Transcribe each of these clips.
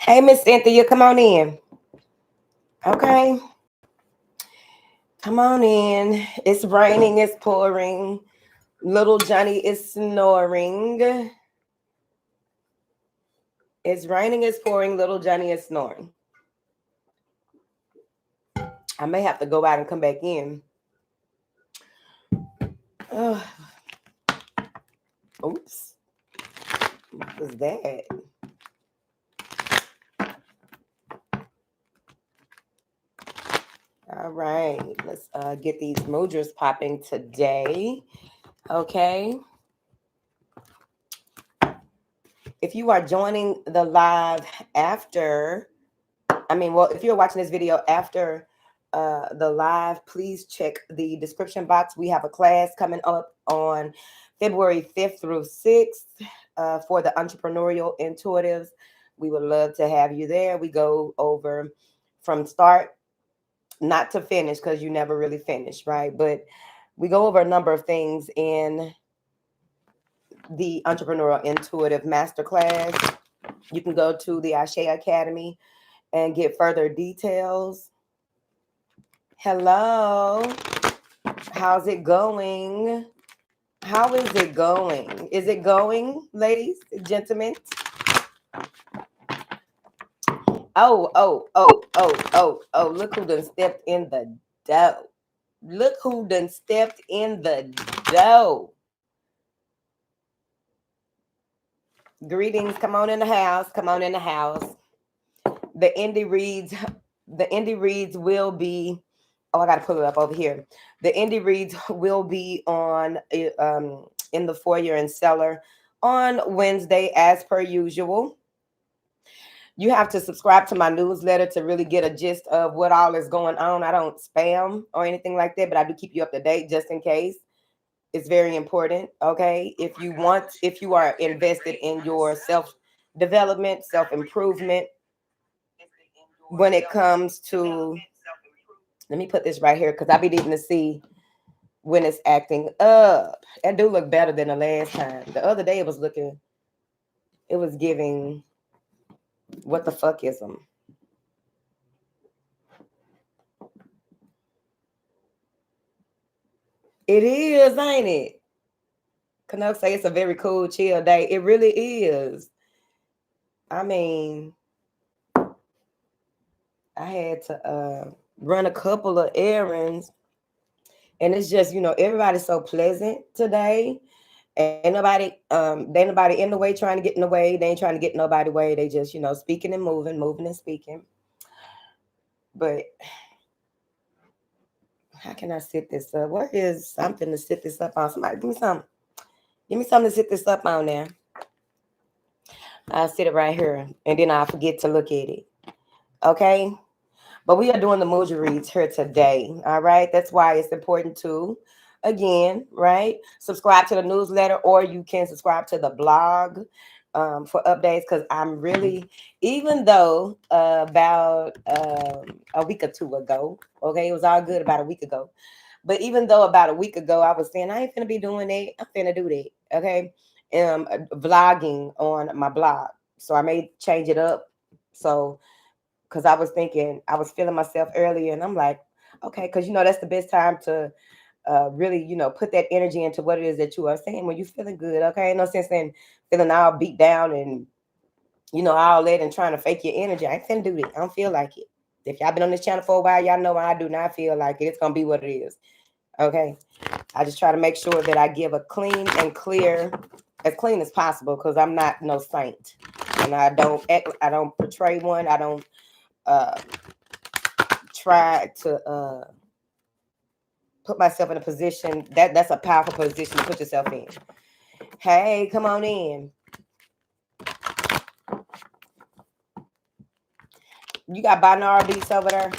Hey, Miss Cynthia, come on in. Okay, come on in. It's raining, it's pouring. Little Johnny is snoring. It's raining, it's pouring. Little Johnny is snoring. I may have to go out and come back in. Ugh. Oops. What was that? All right, let's get these mudras popping today. Okay. If you are joining the live after, if you're watching this video after the live, please check the description box. We have a class coming up on February 5th through 6th for the entrepreneurial intuitives. We would love to have you there. We go over from start, not to finish, because you never really finish, right? But we go over a number of things in the entrepreneurial intuitive masterclass. You can go to the Ashe Academy and get further details. Hello. How's it going? How is it going? Is it going, ladies, gentlemen? Oh, look who done stepped in the dough. Look who done stepped in the dough. Greetings. Come on in the house. Come on in the house. The indie reads will be, oh, I got to pull it up over here. The indie reads will be on in the foyer and cellar on Wednesday, as per usual. You have to subscribe to my newsletter to really get a gist of what all is going on. I don't spam or anything like that, but I do keep you up to date just in case. It's very important. Okay. If you are invested in your self-development, self-improvement, when it comes to, let me put this right here because I be needing to see when it's acting up. That do look better than the last time. The other day it was giving, what the fuck is them? It is, ain't it? Canuck say it's a very cool, chill day. It really is. I mean, I had to run a couple of errands, and it's just, everybody's so pleasant today. Ain't nobody in the way trying to get in the way. They ain't trying to get nobody way. They just, speaking and moving and speaking. But how can I sit this up? What is something to sit this up on? Somebody give me something. Give me something to sit this up on there. I'll sit it right here, and then I'll forget to look at it. Okay? But we are doing the Moja reads here today. All right? That's why it's important to, again, right? Subscribe to the newsletter, or you can subscribe to the blog for updates, because I'm really, even though about a week or two ago, okay, it was all good about a week ago. But even though about a week ago, I was saying, I ain't finna be doing that. I'm finna do that. Okay. Vlogging on my blog. So I may change it up. So, because I was thinking, I was feeling myself earlier, and I'm like, okay, because that's the best time to really, put that energy into what it is that you are saying when you're feeling good. Okay. No sense in feeling all beat down and, all that and trying to fake your energy. I ain't finna do that. I don't feel like it. If y'all been on this channel for a while, y'all know I do not feel like it. It's going to be what it is. Okay. I just try to make sure that I give a clean and clear, as clean as possible, because I'm not no saint. And I don't portray one. I don't try to put myself in a position that's a powerful position to put yourself in. Hey, come on in. You got binaural beats over there?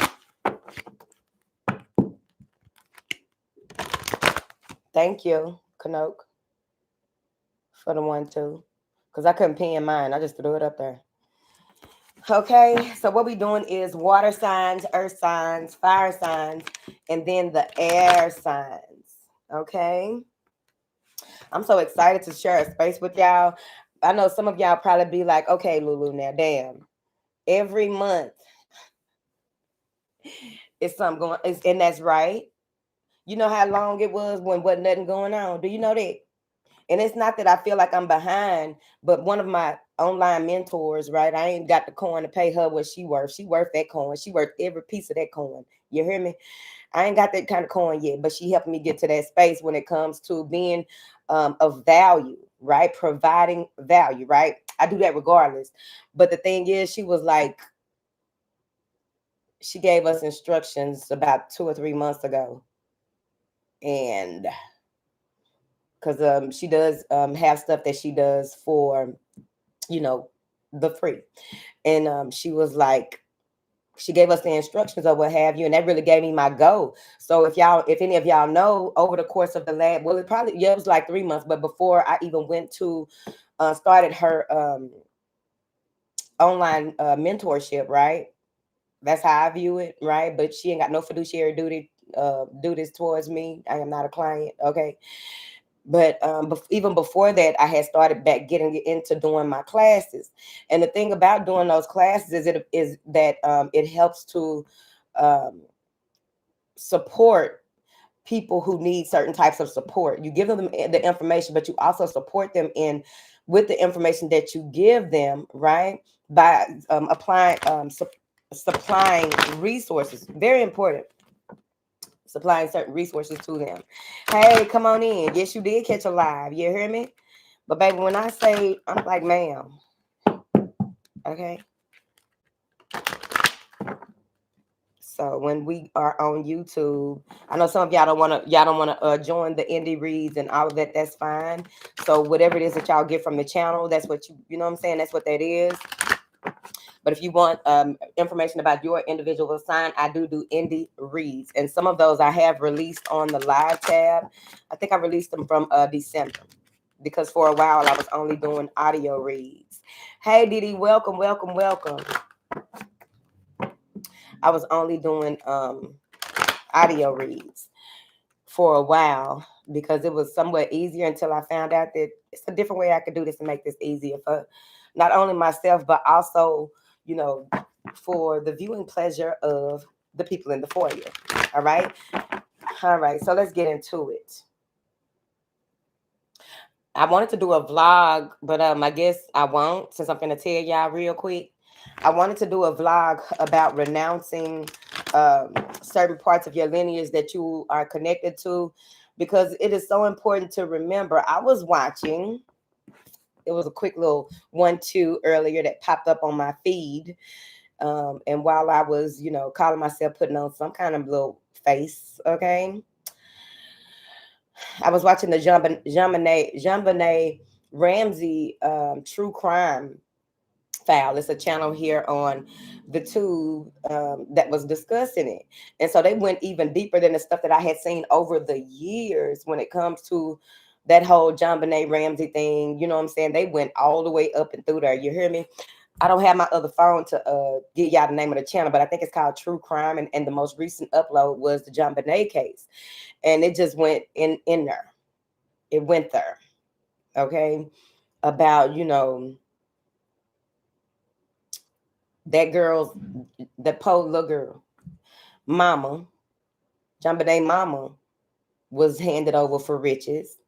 Thank you, Kanoke, for the 1, 2. Because I couldn't pin mine. I just threw it up there. Okay, so what we're doing is water signs, earth signs, fire signs, and then the air signs. Okay. I'm so excited to share a space with y'all. I know some of y'all probably be like, okay, Lulu, now damn. every month it's something going, and that's right. You know how long it was when wasn't nothing going on. Do you know that? And it's not that I feel like I'm behind, but one of my online mentors, right? I ain't got the coin to pay her what she worth. She worth that coin. She worth every piece of that coin. You hear me? I ain't got that kind of coin yet, but she helped me get to that space when it comes to being of value, right? Providing value, right? I do that regardless. But the thing is, she was like, she gave us instructions about 2 or 3 months ago. And because she does have stuff that she does for, you know, the free. And she was like, she gave us the instructions or what have you, and that really gave me my goal. So if any of y'all know, over the course of the lab, well, it was like 3 months, but before I even went to started her online mentorship, right? That's how I view it, right? But she ain't got no fiduciary duties towards me. I am not a client, okay? But even before that, I had started back getting into doing my classes. And the thing about doing those classes is that it helps to um, support people who need certain types of support. You give them the information, but you also support them in with the information that you give them, right? By supplying resources. Very important. Supplying certain resources to them. Hey, come on in. Yes, you did catch a live. You hear me? But baby, when I say, I'm like, ma'am. Okay. So when we are on YouTube, I know some of y'all don't want to join the indie reads and all of that. That's fine. So whatever it is that y'all get from the channel, that's what you know what I'm saying? That's what that is. But if you want information about your individual sign, I do indie reads. And some of those I have released on the live tab. I think I released them from December, because for a while I was only doing audio reads. Hey, Didi, welcome, welcome, welcome. I was only doing audio reads for a while because it was somewhat easier until I found out that it's a different way I could do this and make this easier for not only myself, but also, you know, for the viewing pleasure of the people in the foyer. All right. All right. So let's get into it. I wanted to do a vlog, but I guess I won't, since I'm going to tell y'all real quick. I wanted to do a vlog about renouncing certain parts of your lineage that you are connected to, because it is so important to remember. I was watching, it was a quick little 1-2 earlier that popped up on my feed. And while I was, you know, calling myself putting on some kind of little face, okay, I was watching the JonBenet Ramsey true crime file. It's a channel here on the tube that was discussing it. And so they went even deeper than the stuff that I had seen over the years when it comes to that whole JonBenet Ramsey thing. You know what I'm saying? They went all the way up and through there. You hear me? I don't have my other phone to give y'all the name of the channel, but I think it's called True Crime. And the most recent upload was the JonBenet case. And it just went in there. It went there. Okay. About, you know, that girl's, that poor little girl, mama, JonBenet mama, was handed over for riches.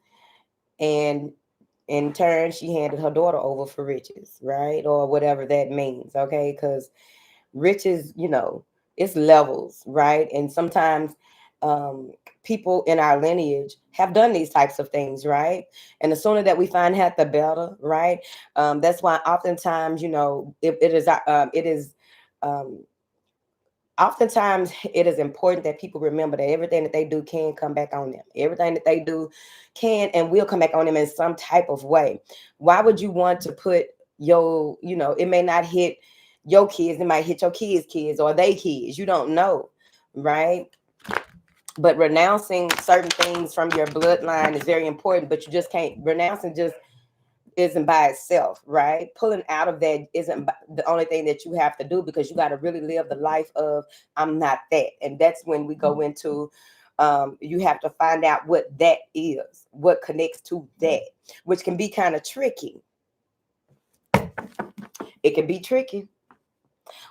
And in turn, she handed her daughter over for riches, right? Or whatever that means. Okay. Because riches, you know, it's levels, right? And sometimes people in our lineage have done these types of things, right? And the sooner that we find out, the better, right? That's why oftentimes, you know, it is oftentimes it is important that people remember that everything that they do can come back on them. Everything that they do can and will come back on them in some type of way. Why would you want to put your, you know, it may not hit your kids, it might hit your kids or they kids. You don't know, right? But renouncing certain things from your bloodline is very important, but you just can't, renouncing just isn't by itself, right? Pulling out of that isn't the only thing that you have to do, because you got to really live the life of I'm not that. And that's when we go into you have to find out what that is, what connects to that, which can be kind of tricky. It can be tricky.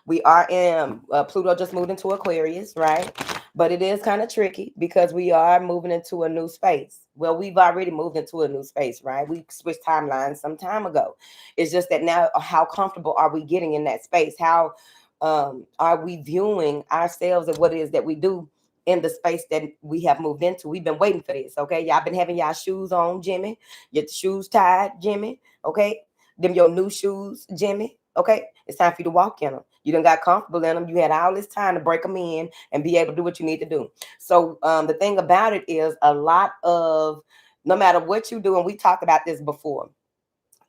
We are in Pluto just moved into Aquarius, right? But it is kind of tricky because we are moving into a new space. Well, we've already moved into a new space, right? We switched timelines some time ago. It's just that now, how comfortable are we getting in that space? How are we viewing ourselves and what it is that we do in the space that we have moved into? We've been waiting for this, okay? Y'all been having y'all shoes on, Jimmy. Your shoes tied, Jimmy, okay? Them your new shoes, Jimmy, okay? It's time for you to walk in them. You done got comfortable in them. You had all this time to break them in and be able to do what you need to do. So the thing about it is a lot of, no matter what you do, and we talked about this before,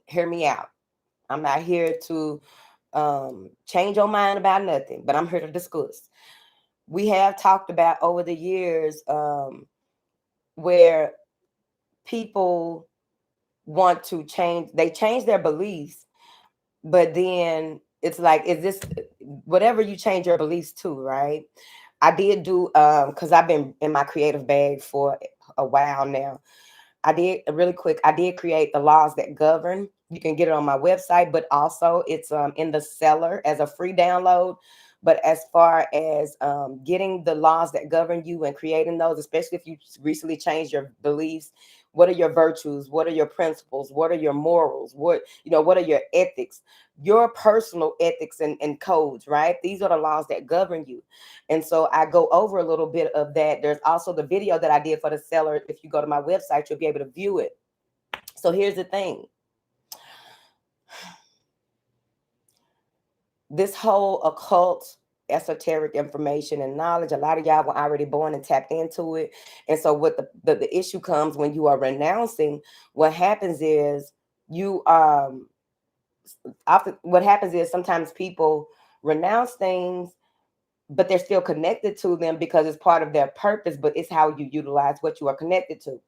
hear me out. I'm not here to change your mind about nothing, but I'm here to discuss. We have talked about over the years where people want to change, they change their beliefs, but then it's like, is this whatever you change your beliefs to, right? I did do because I've been in my creative bag for a while now. I did really quick. I did create the laws that govern. You can get it on my website, but also it's in the seller as a free download. But as far as getting the laws that govern you and creating those, especially if you recently changed your beliefs, what are your virtues? What are your principles? What are your morals? What are your ethics? Your personal ethics and codes, right? These are the laws that govern you. And so I go over a little bit of that. There's also the video that I did for the seller. If you go to my website, you'll be able to view it. So here's the thing. This whole occult, esoteric information and knowledge, a lot of y'all were already born and tapped into it. And so what the issue comes when you are renouncing, what happens is you often what happens is sometimes people renounce things, but they're still connected to them because it's part of their purpose, but it's how you utilize what you are connected to.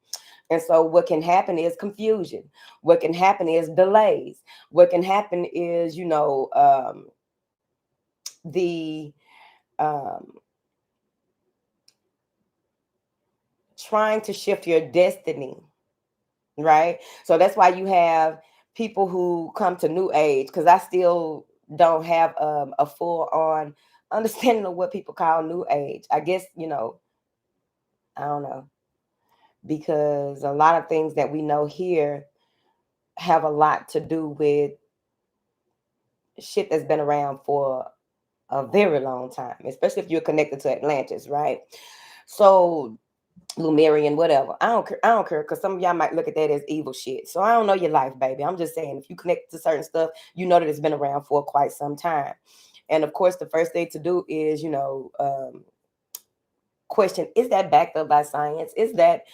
And so what can happen is confusion. What can happen is delays. What can happen is, the trying to shift your destiny, right? So that's why you have people who come to New Age, because I still don't have a full on understanding of what people call New Age. I guess, I don't know, because a lot of things that we know here have a lot to do with shit that's been around for a very long time, especially if you're connected to Atlantis, right? So Lumerian, whatever. I don't care, because some of y'all might look at that as evil shit. So I don't know your life, baby. I'm just saying, if you connect to certain stuff, you know that it's been around for quite some time. And of course, the first thing to do is, question, is that backed up by science? Is that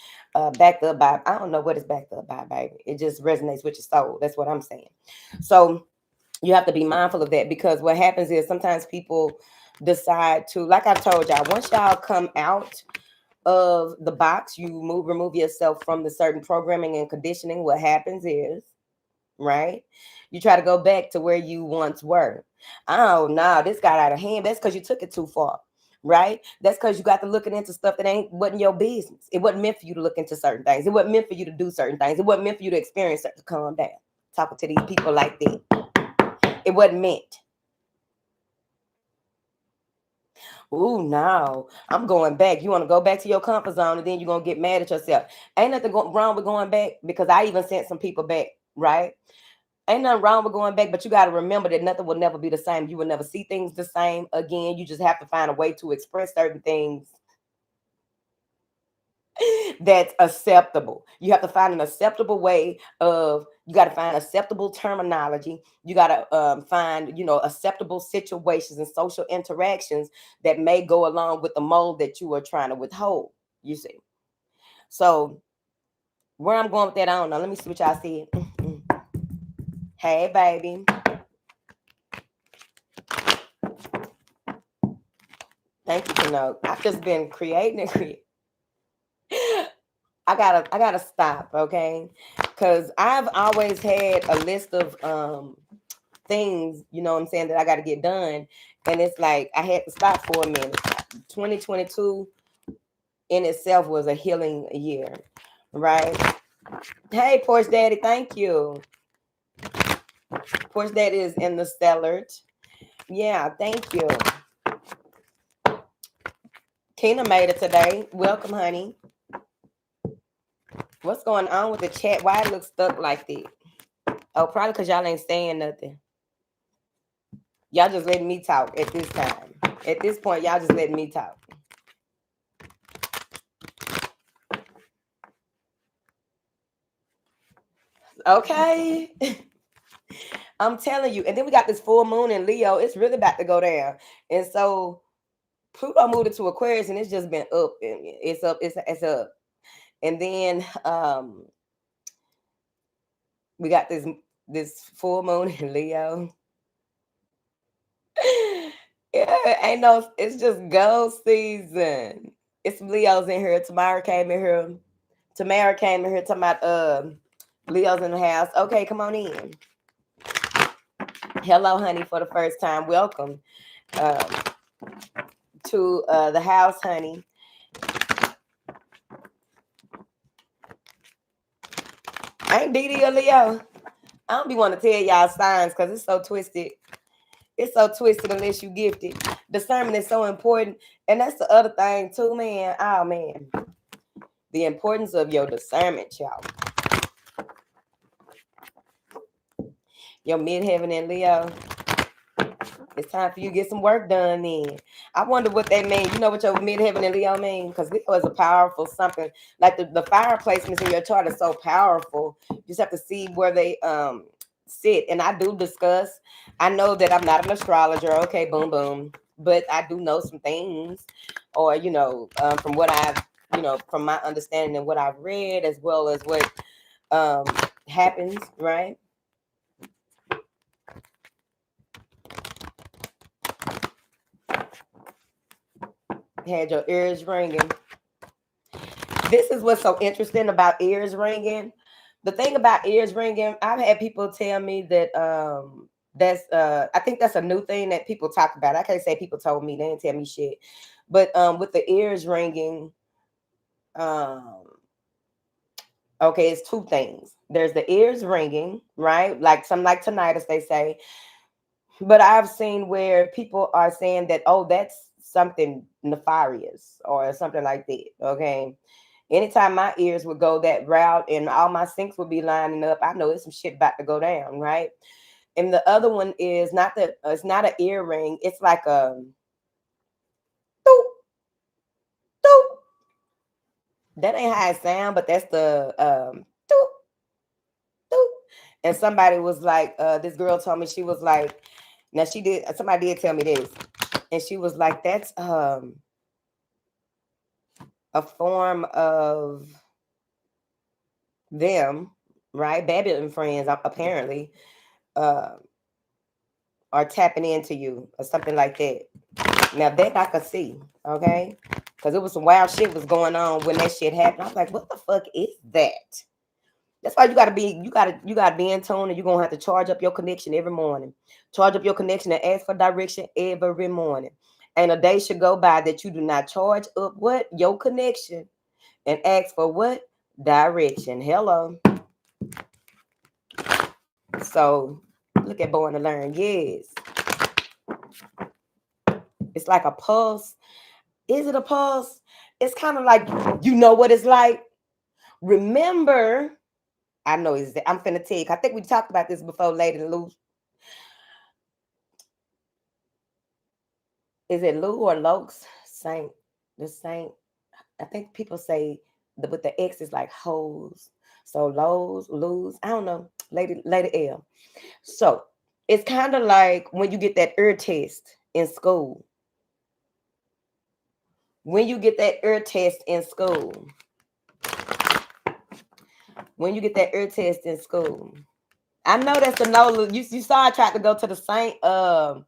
backed up by, I don't know what is backed up by, baby. It just resonates with your soul. That's what I'm saying. So you have to be mindful of that, because what happens is sometimes people decide to, like I told y'all, once y'all come out of the box, you remove yourself from the certain programming and conditioning. What happens is, right, you try to go back to where you once were. Oh no, this got out of hand. That's because you took it too far, right? That's because you got to looking into stuff that wasn't your business. It wasn't meant for you to look into certain things. It wasn't meant for you to do certain things. It wasn't meant for you to experience certain. Calm down. Talking to these people like that. It wasn't meant. Ooh, no, I'm going back. You want to go back to your comfort zone, and then you're going to get mad at yourself. Ain't nothing wrong with going back, because I even sent some people back, right? Ain't nothing wrong with going back, but you got to remember that nothing will never be the same. You will never see things the same again. You just have to find a way to express certain things that's acceptable. You have to find an acceptable way of, you got to find acceptable terminology. You got to find, acceptable situations and social interactions that may go along with the mold that you are trying to withhold, you see. So where I'm going with that, I don't know. Let me see what y'all see. Hey, baby. Thank you, Kano. I've just been creating and creating. I gotta stop, okay? Because I've always had a list of things, you know what I'm saying, that I got to get done. And it's like I had to stop for a minute. 2022 in itself was a healing year, right? Hey, Porch Daddy, thank you. Porch Daddy is in the stellar. Yeah, thank you. Tina made it today. Welcome, honey. What's going on with the chat? Why it looks stuck like that? Oh, probably because y'all ain't saying nothing. Y'all just letting me talk at this time. At this point, y'all just letting me talk. Okay. I'm telling you. And then we got this full moon in Leo. It's really about to go down. And so Pluto moved into Aquarius and it's just been up. It's up. It's up. And then we got this full moon in Leo. Yeah, ain't no, it's just go season. It's Leo's in here. Tamara came in here. Tamara came in here talking about Leo's in the house. Okay, come on in. Hello, honey, for the first time. Welcome to the house, honey. Ain't Didi a Leo? I don't be want to tell y'all signs because it's so twisted. It's so twisted unless you gifted. Discernment is so important. And that's the other thing too, man. Oh, man. The importance of your discernment, y'all. Your midheaven in Leo. It's time for you to get some work done then. I wonder what that means. You know what your midheaven in Leo mean? Because Leo is a powerful something. Like the fire placements in your chart are so powerful. You just have to see where they sit. And I do discuss. I know that I'm not an astrologer. Okay, boom, boom. But I do know some things. Or, from what I've, from my understanding and what I've read, as well as what happens, right? Had your ears ringing. This is what's so interesting about ears ringing. The thing about ears ringing, I've had people tell me that that's I think that's a new thing that people talk about. I can't say people told me, they didn't tell me shit. But with the ears ringing, okay, it's two things. There's the ears ringing, right? Like tinnitus, they say. But I've seen where people are saying that, oh, that's something nefarious or something like that. Okay. Anytime my ears would go that route and all my sinks would be lining up, I know it's some shit about to go down, right? And the other one is not that it's not an earring, it's like a doop, doop. That ain't how it sound, but that's the doop, doop. And somebody was like, this girl told me, she was like, now somebody did tell me this, and she was like, that's a form of them, right? Babylon friends, apparently, are tapping into you or something like that. Now that I could see, okay? Because it was some wild shit was going on when that shit happened. I was like, what the fuck is that? That's why you gotta be in tune, and you're gonna have to charge up your connection every morning. Charge up your connection and ask for direction every morning. And a day should go by that you do not charge up what? Your connection and ask for what? Direction. Hello. So look at Born to Learn. Yes. It's like a pulse. Is it a pulse? It's kind of like, you know what it's like. Remember, I know I'm finna tell you. I think we talked about this before, Lady Lou. Is it Lou or Lokes? Saint. The Saint. I think people say with the X is like hoes. So Lou's. I don't know. Lady L. So it's kind of like when you get that ear test in school. When you get that ear test in school. When you get that ear test in school. I know that's the no. You saw I tried to go to the Saint for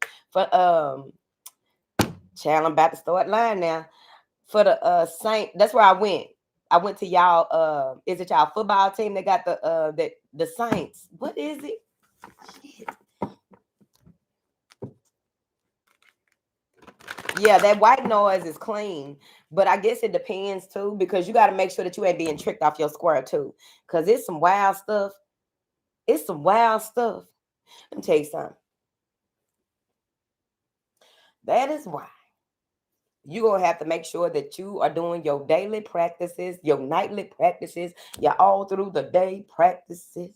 child, I'm about to start lying now. For the Saint, that's where I went. I went to y'all is it y'all football team that got the Saints? What is it? Shit. Yeah, that white noise is clean, but I guess it depends too, because you got to make sure that you ain't being tricked off your square too, because it's some wild stuff. It's some wild stuff. Let me tell you something. That is why you're going to have to make sure that you are doing your daily practices, your nightly practices, your all through the day practices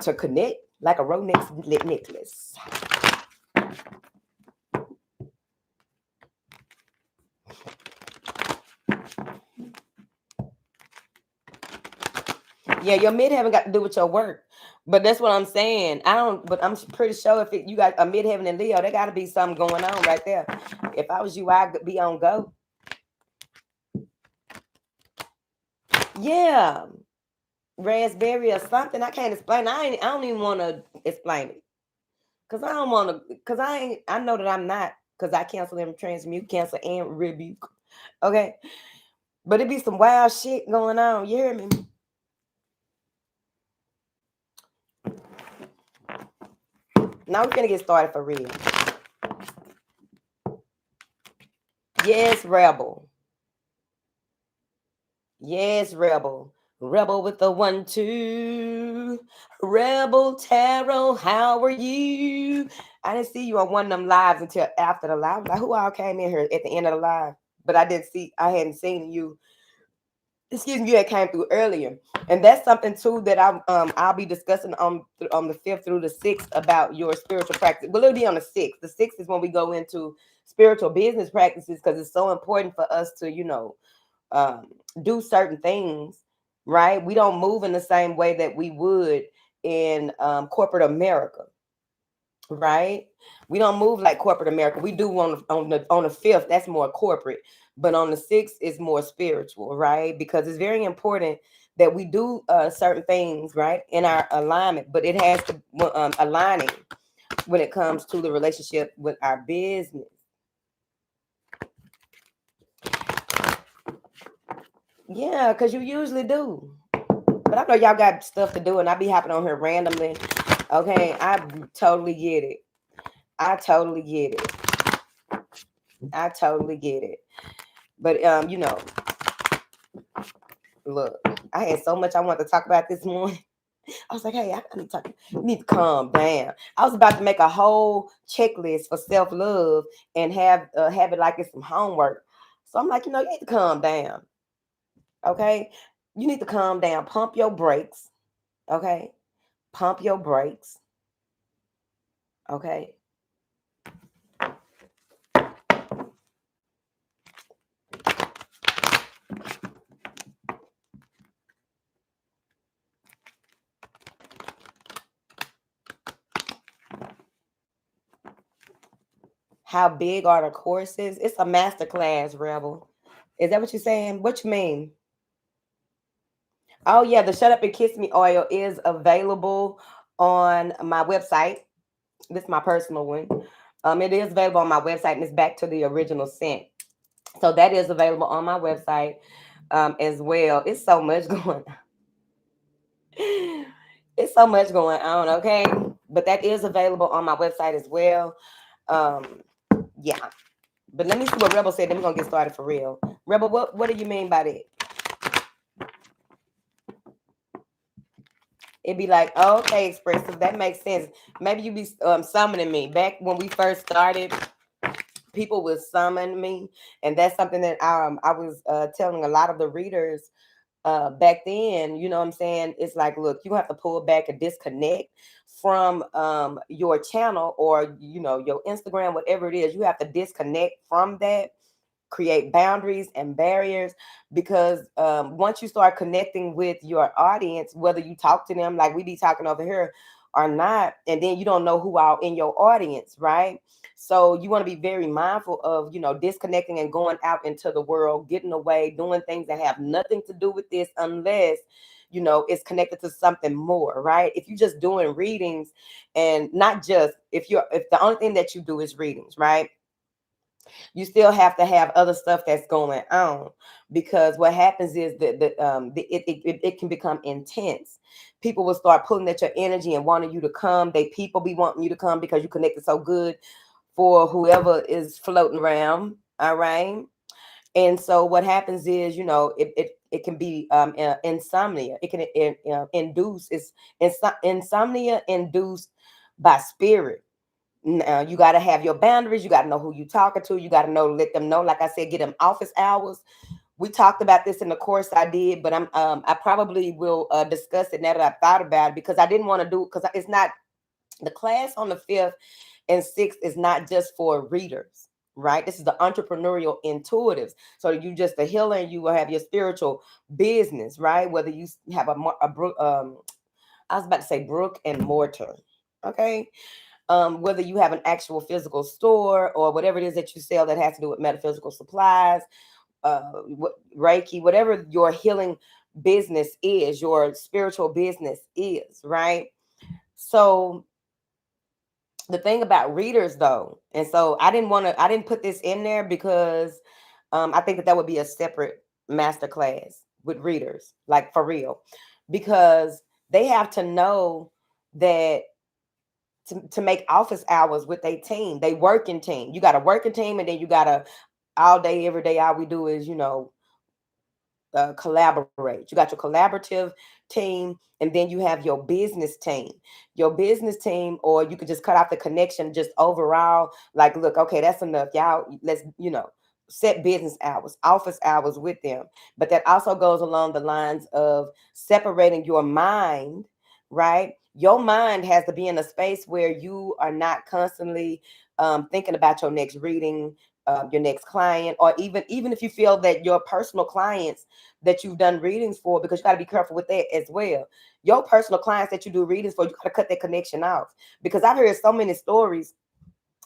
to connect like a Rolex necklace. Yeah, your midheaven got to do with your work. But that's what I'm saying. I don't, but I'm pretty sure if you got a midheaven and Leo, there got to be something going on right there. If I was you, I'd be on go. Yeah, raspberry or something. I can't explain. I don't even want to explain it because I don't want to. Because I ain't. I know that I'm not. Because I cancel and transmute, cancel and rebuke. Okay, but it be some wild shit going on. You hear me? Now we're gonna get started for real. Yes, rebel. Yes, rebel. Rebel with the 1-2. Rebel Tarot, how are you? I didn't see you on one of them lives until after the live. Like, who all came in here at the end of the live? But I hadn't seen you. Excuse me, you had came through earlier. And that's something too that I'll be discussing on the 5th through the 6th about your spiritual practice. Well, it'll be on the 6th. The 6th is when we go into spiritual business practices because it's so important for us to, um, do certain things, right? We don't move in the same way that we would in corporate America, right? We don't move like corporate America. We do on the 5th. That's more corporate, but on the 6th is more spiritual, right? Because it's very important that we do certain things, right, in our alignment. But it has to aligning when it comes to the relationship with our business. Yeah, because you usually do. But I know y'all got stuff to do, and I be hopping on here randomly. Okay, I totally get it. I totally get it. I totally get it. But look, I had so much I wanted to talk about this morning. I was like, hey, I need to talk. You need to calm down. I was about to make a whole checklist for self-love and have it like it's some homework. So I'm like, you need to calm down. Okay? You need to calm down. Pump your brakes. Okay? Pump your brakes. Okay? How big are the courses? It's a master class, Rebel. Is that what you're saying? What you mean? Oh yeah, the Shut Up and Kiss Me oil is available on my website. This is my personal one. It is available on my website and it's back to the original scent. So that is available on my website as well. It's so much going on. It's so much going on, okay? But that is available on my website as well. Yeah. But let me see what Rebel said. Then we're gonna get started for real. Rebel, what do you mean by that? It'd be like, oh, okay, expressive. That makes sense. Maybe you be summoning me. Back when we first started, people would summon me, and that's something that I was telling a lot of the readers back then. You know what I'm saying? It's like, look, you have to pull back and disconnect from your channel or your Instagram, whatever it is. You have to disconnect from that, create boundaries and barriers, because once you start connecting with your audience, whether you talk to them like we be talking over here or not, and then you don't know who are in your audience, right? So you want to be very mindful of disconnecting and going out into the world, getting away, doing things that have nothing to do with this, unless it's connected to something more, right? If you're just doing readings, and not just if the only thing that you do is readings, right, you still have to have other stuff that's going on, because what happens is that it can become intense. People will start pulling at your energy and wanting you to come. People be wanting you to come because you connected so good for whoever is floating around. All right. And so what happens is, it can be insomnia. It can induce insomnia induced by spirit. Now, you got to have your boundaries. You got to know who you talking to. You got to know, let them know. Like I said, get them office hours. We talked about this in the course I did, but I probably will discuss it now that I've thought about it, because I didn't want to do, because it's not, the class on the 5th and 6th is not just for readers, right? This is the entrepreneurial intuitives. So you just a healer, and you will have your spiritual business, right? Whether you have I was about to say brick and mortar, okay? Whether you have an actual physical store or whatever it is that you sell that has to do with metaphysical supplies, Reiki, whatever your healing business is, your spiritual business is, right? So the thing about readers though, and so I didn't put this in there because I think that would be a separate master class with readers, like for real, because they have to know that to make office hours with a team, they working team. You got a working team, and then you got a all day, every day, all we do is, collaborate. You got your collaborative team, and then you have your business team. Your business team, or you could just cut off the connection just overall. Like, look, okay, that's enough. Y'all, let's, set business hours, office hours with them. But that also goes along the lines of separating your mind, right? Your mind has to be in a space where you are not constantly thinking about your next reading, your next client, or even if you feel that your personal clients that you've done readings for, because you got to be careful with that as well. Your personal clients that you do readings for, you got to cut that connection off, because I've heard so many stories.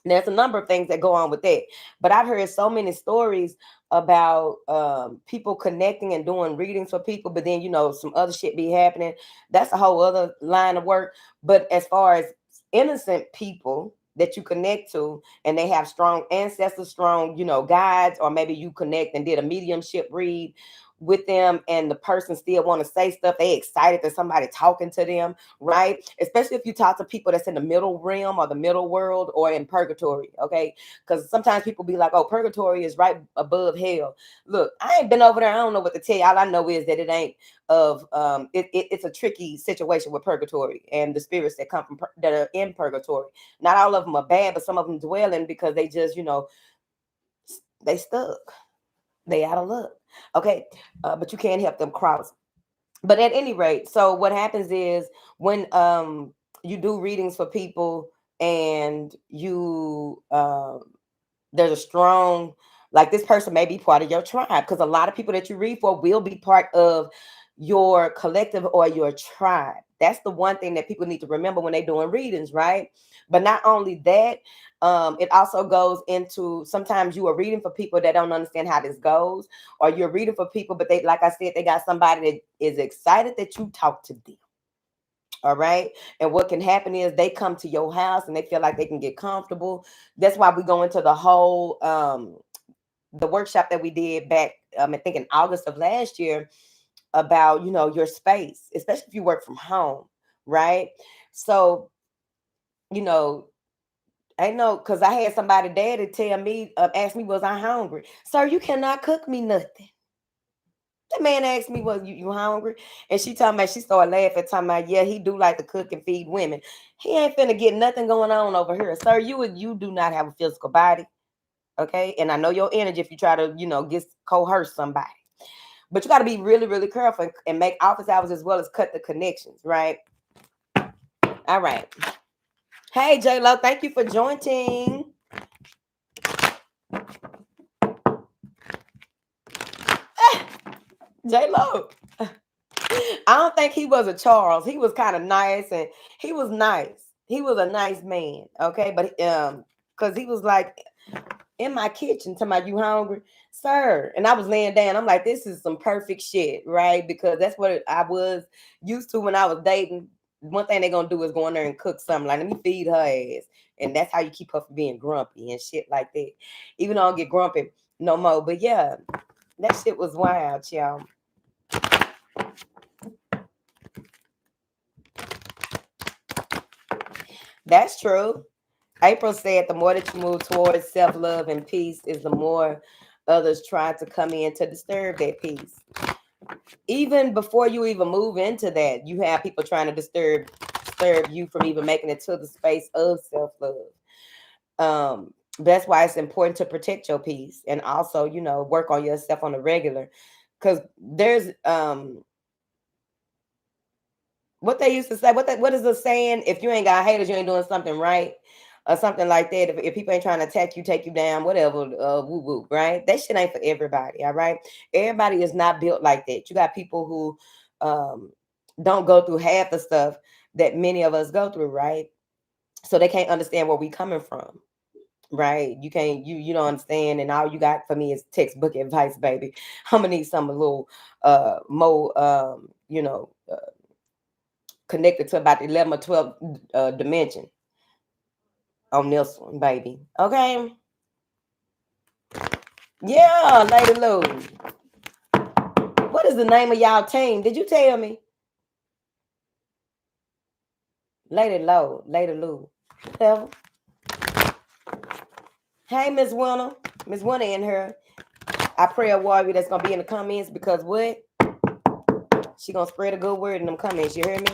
There's a number of things that go on with that, but I've heard so many stories about people connecting and doing readings for people, but then some other shit be happening. That's a whole other line of work. But as far as innocent people that you connect to, and they have strong ancestors, strong guides, or maybe you connect and did a mediumship read with them, and the person still want to say stuff, they excited that somebody talking to them, right? Especially if you talk to people that's in the middle realm or the middle world or in purgatory, okay? Because sometimes people be like, oh, purgatory is right above hell. Look, I ain't been over there. I don't know what to tell you. All I know is that it ain't it's a tricky situation with purgatory and the spirits that come from that are in purgatory. Not all of them are bad, but some of them dwelling because they just they stuck. They out of luck. Okay. But you can't help them cross. But at any rate, so what happens is when you do readings for people, and you there's a strong, like, this person may be part of your tribe, because a lot of people that you read for will be part of your collective or your tribe. That's the one thing that people need to remember when they're doing readings, right? But not only that, it also goes into, sometimes you are reading for people that don't understand how this goes, or you're reading for people, but they, like I said, they got somebody that is excited that you talk to them. All right. And what can happen is they come to your house and they feel like they can get comfortable. That's why we go into the whole the workshop that we did back, I think in August of last year, about your space, especially if you work from home, right? So, I know, because I had somebody there to tell me, ask me, was I hungry? Sir, you cannot cook me nothing. The man asked me, "Was you hungry?" And she started laughing, talking about, yeah, he do like to cook and feed women. He ain't finna get nothing going on over here, sir. You do not have a physical body, okay? And I know your energy if you try to, get coerce somebody. But you got to be really, really careful and make office hours as well as cut the connections, right? All right. Hey, J-Lo, thank you for joining. J-Lo. I don't think he was a Charles. He was kind of nice, and he was nice. He was a nice man, okay? But because he was like in my kitchen, talking about, you hungry, sir? And I was laying down. I'm like, this is some perfect shit, right? Because that's what I was used to when I was dating. One thing they're gonna do is go in there and cook something. Like, let me feed her ass. And that's how you keep her from being grumpy and shit like that. Even though I don't get grumpy no more. But yeah, that shit was wild, y'all. That's true. April said the more that you move towards self-love and peace is the more others try to come in to disturb that peace. Even before you even move into that, you have people trying to disturb you from even making it to the space of self-love. That's why it's important to protect your peace and also, work on yourself on a regular. Because there's what they used to say, what is the saying? If you ain't got haters, you ain't doing something right. Or something like that. If people ain't trying to attack you, take you down, whatever, woo woo, right? That shit ain't for everybody, all right? Everybody is not built like that. You got people who don't go through half the stuff that many of us go through, right? So they can't understand where we coming from, right? You can't, you don't understand, and all you got for me is textbook advice, baby. I'm gonna need some a little more connected to about the 11 or 12 dimension on this one, baby. Okay. Yeah, Lady Lou. What is the name of y'all team? Did you tell me? Lady Lou. Whatever. Hey, Miss Winner. Miss Winner in her. I pray a warrior that's gonna be in the comments because what? She gonna spread a good word in them comments. You hear me?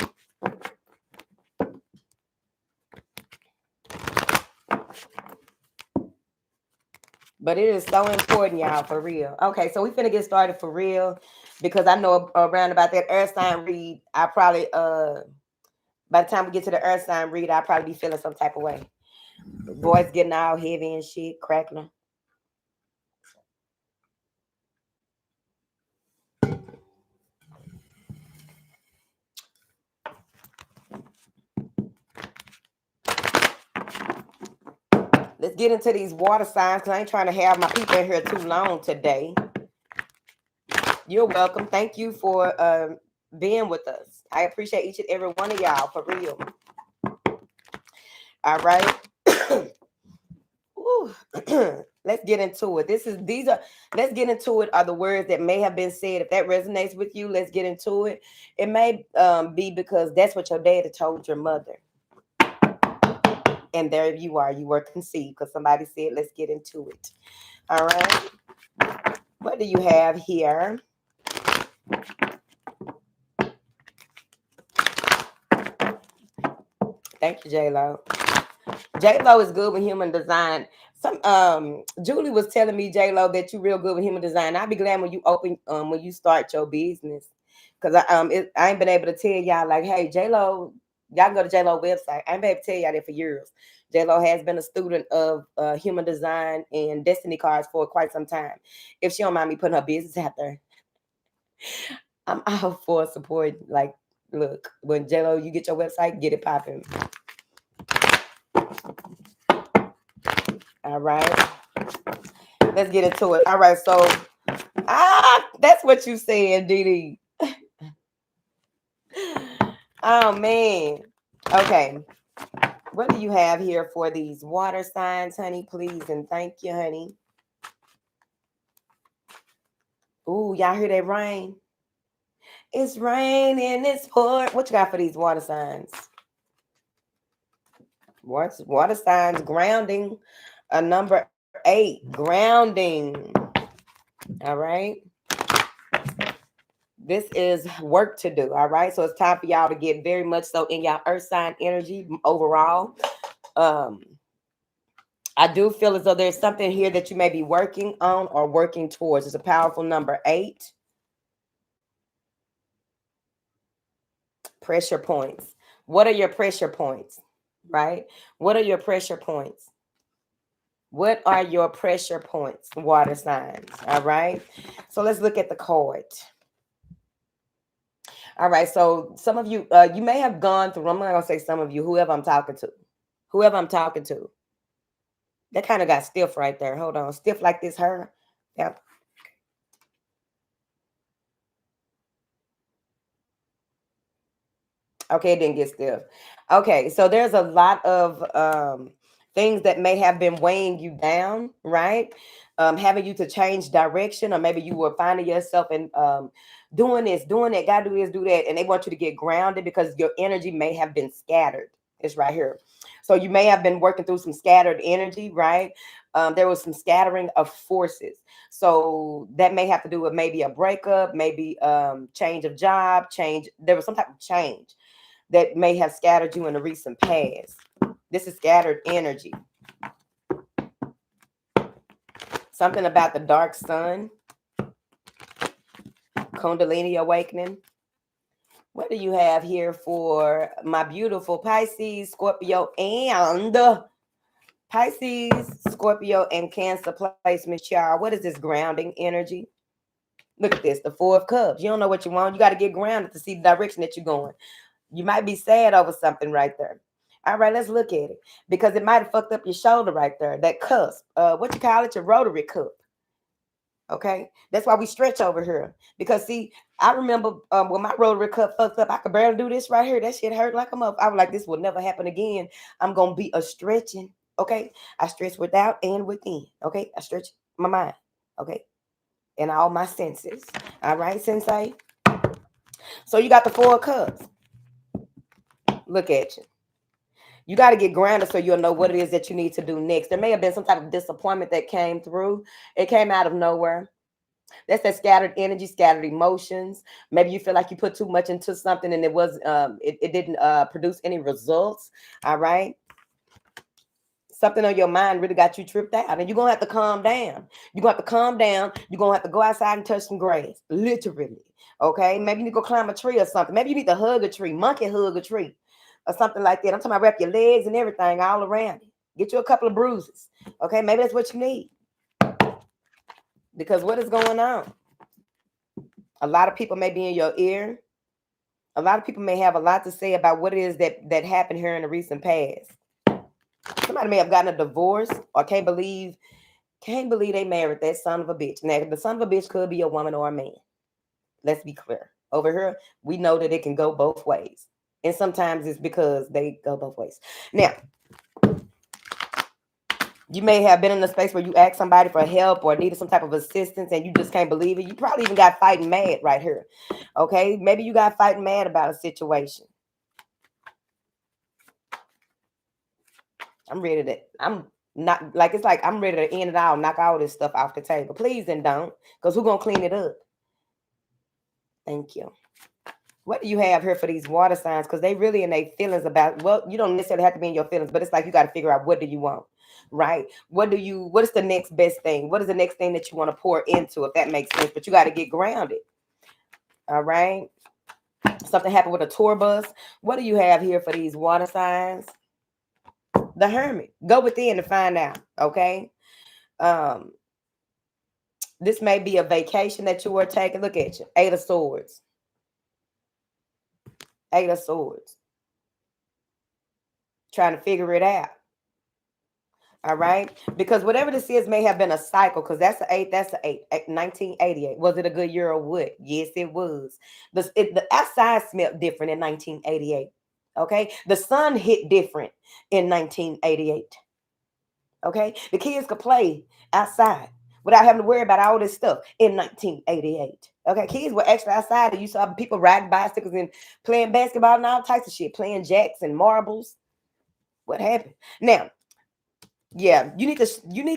But it is so important, y'all, for real. Okay, so we finna get started for real because I know around about that earth sign read, I probably by the time we get to the earth sign read, I'll probably be feeling some type of way. Voice getting all heavy and shit, crackling. Let's get into these water signs because I ain't trying to have my people in here too long today. You're welcome. Thank you for being with us. I appreciate each and every one of y'all for real. All right. Let's get into it. Let's get into it are the words that may have been said. If that resonates with you, let's get into it. It may be because that's what your daddy told your mother. And there you are. You were conceived because somebody said, let's get into it. All right. What do you have here? Thank you, J-Lo. J-Lo is good with human design. Julie was telling me, J-Lo, that you real good with human design. I'll be glad when you start your business. Cause I ain't been able to tell y'all like, hey, J-Lo, y'all can go to J-Lo website. I ain't been able to tell y'all that for years. J-Lo has been a student of human design and destiny cards for quite some time. If she don't mind me putting her business out there, I'm out for support. Like, look, when J-Lo, you get your website, get it popping. All right. Let's get into it. All right. So, that's what you saying, Dee. Oh, man. Okay. What do you have here for these water signs, honey? Please and thank you, honey. Ooh, y'all hear that rain? It's raining, it's pouring. What you got for these water signs? Water signs, grounding. Number 8, grounding. All right. This is work to do. All right. So it's time for y'all to get very much so in y'all earth sign energy overall. I do feel as though there's something here that you may be working on or working towards. It's a powerful number 8. Pressure points. What are your pressure points? Right? What are your pressure points? What are your pressure points, water signs? All right. So let's look at the card. All right. So some of you, you may have gone through, I'm not going to say some of you, whoever I'm talking to. That kind of got stiff right there. Hold on. Stiff like this, her. Yep. Okay, it didn't get stiff. Okay, so there's a lot of things that may have been weighing you down, right? Having you to change direction, or maybe you were finding yourself in doing this, doing that, gotta do this, do that, and they want you to get grounded because your energy may have been scattered. It's right here. So you may have been working through some scattered energy, right? There was some scattering of forces. So that may have to do with maybe a breakup, maybe change of job, change. There was some type of change that may have scattered you in the recent past. This is scattered energy. Something about the dark sun. Kundalini awakening. What do you have here for my beautiful Pisces, Scorpio, and Pisces, Scorpio, and Cancer placement, y'all? What is this grounding energy? Look at this, the Four of Cups. You don't know what you want. You got to get grounded to see the direction that you're going. You might be sad over something right there. All right, let's look at it. Because it might have fucked up your shoulder right there. That cusp. What you call it? Your rotary cup. Okay, that's why we stretch over here. Because see, I remember when my rotary cup fucked up, I could barely do this right here. That shit hurt like a mother. I was like, this will never happen again. I'm gonna be a stretching. Okay, I stretch without and within. Okay, I stretch my mind. Okay, and all my senses. All right, Sensei. So you got the Four of Cups. Look at you. You got to get grounded so you'll know what it is that you need to do next. There may have been some type of disappointment that came through. It came out of nowhere. That's that scattered energy, scattered emotions. Maybe you feel like you put too much into something and it didn't produce any results. All right. Something on your mind really got you tripped out, and you're gonna have to calm down. You're gonna have to calm down. You're gonna have to go outside and touch some grass, literally. Okay. Maybe you need to go climb a tree or something. Maybe you need to hug a tree, monkey hug a tree, or something like that. I'm talking about wrap your legs and everything all around it. Get you a couple of bruises. Okay. Maybe that's what you need. Because what is going on? A lot of people may be in your ear. A lot of people may have a lot to say about what it is that happened here in the recent past. Somebody may have gotten a divorce or can't believe they married that son of a bitch. Now, the son of a bitch could be a woman or a man. Let's be clear. Over here, we know that it can go both ways. And sometimes it's because they go both ways. Now, you may have been in a space where you asked somebody for help or needed some type of assistance and you just can't believe it. You probably even got fighting mad right here. Okay? Maybe you got fighting mad about a situation. I'm ready to, I'm not, like, it's like I'm ready to end it all, knock all this stuff off the table. Please and don't, because who's going to clean it up? Thank you. What do you have here for these water signs? Because they really in their feelings about, well, you don't necessarily have to be in your feelings, but it's like you got to figure out, what do you want? Right? What is the next best thing? What is the next thing that you want to pour into, if that makes sense? But you got to get grounded. All right. Something happened with a tour bus. What do you have here for these water signs? The Hermit. Go within to find out. Okay. This may be a vacation that you were taking. Look at you. Eight of Swords. Eight of Swords. Trying to figure it out. All right. Because whatever this is may have been a cycle, because that's the eight. That's the eight. 1988. Was it a good year or what? Yes, it was. The outside smelled different in 1988. Okay. The sun hit different in 1988. Okay. The kids could play outside without having to worry about all this stuff in 1988. Okay. Kids were actually outside and you saw people riding bicycles and playing basketball and all types of shit, playing jacks and marbles. What happened? Now, yeah, you need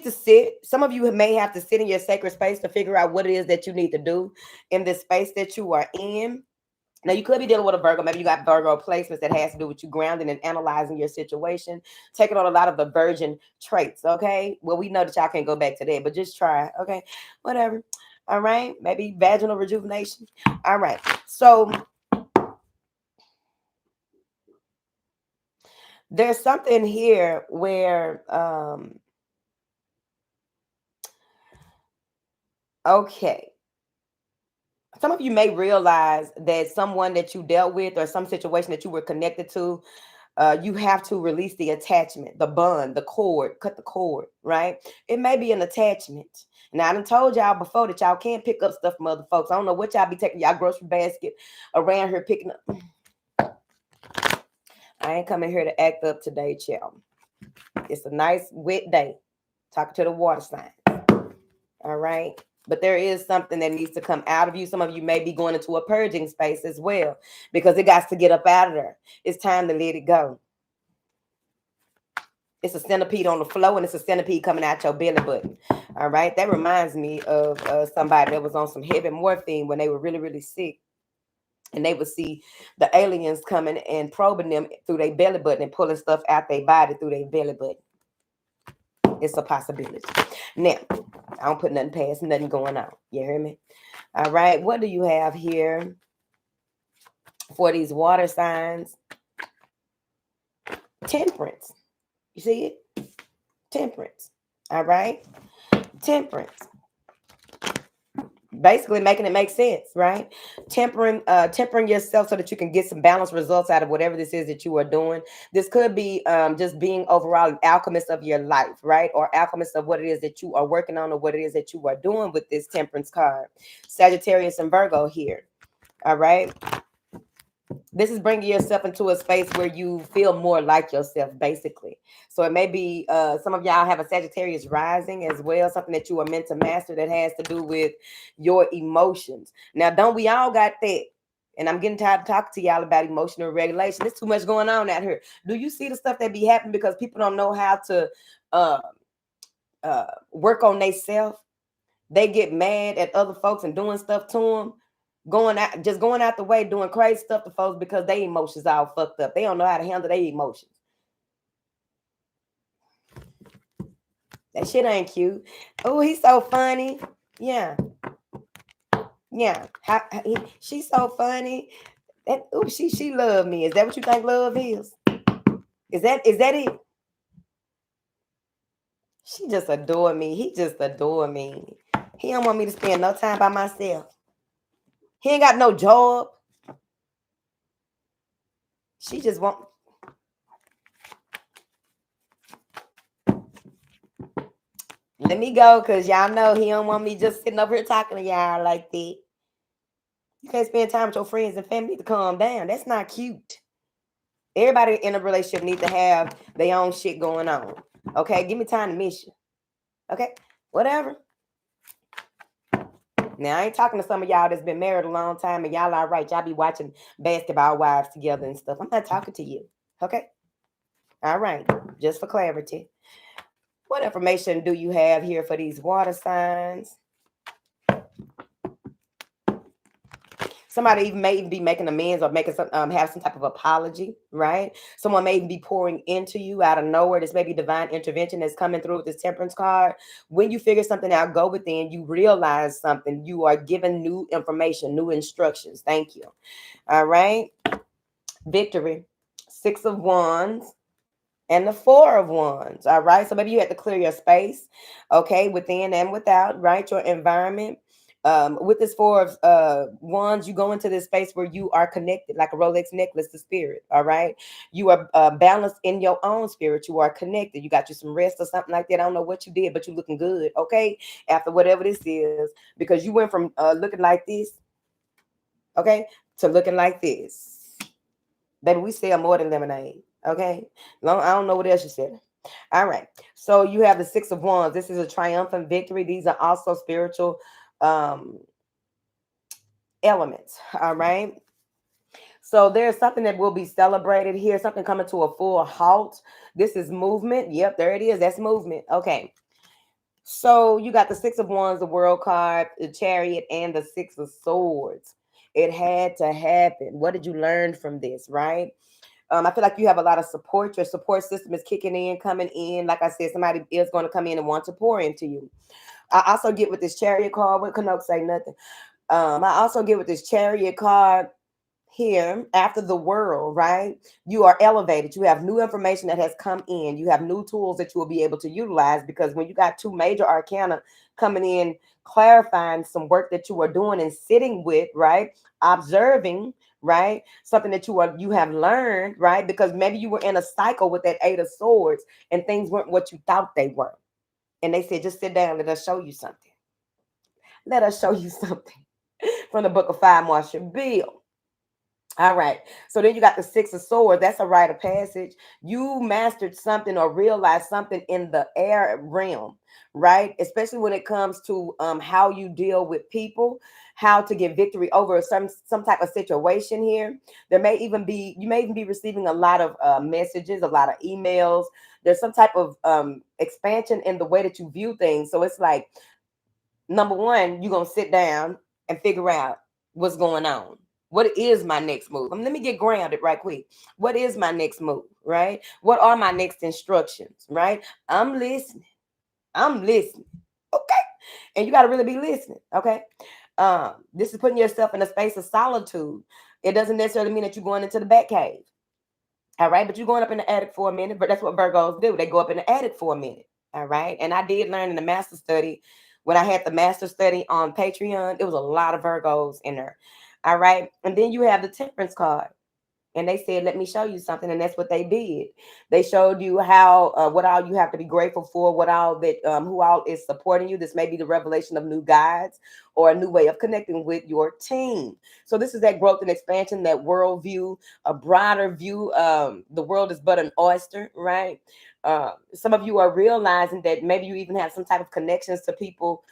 to sit. Some of you may have to sit in your sacred space to figure out what it is that you need to do in this space that you are in. Now, you could be dealing with a Virgo. Maybe you got Virgo placements that has to do with you grounding and analyzing your situation, taking on a lot of the virgin traits, okay? Well, we know that y'all can't go back to that, but just try, okay? Whatever. All right? Maybe vaginal rejuvenation. All right. So there's something here where, okay. Some of you may realize that someone that you dealt with or some situation that you were connected to, you have to release the attachment, the bond, the cord, cut the cord, right? It may be an attachment. Now, I done told y'all before that y'all can't pick up stuff from other folks. I don't know what y'all be taking y'all grocery basket around here picking up. I ain't coming here to act up today, child. It's a nice wet day. Talking to the water sign. All right. But there is something that needs to come out of you. Some of you may be going into a purging space as well, because it got to get up out of there. It's time to let it go. It's a centipede on the floor, and it's a centipede coming out your belly button. All right. That reminds me of somebody that was on some heavy morphine when they were really, really sick. And they would see the aliens coming and probing them through their belly button and pulling stuff out their body through their belly button. It's a possibility. Now, I don't put nothing past nothing going on. You hear me? All right. What do you have here for these water signs? Temperance. You see it? Temperance. All right. Temperance. Basically making it make sense, right? Tempering yourself so that you can get some balanced results out of whatever this is that you are doing. This could be just being overall an alchemist of your life, right? Or alchemist of what it is that you are working on or what it is that you are doing with this temperance card. Sagittarius and Virgo here. All right. This is bringing yourself into a space where you feel more like yourself, basically. So it may be some of y'all have a Sagittarius rising as well, something that you are meant to master that has to do with your emotions. Now, don't we all got that? And I'm getting tired of talking to y'all about emotional regulation. There's too much going on out here. Do you see the stuff that be happening because people don't know how to work on themselves? They get mad at other folks and doing stuff to them, going out the way, doing crazy stuff to folks because their emotions all fucked up. They don't know how to handle their emotions. That shit ain't cute. Oh, he's so funny. Yeah. She's so funny. And she love me. Is that what you think love is? Is that it? She just adore me. He just adore me. He don't want me to spend no time by myself. He ain't got no job. She just want. Let me go, because y'all know he don't want me just sitting up here talking to y'all like that. You can't spend time with your friends and family to calm down. That's not cute. Everybody in a relationship needs to have their own shit going on. Okay, give me time to miss you. Okay, whatever. Now, I ain't talking to some of y'all that's been married a long time and y'all all right. Y'all be watching Basketball Wives together and stuff. I'm not talking to you. Okay? All right. Just for clarity. What information do you have here for these water signs? Somebody may even be making amends or making have some type of apology, right? Someone may even be pouring into you out of nowhere. This may be divine intervention that's coming through with this temperance card. When you figure something out, go within, you realize something, you are given new information, new instructions. Thank you. All right. Victory. 6 of Wands and the 4 of Wands. All right. So maybe you had to clear your space, okay, within and without, right? Your environment. With this 4 of Wands, you go into this space where you are connected, like a Rolex necklace to spirit. All right. You are balanced in your own spirit. You are connected. You got you some rest or something like that. I don't know what you did, but you're looking good. Okay. After whatever this is, because you went from looking like this, okay, to looking like this. Baby, we sell more than lemonade. Okay. I don't know what else you said. All right. So you have the 6 of Wands. This is a triumphant victory. These are also spiritual elements. All right. So there's something that will be celebrated here, something coming to a full halt. This is movement. Yep, there it is. That's movement. Okay. So you got the 6 of Wands, the World card, the Chariot, and the 6 of Swords. It had to happen. What did you learn from this, right? I feel like you have a lot of support. Your support system is kicking in, coming in. Like I said, somebody is going to come in and want to pour into you. I also get with this Chariot card. What Canuck say? Nothing. I also get with this Chariot card here after the world, right? You are elevated. You have new information that has come in. You have new tools that you will be able to utilize, because when you got 2 major arcana coming in, clarifying some work that you are doing and sitting with, right? Observing, right? Something that you have learned, right? Because maybe you were in a cycle with that 8 of Swords and things weren't what you thought they were. And they said, just sit down, let us show you something. Let us show you something from the book of Fire Marshal Bill. All right. So then you got the 6 of Swords. That's a rite of passage. You mastered something or realized something in the air realm, right? Especially when it comes to how you deal with people, how to get victory over some type of situation here. You may even be receiving a lot of messages, a lot of emails. There's some type of expansion in the way that you view things. So it's like, number one, you're going to sit down and figure out what's going on. What is my next move? Let me get grounded right quick. What is my next move, right? What are my next instructions, right? I'm listening. I'm listening. Okay. And you got to really be listening. Okay. This is putting yourself in a space of solitude. It doesn't necessarily mean that you're going into the back cave. All right. But you're going up in the attic for a minute. But that's what Virgos do. They go up in the attic for a minute. All right. And I did learn in the master study, when I had the master study on Patreon, there was a lot of Virgos in there. All right. And then you have the temperance card. And they said, let me show you something. And that's what they did. They showed you how, what all you have to be grateful for, what all that, who all is supporting you. This may be the revelation of new guides or a new way of connecting with your team. So this is that growth and expansion, that worldview, a broader view. The world is but an oyster, right? Some of you are realizing that maybe you even have some type of connections to people.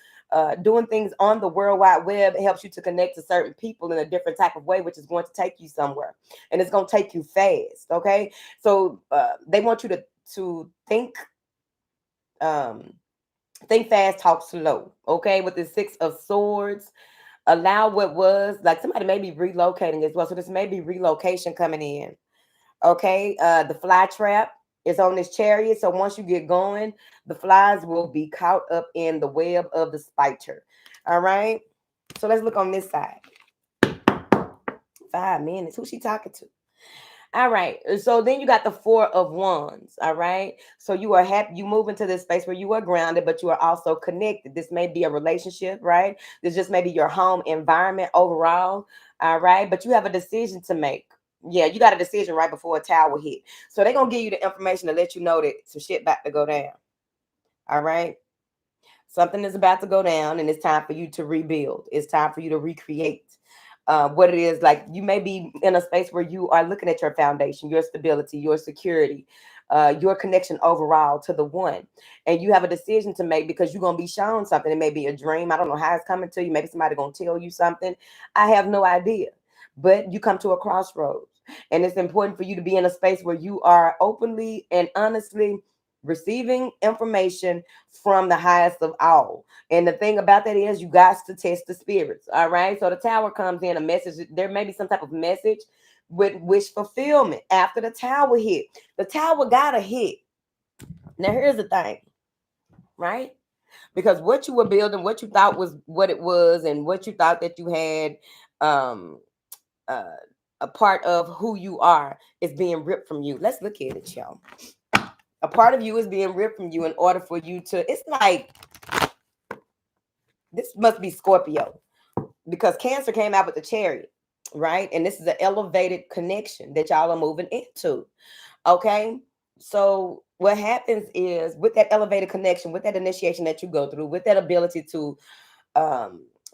Doing things on the World Wide Web helps you to connect to certain people in a different type of way, which is going to take you somewhere, and it's going to take you fast. Okay, so they want you to think fast, talk slow. Okay, with the Six of Swords, allow what was, like somebody may be relocating as well. So this may be relocation coming in. Okay, the fly trap is on this chariot. So once you get going, the flies will be caught up in the web of the spider. All right. So let's look on this side. 5 minutes. Who's she talking to? All right. So then you got the Four of Wands. All right. So you are happy. You move into this space where you are grounded, but you are also connected. This may be a relationship, right? This just may be your home environment overall. All right. But you have a decision to make. Yeah, you got a decision right before a tower hit. So they're going to give you the information to let you know that some shit about to go down. All right. Something is about to go down, and it's time for you to rebuild. It's time for you to recreate what it is. Like, you may be in a space where you are looking at your foundation, your stability, your security, your connection overall to the one. And you have a decision to make because you're going to be shown something. It may be a dream. I don't know how it's coming to you. Maybe somebody going to tell you something. I have no idea. But you come to a crossroads. And it's important for you to be in a space where you are openly and honestly receiving information from the highest of all. And the thing about that is you got to test the spirits. All right. So the tower comes in, a message. There may be some type of message with wish fulfillment after the tower hit. The tower got to hit. Now, here's the thing, right? Because what you were building, what you thought was what it was, and what you thought that you had, um, uh, a part of who you are is being ripped from you. Let's look at it, y'all. A part of you is being ripped from you in order for you to, it's like, this must be Scorpio, because Cancer came out with the Chariot, right? And this is an elevated connection that y'all are moving into. Okay. So what happens is, with that elevated connection, with that initiation that you go through, with that ability to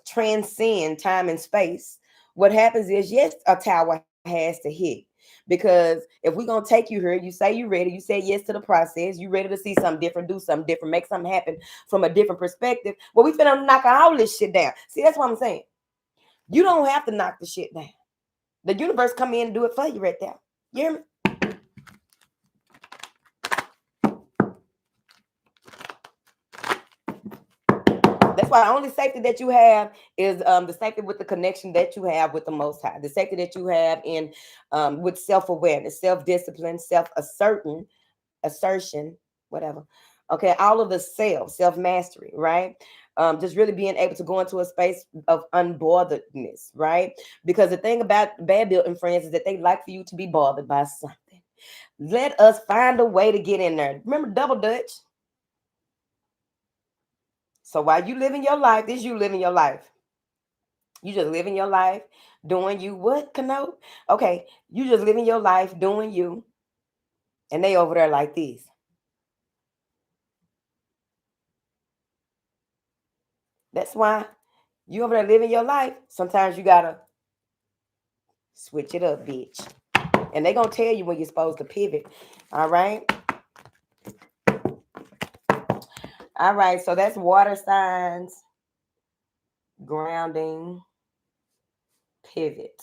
transcend time and space, what happens is, yes, a tower has to hit. Because if we're gonna take you here, you say you're ready, you say yes to the process, you ready to see something different, do something different, make something happen from a different perspective. Well, we finna knock all this shit down. See, that's what I'm saying. You don't have to knock the shit down. The universe come in and do it for you right there. You hear me? That's why the only safety that you have is the safety with the connection that you have with the Most High, the safety that you have in with self-awareness, self-discipline, assertion, whatever. Okay, all of the self-mastery, right? Just really being able to go into a space of unbotheredness, right? Because the thing about bad building friends is that they like for you to be bothered by something. Let us find a way to get in there. Remember double dutch? So while you living your life, this you living your life. You just living your life, doing you. What, Kano? Okay, you just living your life, doing you. And they over there like this. That's why you over there living your life. Sometimes you gotta switch it up, bitch. And they gonna tell you when you're supposed to pivot. All right. All right. So that's water signs, grounding, pivot.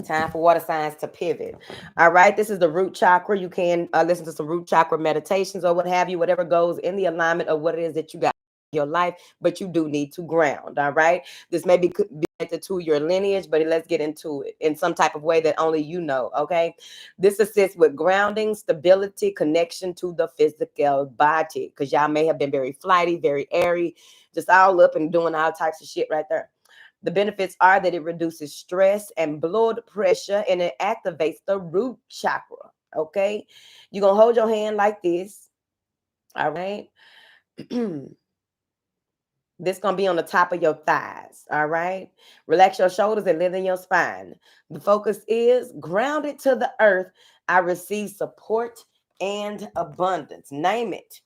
Time for water signs to pivot. All right. This is the root chakra. You can listen to some root chakra meditations or what have you, whatever goes in the alignment of what it is that you got. your life, but you do need to ground. All right. This maybe could be connected to your lineage, but let's get into it in some type of way that only you know. Okay. This assists with grounding, stability, connection to the physical body. Because y'all may have been very flighty, very airy, just all up and doing all types of shit right there. The benefits are that it reduces stress and blood pressure and it activates the root chakra. Okay. You're going to hold your hand like this. All right. This gonna be on the top of your thighs. All right. Relax your shoulders and lengthen your spine. The focus is grounded to the earth. I receive support and abundance. Name it.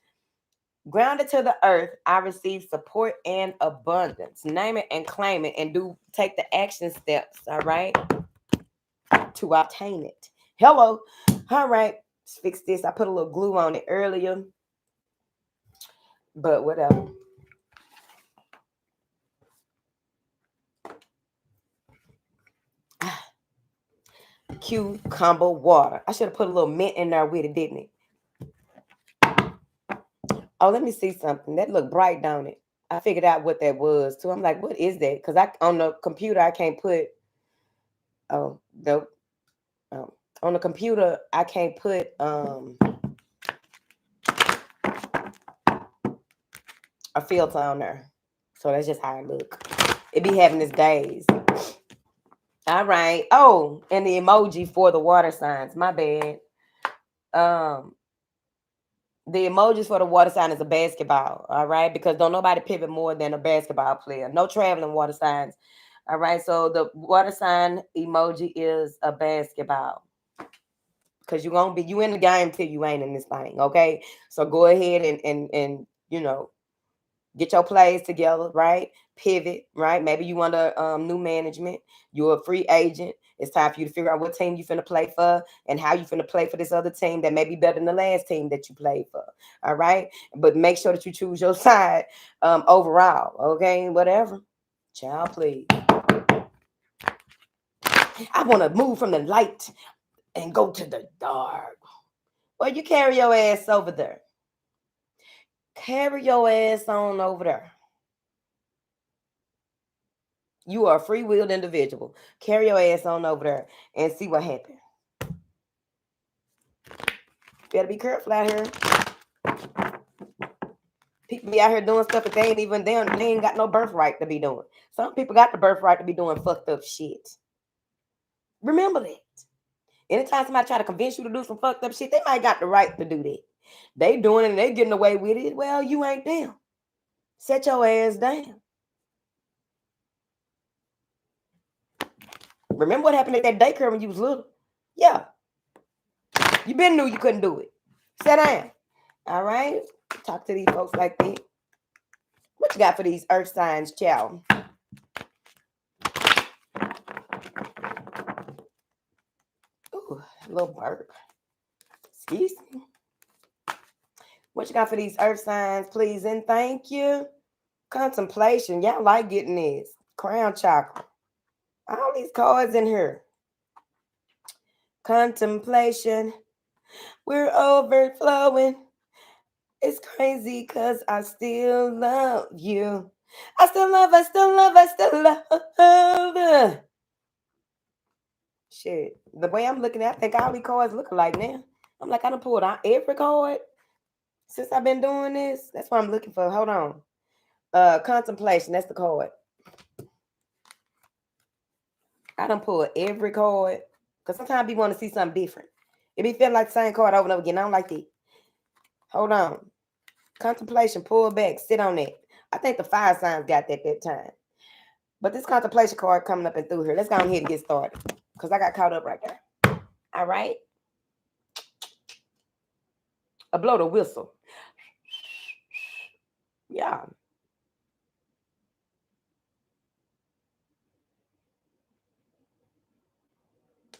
Grounded to the earth. I receive support and abundance. Name it and claim it and take the action steps. All right. To obtain it. Hello. All right. Let's fix this. I put a little glue on it earlier. But whatever. Cucumber water. I should have put a little mint in there with it, didn't it? Oh, let me see something. That looked bright, don't it? I figured out what that was too. I'm like, what is that? Because on the computer I can't put. Oh, nope. Oh, on the computer I can't put a filter on there. So that's just how I look. It be having its days. All right. Oh, and the emoji for the water signs. My bad. The emojis for the water sign is a basketball, all right? Because don't nobody pivot more than a basketball player. No traveling water signs, all right? So the water sign emoji is a basketball. Because you in the game till you ain't in this thing, okay? So go ahead and get your plays together, right? Pivot, right? Maybe you want a new management. You're a free agent. It's time for you to figure out what team you finna play for and how you finna play for this other team that may be better than the last team that you played for. All right. But make sure that you choose your side overall. Okay. Whatever. Child, please. I want to move from the light and go to the dark. Well, you carry your ass over there. Carry your ass on over there. You are a free-willed individual. Carry your ass on over there and see what happens. Better be careful out here. People be out here doing stuff that they ain't got no birthright to be doing. Some people got the birthright to be doing fucked up shit. Remember that. Anytime somebody try to convince you to do some fucked up shit, they might got the right to do that. They doing it and they getting away with it. Well, you ain't them. Set your ass down. Remember what happened at that daycare when you was little? Yeah. You been knew you couldn't do it. Sit down. All right. Talk to these folks like that. What you got for these earth signs, child? Ooh, a little burp. Excuse me. What you got for these earth signs, please and thank you? Contemplation. Y'all like getting this. Crown chakra. All these cards in here. Contemplation. We're overflowing. It's crazy because I still love you. I still love. Shit. The way I'm looking at, I think all these cards look alike now. I'm like, I done pulled out every card since I've been doing this. That's what I'm looking for. Hold on. Contemplation. That's the card. I done pulled every card. Because sometimes you want to see something different. It be feeling like the same card over and over again. I don't like that. Hold on. Contemplation. Pull back. Sit on it. I think the fire signs got that time. But this contemplation card coming up and through here. Let's go ahead and get started. Because I got caught up right there. All right. I blow the whistle. Yeah.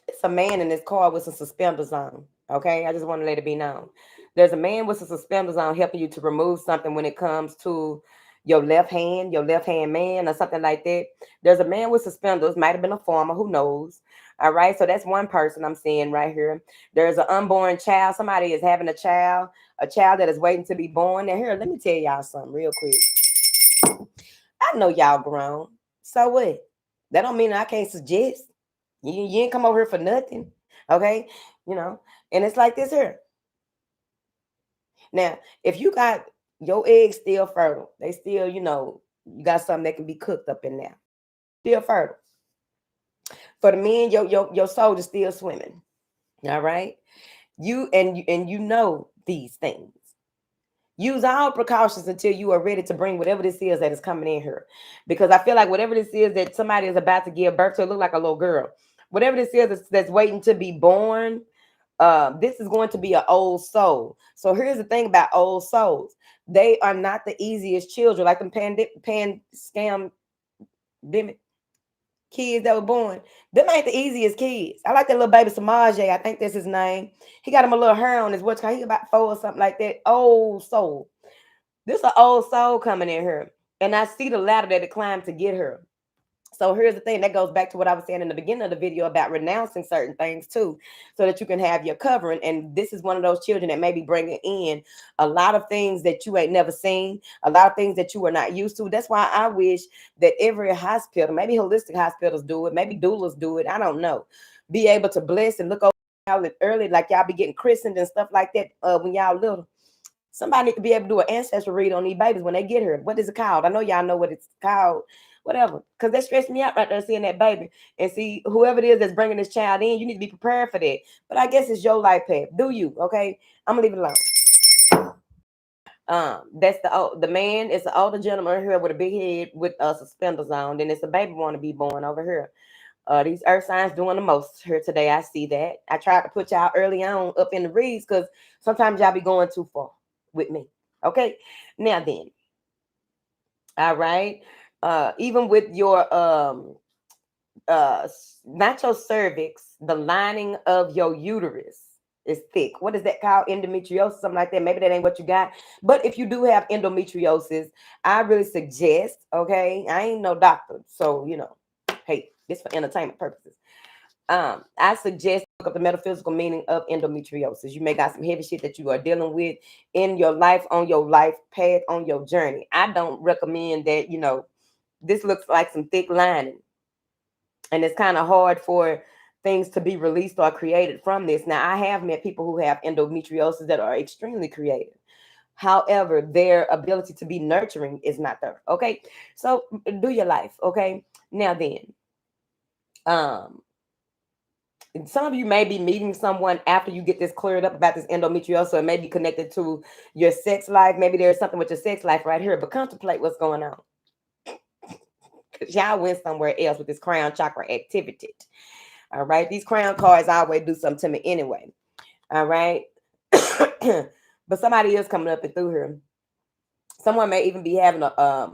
It's a man in this car with some suspenders on. Okay. I just want to let it be known. There's a man with some suspenders on helping you to remove something when it comes to your left hand man or something like that. There's a man with suspenders, might have been a farmer, who knows? All right, so that's one person I'm seeing right here. There's an unborn child. Somebody is having a child that is waiting to be born. Now here, let me tell y'all something real quick. I know y'all grown. So what? That don't mean I can't suggest. You ain't come over here for nothing. Okay? You know, and it's like this here. Now, if you got your eggs still fertile, they still, you got something that can be cooked up in there. Still fertile. For the men, your soul is still swimming. All right. You know these things. Use all precautions until you are ready to bring whatever this is that is coming in here. Because I feel like whatever this is that somebody is about to give birth to, it look like a little girl. Whatever this is that's waiting to be born, this is going to be an old soul. So here's the thing about old souls. They are not the easiest children, like them scam kids that were born. Them ain't the easiest kids. I like that little baby Samaje. I think that's his name. He got him a little hair on his watch. He about 4 or something like that. Old soul. This is an old soul coming in here. And I see the ladder that it climbed to get her. So here's the thing that goes back to what I was saying in the beginning of the video about renouncing certain things too, so that you can have your covering. And this is one of those children that may be bringing in a lot of things that you ain't never seen, a lot of things that you were not used to. That's why I wish that every hospital, maybe holistic hospitals do it, maybe doulas do it, I don't know, be able to bless and look over y'all early, like y'all be getting christened and stuff like that when y'all little. Somebody need to be able to do an ancestral read on these babies when they get here. What is it called? I know y'all know what it's called. Whatever, because that stressed me out right there seeing that baby and see whoever it is that's bringing this child in. You need to be prepared for that. But I guess it's your life path. Do you? Okay, I'm gonna leave it alone. That's the man. It's an older gentleman here with a big head with suspenders on. Then it's a baby want to be born over here. These earth signs doing the most here today. I see that. I tried to put y'all early on up in the reads because sometimes y'all be going too far with me. Okay, now then. All right. Even with your not your cervix, the lining of your uterus is thick. What is that called? Endometriosis, something like that. Maybe that ain't what you got. But if you do have endometriosis, I really suggest, okay, I ain't no doctor, so hey, this for entertainment purposes. I suggest look up the metaphysical meaning of endometriosis. You may got some heavy shit that you are dealing with in your life, on your life path, on your journey. I don't recommend that, this looks like some thick lining. And it's kind of hard for things to be released or created from this. Now, I have met people who have endometriosis that are extremely creative. However, their ability to be nurturing is not there. Okay. So do your life. Okay. Now then, some of you may be meeting someone after you get this cleared up about this endometriosis. It may be connected to your sex life. Maybe there's something with your sex life right here, but contemplate what's going on. Because y'all went somewhere else with this crown chakra activity. All right. These crown cards always do something to me anyway. All right. But somebody else coming up and through here. Someone may even be having a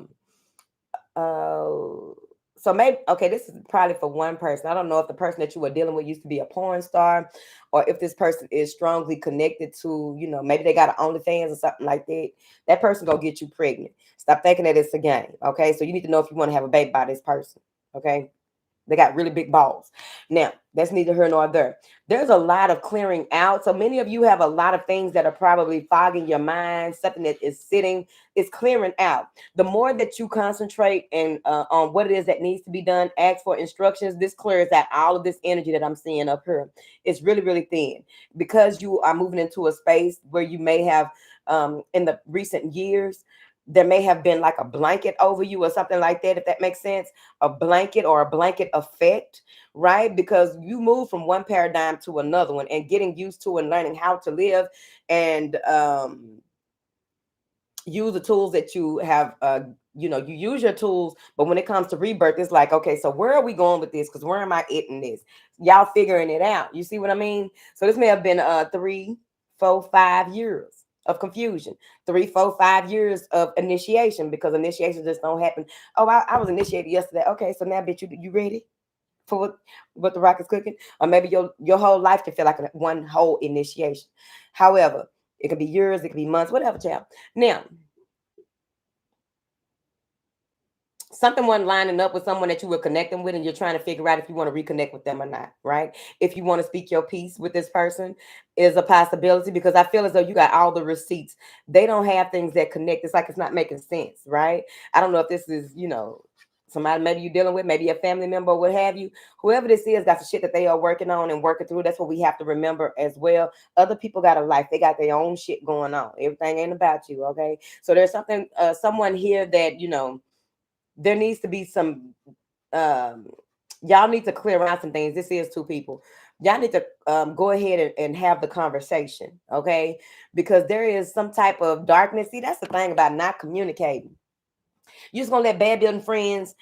so maybe, okay, this is probably for one person. I don't know if the person that you were dealing with used to be a porn star, or if this person is strongly connected to, maybe they got an OnlyFans or something like that. That person gonna get you pregnant. Stop thinking that it's a game. Okay, so you need to know if you want to have a baby by this person. Okay. They got really big balls. Now, that's neither here nor there. There's a lot of clearing out. So many of you have a lot of things that are probably fogging your mind, something that is sitting, is clearing out. The more that you concentrate and on what it is that needs to be done, ask for instructions, this clears out all of this energy that I'm seeing up here. It's really, really thin because you are moving into a space where you may have in the recent years, there may have been like a blanket over you or something like that, if that makes sense, a blanket or a blanket effect, right? Because you move from one paradigm to another one and getting used to and learning how to live and use the tools that you have, you use your tools, but when it comes to rebirth, it's like, okay, so where are we going with this? Because where am I in this? Y'all figuring it out. You see what I mean? So this may have been 3, 4, 5 years of confusion, 3, 4, 5 years of initiation, because initiation just don't happen. Oh, I was initiated yesterday. Okay, so now, bitch, you ready for what the rock is cooking? Or maybe your whole life can feel like one whole initiation. However, it could be years, it could be months, whatever, child. Now, something wasn't lining up with someone that you were connecting with, and you're trying to figure out if you want to reconnect with them or not, right? If you want to speak your piece with this person is a possibility, because I feel as though you got all the receipts. They don't have things that connect. It's like it's not making sense, right? I don't know if this is, somebody maybe you're dealing with, maybe a family member, or what have you. Whoever this is got some shit that they are working on and working through. That's what we have to remember as well. Other people got a life. They got their own shit going on. Everything ain't about you, okay? So there's someone here that, there needs to be some, y'all need to clear around some things. This is two people. Y'all need to go ahead and have the conversation, okay? Because there is some type of darkness. See, that's the thing about not communicating. You're just gonna let bad building friends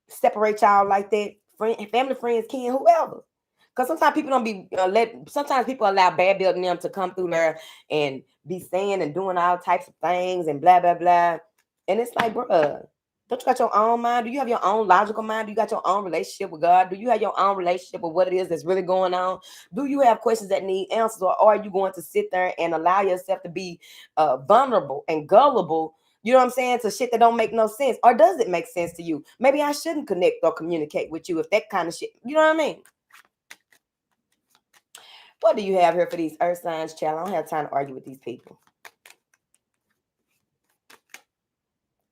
separate y'all like that. Family, friends, kin, whoever. Because sometimes people don't be sometimes people allow bad building them to come through there and be saying and doing all types of things and blah, blah, blah. And it's like, bruh, don't you got your own mind? Do you have your own logical mind? Do you got your own relationship with God? Do you have your own relationship with what it is that's really going on? Do you have questions that need answers? Or are you going to sit there and allow yourself to be vulnerable and gullible, you know what I'm saying, to shit that don't make no sense? Or does it make sense to you? Maybe I shouldn't connect or communicate with you if that kind of shit, you know what I mean? What do you have here for these earth signs, child? I don't have time to argue with these people.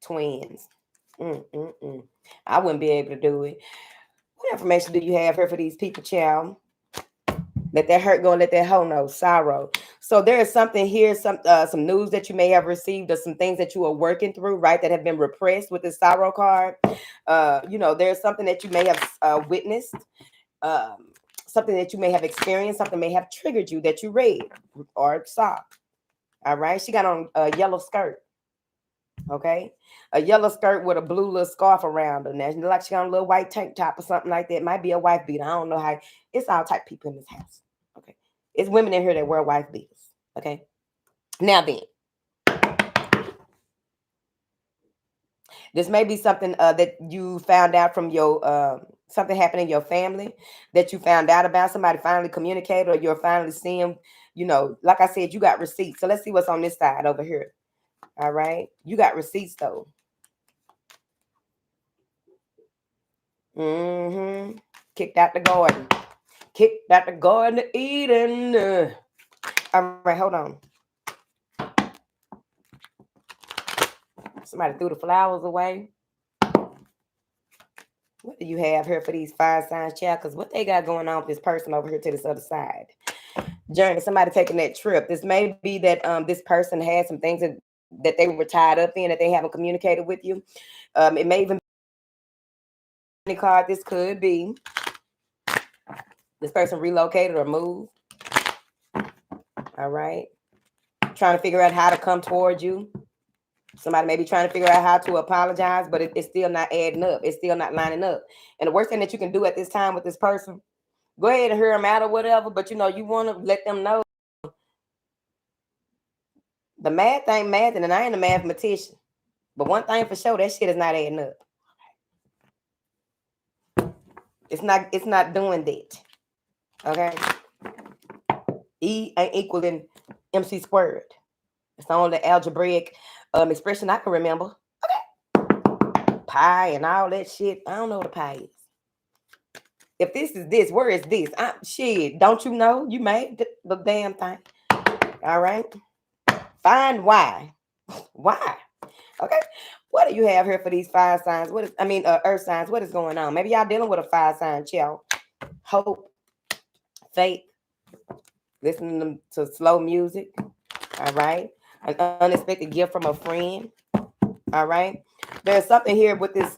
Twins. I wouldn't be able to do it. What information do you have here for these people, child? Let that hurt go, let that hoe know. Sorrow. So there is something here, some news that you may have received, or some things that you are working through, right, that have been repressed with this sorrow card. There's something that you may have witnessed, something that you may have experienced, something may have triggered you that you read or saw. All right. She got on a yellow skirt. Okay. A yellow skirt with a blue little scarf around her. Now, like she got a little white tank top or something like that. It might be a wife beater. I don't know how. It's all type of people in this house. Okay. It's women in here that wear wife beaters. Okay. Now then, this may be something that you found out from your something happened in your family that you found out about. Somebody finally communicated, or you're finally seeing, like I said, you got receipts. So let's see what's on this side over here. All right. You got receipts though. Kicked out the garden. Kicked out the garden of Eden. All right, hold on. Somebody threw the flowers away. What do you have here for these fire signs, child? Because what they got going on with this person over here to this other side? Journey, somebody taking that trip. This may be that this person had some things that they were tied up in that they haven't communicated with you. It may even be any card. This could be this person relocated or moved. All right. Trying to figure out how to come towards you. Somebody may be trying to figure out how to apologize, but it's still not adding up. It's still not lining up. And the worst thing that you can do at this time with this person, go ahead and hear them out or whatever, but you want to let them know. The math ain't math, and I ain't a mathematician. But one thing for sure, that shit is not adding up. It's not doing that. Okay. E ain't equaling MC squared. It's the only algebraic expression I can remember. Okay. Pi and all that shit. I don't know what a pi is. If this is this, where is this? Shit, don't you know? You made the damn thing. All right. Find why. Why? Okay. What do you have here for these fire signs? Earth signs. What is going on? Maybe y'all dealing with a fire sign, chill. Hope, faith, listening to slow music. All right. An unexpected gift from a friend. All right. There's something here with this,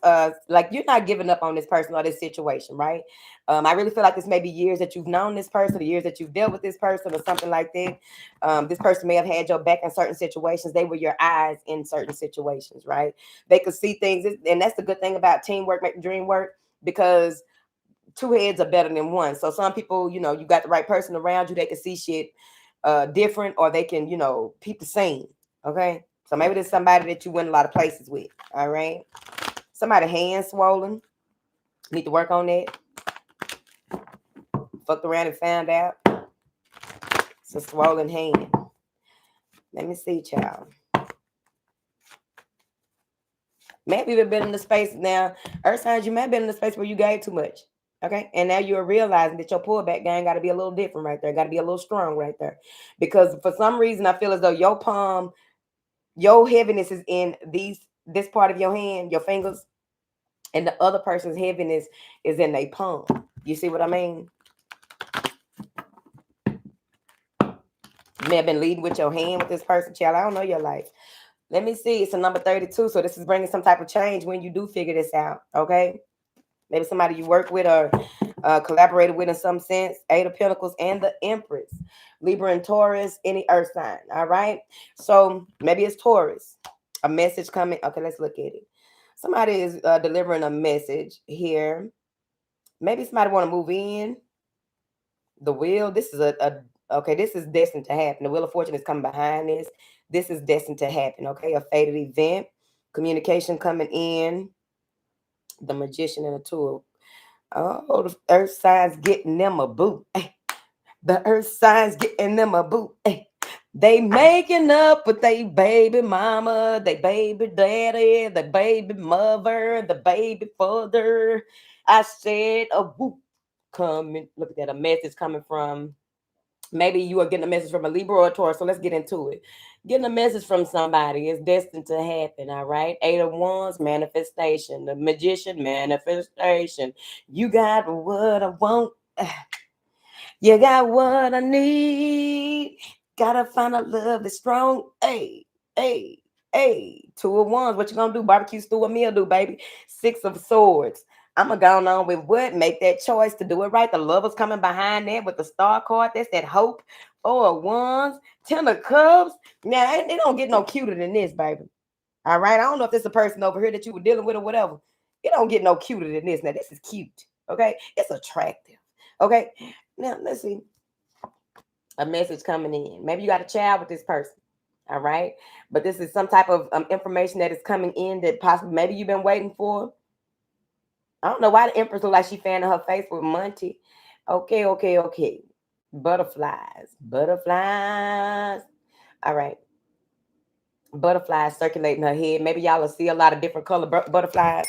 like you're not giving up on this person or this situation, right? I really feel like this may be years that you've known this person, the years that you've dealt with this person or something like that. This person may have had your back in certain situations. They were your eyes in certain situations, right? They could see things. And that's the good thing about teamwork, make the dream work, because two heads are better than one. So some people, you got the right person around you. They can see shit different, or they can, peep the scene. Okay. So maybe there's somebody that you went a lot of places with. All right. Somebody hand swollen. Need to work on that. Fucked around and found out. It's a swollen hand. Let me see, child. Maybe you've been in the space now. Earth signs, you may have been in the space where you gave too much. Okay. And now you're realizing that your pullback game got to be a little different right there. Got to be a little strong right there. Because for some reason, I feel as though your palm, your heaviness is in this part of your hand, your fingers, and the other person's heaviness is in their palm. You see what I mean? You may have been leading with your hand with this person, child. I don't know your life. Let me see. It's a number 32. So this is bringing some type of change when you do figure this out. Okay. Maybe somebody you work with or collaborated with in some sense. Eight of Pentacles and the Empress. Libra and Taurus, any earth sign. All right. So maybe it's Taurus. A message coming. Okay, let's look at it. Somebody is delivering a message here. Maybe somebody want to move in. The wheel. This is okay. This is destined to happen. The Wheel of Fortune is coming behind this. This is destined to happen. Okay, a fated event. Communication coming in. The Magician and the Tool. Oh, the earth signs getting them a boot. The earth signs getting them a boot. They making up with they baby mama, they baby daddy, the baby mother, the baby father. I said a boot coming. Look at that, a message coming from. Maybe you are getting a message from a Libra or a Taurus. So let's get into it. Getting a message from somebody is destined to happen. All right. Eight of Wands, manifestation. The Magician, manifestation. You got what I want. You got what I need. Gotta find a love that's strong. Hey, hey, hey. Two of Wands. What you gonna do? Barbecue stew or meal do, baby? Six of Swords. I'm gonna go on with what? Make that choice to do it right. The Lover's coming behind that with the Star card. That's that hope. Four of Wands. Ten of Cups. Now, they don't get no cuter than this, baby. All right. I don't know if this a person over here that you were dealing with or whatever. It don't get no cuter than this. Now, this is cute. Okay. It's attractive. Okay. Now, let's see. A message coming in. Maybe you got a child with this person. All right. But this is some type of information that is coming in that possibly maybe you've been waiting for. I don't know why the Empress look like she fanning her face with Monty. Okay, okay, okay. Butterflies. Butterflies. All right. Butterflies circulating her head. Maybe y'all will see a lot of different color butterflies.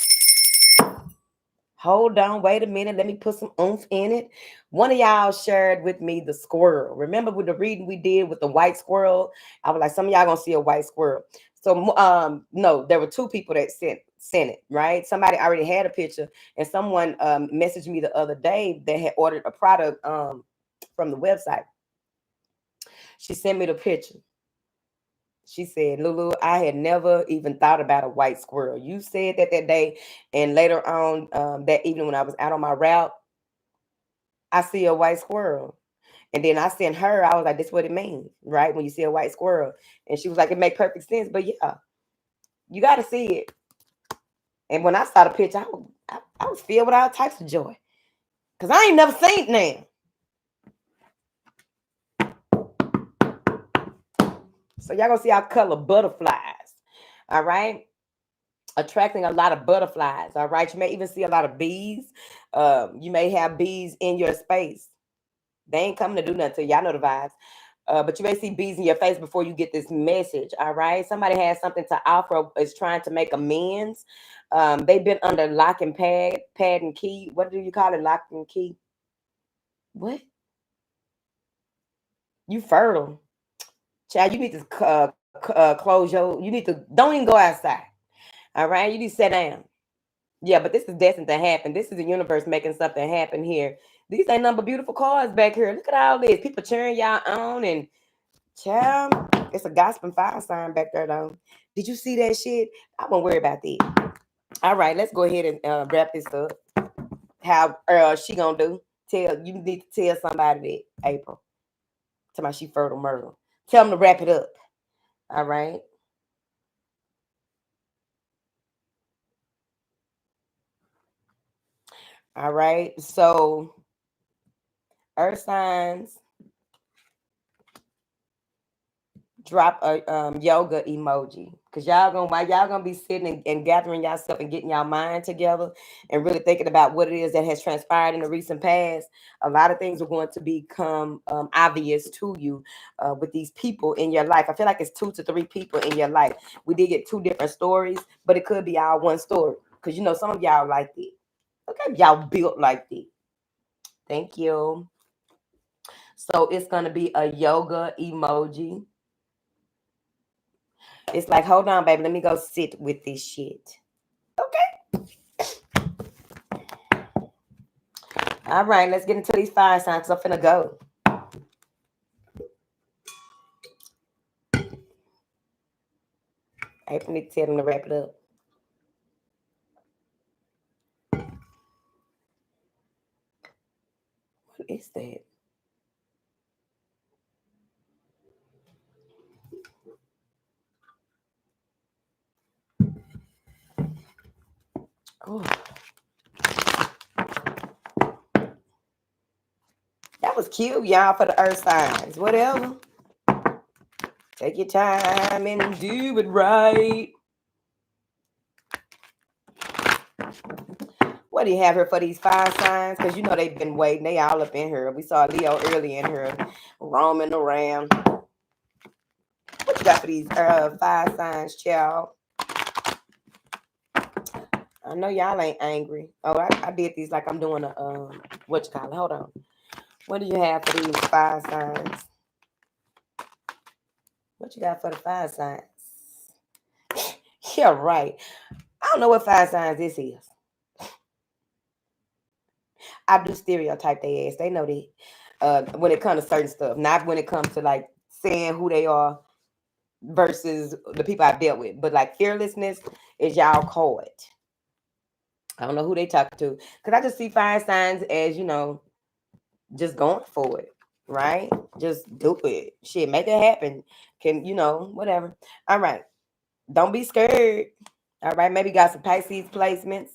Hold on, wait a minute. Let me put some oomph in it. One of y'all shared with me the squirrel. Remember with the reading we did with the white squirrel? I was like, some of y'all gonna see a white squirrel. So no, there were two people that sent it, right? Somebody already had a picture, and someone messaged me the other day that had ordered a product from the website. She sent me the picture. She said, Lulu, I had never even thought about a white squirrel. You said that day. And later on that evening when I was out on my route, I see a white squirrel. And then I sent her, I was like, this is what it means, right? When you see a white squirrel. And she was like, it makes perfect sense. But yeah, you got to see it. And when I saw the picture, I was filled with all types of joy. Because I ain't never seen it now. So y'all gonna see our color butterflies. All right. Attracting a lot of butterflies. All right. You may even see a lot of bees. You may have bees in your space. They ain't coming to do nothing to you. Y'all know the vibes. But you may see bees in your face before you get this message. All right. Somebody has something to offer, is trying to make amends. They've been under lock and pad and key. What do you call it? Lock and key. What? You fertile. Child, you need to close you need to, don't even go outside. All right. You need to sit down. Yeah, but this is destined to happen. This is the universe making something happen here. These ain't number beautiful cards back here. Look at all this. People cheering y'all on, and child, it's a gospel fire sign back there though. Did you see that shit? I won't worry about that. All right, let's go ahead and wrap this up. How she gonna do? You need to tell somebody that, April. Tell me she fertile myrtle. Tell them to wrap it up. All right. All right. So earth signs, drop a yoga emoji. Because while y'all gonna be sitting and gathering yourself and getting y'all mind together and really thinking about what it is that has transpired in the recent past, a lot of things are going to become obvious to you with these people in your life. I feel like it's 2 to 3 people in your life. We did get 2 different stories, but it could be all one story. Because some of y'all like that. Okay, y'all built like that. Thank you. So it's gonna be a yoga emoji. It's like, hold on, baby. Let me go sit with this shit. Okay. All right, let's get into these fire signs. I'm finna go. I need to tell them to wrap it up. What is that? Oh. That was cute, y'all, for the earth signs. Whatever. Take your time and do it right. What do you have here for these fire signs? Because they've been waiting. They all up in here. We saw Leo early in here roaming around. What you got for these fire signs, child? I know y'all ain't angry. Oh, I did these like I'm doing a what you call it? Hold on. What do you have for these fire signs? What you got for the fire signs? Yeah, right. I don't know what fire signs this is. I do stereotype their ass. They know that when it comes to certain stuff, not when it comes to like saying who they are versus the people I dealt with. But like fearlessness is y'all card. I don't know who they talking to. Because I just see fire signs as, just going for it. Right? Just do it. Shit, make it happen. Can, whatever. All right. Don't be scared. All right. Maybe got some Pisces placements.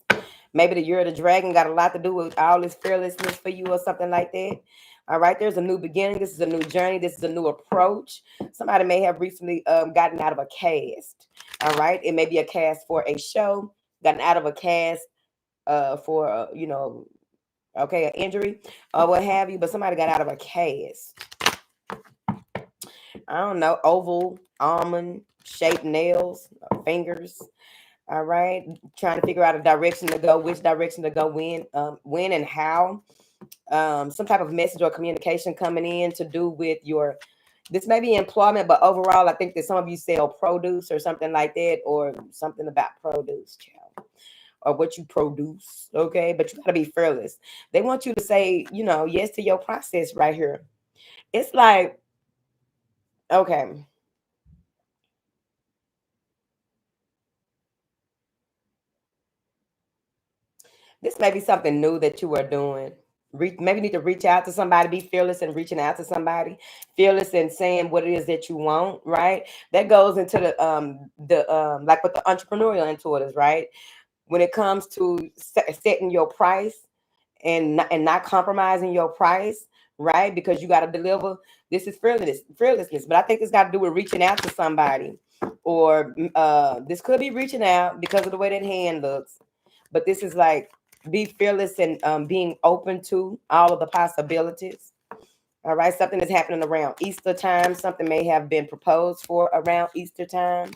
Maybe the year of the dragon got a lot to do with all this fearlessness for you or something like that. All right. There's a new beginning. This is a new journey. This is a new approach. Somebody may have recently gotten out of a cast. All right. It may be a cast for a show, gotten out of a cast for, okay, an injury or what have you. But somebody got out of a cast. I don't know, oval, almond shaped nails, fingers. All right. Trying to figure out a direction to go, which direction to go, when and how. Some type of message or communication coming in to do with this may be employment, but overall, I think that some of you sell produce or something like that, or something about produce, child, or what you produce. Okay. But you got to be fearless. They want you to say, yes to your process right here. It's like, okay. This may be something new that you are doing. Maybe need to reach out to somebody. Be fearless in reaching out to somebody. Fearless in saying what it is that you want. Right. That goes into the like with the entrepreneurial intuitives. Right. When it comes to setting your price and not compromising your price. Right. Because you got to deliver. This is fearlessness. But I think it's got to do with reaching out to somebody, or this could be reaching out because of the way that hand looks. But this is like, be fearless and being open to all of the possibilities. All right. Something is happening around Easter time. Something may have been proposed for around Easter time.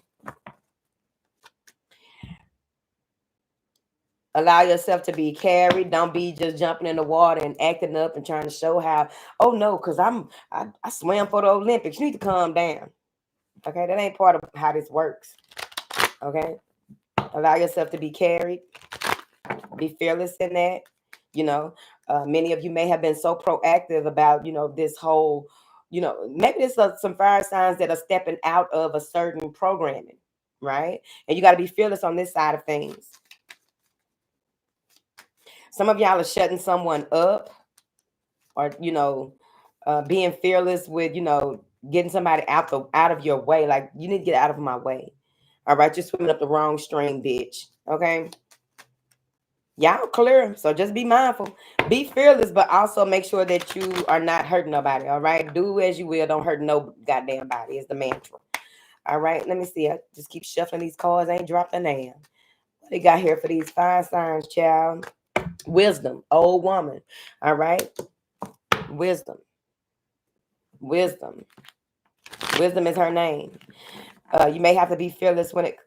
Allow yourself to be carried. Don't be just jumping in the water and acting up and trying to show how, oh no, because I swam for the Olympics. You need to calm down. Okay. That ain't part of how this works. Okay. Allow yourself to be carried. Be fearless in that. Many of you may have been so proactive about, this whole, maybe there's some fire signs that are stepping out of a certain programming, right? And you got to be fearless on this side of things. Some of y'all are shutting someone up, or, being fearless with, getting somebody out of your way. Like, you need to get out of my way. All right. You're swimming up the wrong stream, bitch. Okay. Y'all clear. So just be mindful. Be fearless, but also make sure that you are not hurting nobody. All right. Do as you will. Don't hurt no goddamn body is the mantra. All right, let me see. I just keep shuffling these cards. I ain't dropped a name. What they got here for these fire signs, child? Wisdom, old woman. All right, wisdom, wisdom, wisdom is her name. You may have to be fearless when it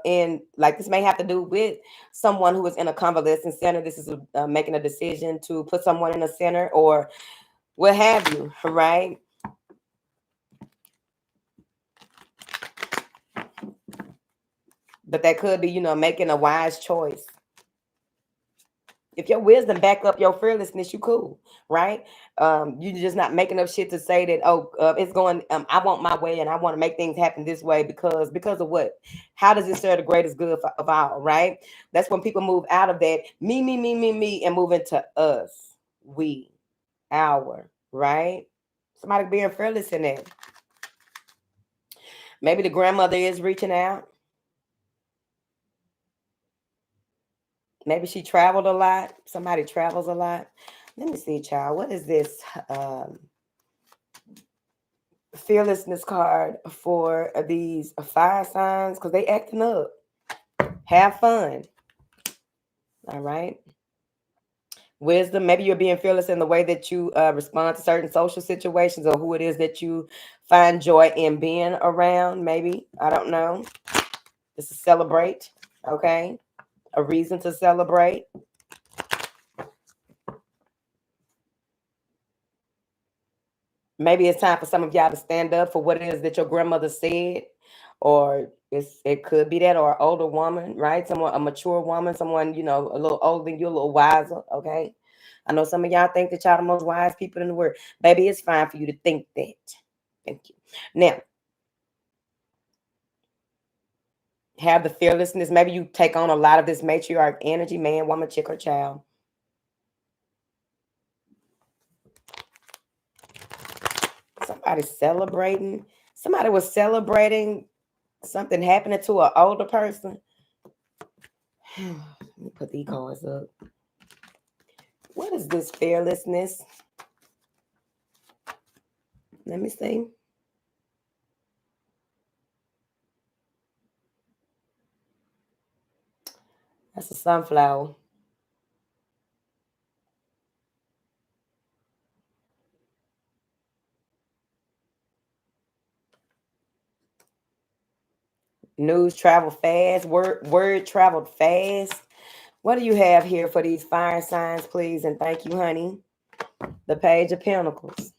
in like this may have to do with someone who is in a convalescent center. This is making a decision to put someone in a center or what have you, right? But that could be, making a wise choice. If your wisdom back up your fearlessness, you cool, right? You just not making up shit to say that, it's going, I want my way and I want to make things happen this way because of what? How does it serve the greatest good of all, right? That's when people move out of that me, and move into us, we, our, right? Somebody being fearless in that. Maybe the grandmother is reaching out. Maybe she traveled a lot. Somebody travels a lot. Let me see, child. What is this fearlessness card for these fire signs? Because they acting up. Have fun. All right. Wisdom. Maybe you're being fearless in the way that you respond to certain social situations or who it is that you find joy in being around. Maybe. I don't know. This is celebrate. Okay. A reason to celebrate. Maybe it's time for some of y'all to stand up for what it is that your grandmother said, or it could be that, or an older woman, right? Someone, a mature woman, someone, a little older than you, a little wiser, okay? I know some of y'all think that y'all the most wise people in the world. Baby, it's fine for you to think that. Thank you. Now, have the fearlessness. Maybe you take on a lot of this matriarch energy, man, woman, chick, or child. Somebody's celebrating. Somebody was celebrating something happening to an older person. Let me put these cards up. What is this fearlessness? Let me see. That's a sunflower. News traveled fast. Word traveled fast. What do you have here for these fire signs, please? And thank you, honey. The Page of Pentacles.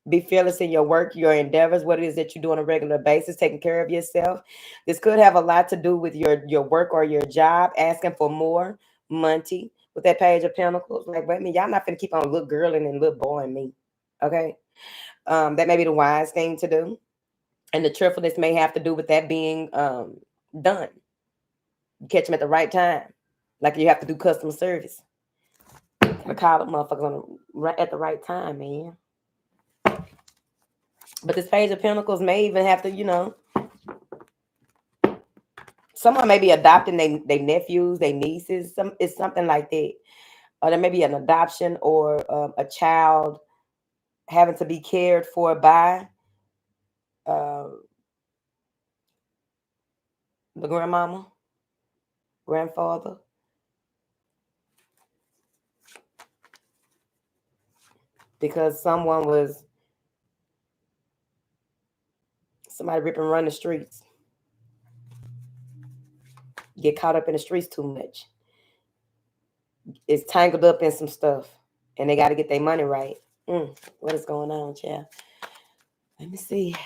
Be fearless in your work, your endeavors, what it is that you do on a regular basis, taking care of yourself. This could have a lot to do with your work or your job, asking for more money with that Page of Pentacles. Like, wait a minute, y'all not finna keep on little girling and little boy and me. Okay. That may be the wise thing to do. And the truthfulness may have to do with that being done. You catch them at the right time. Like you have to do customer service. Gotta call them motherfuckers at the right time, man. But this Page of Pentacles may even have to, someone may be adopting their nephews, their nieces. It's something like that. Or there may be an adoption or a child having to be cared for by the grandmama, grandfather. Because somebody rip and run the streets. Get caught up in the streets too much. It's tangled up in some stuff. And they got to get their money right. What is going on, child? Let me see.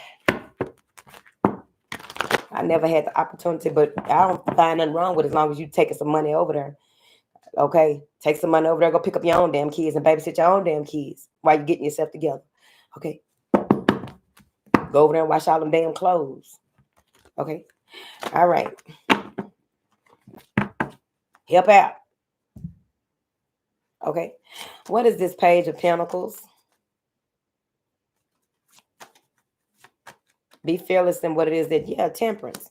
I never had the opportunity, but I don't find nothing wrong with it as long as you taking some money over there. Okay? Take some money over there, go pick up your own damn kids and babysit your own damn kids while you're getting yourself together. Okay? Go over there and wash all them damn clothes. Okay? All right. Help out. Okay? What is this Page of Pentacles? Be fearless in what it is that, temperance.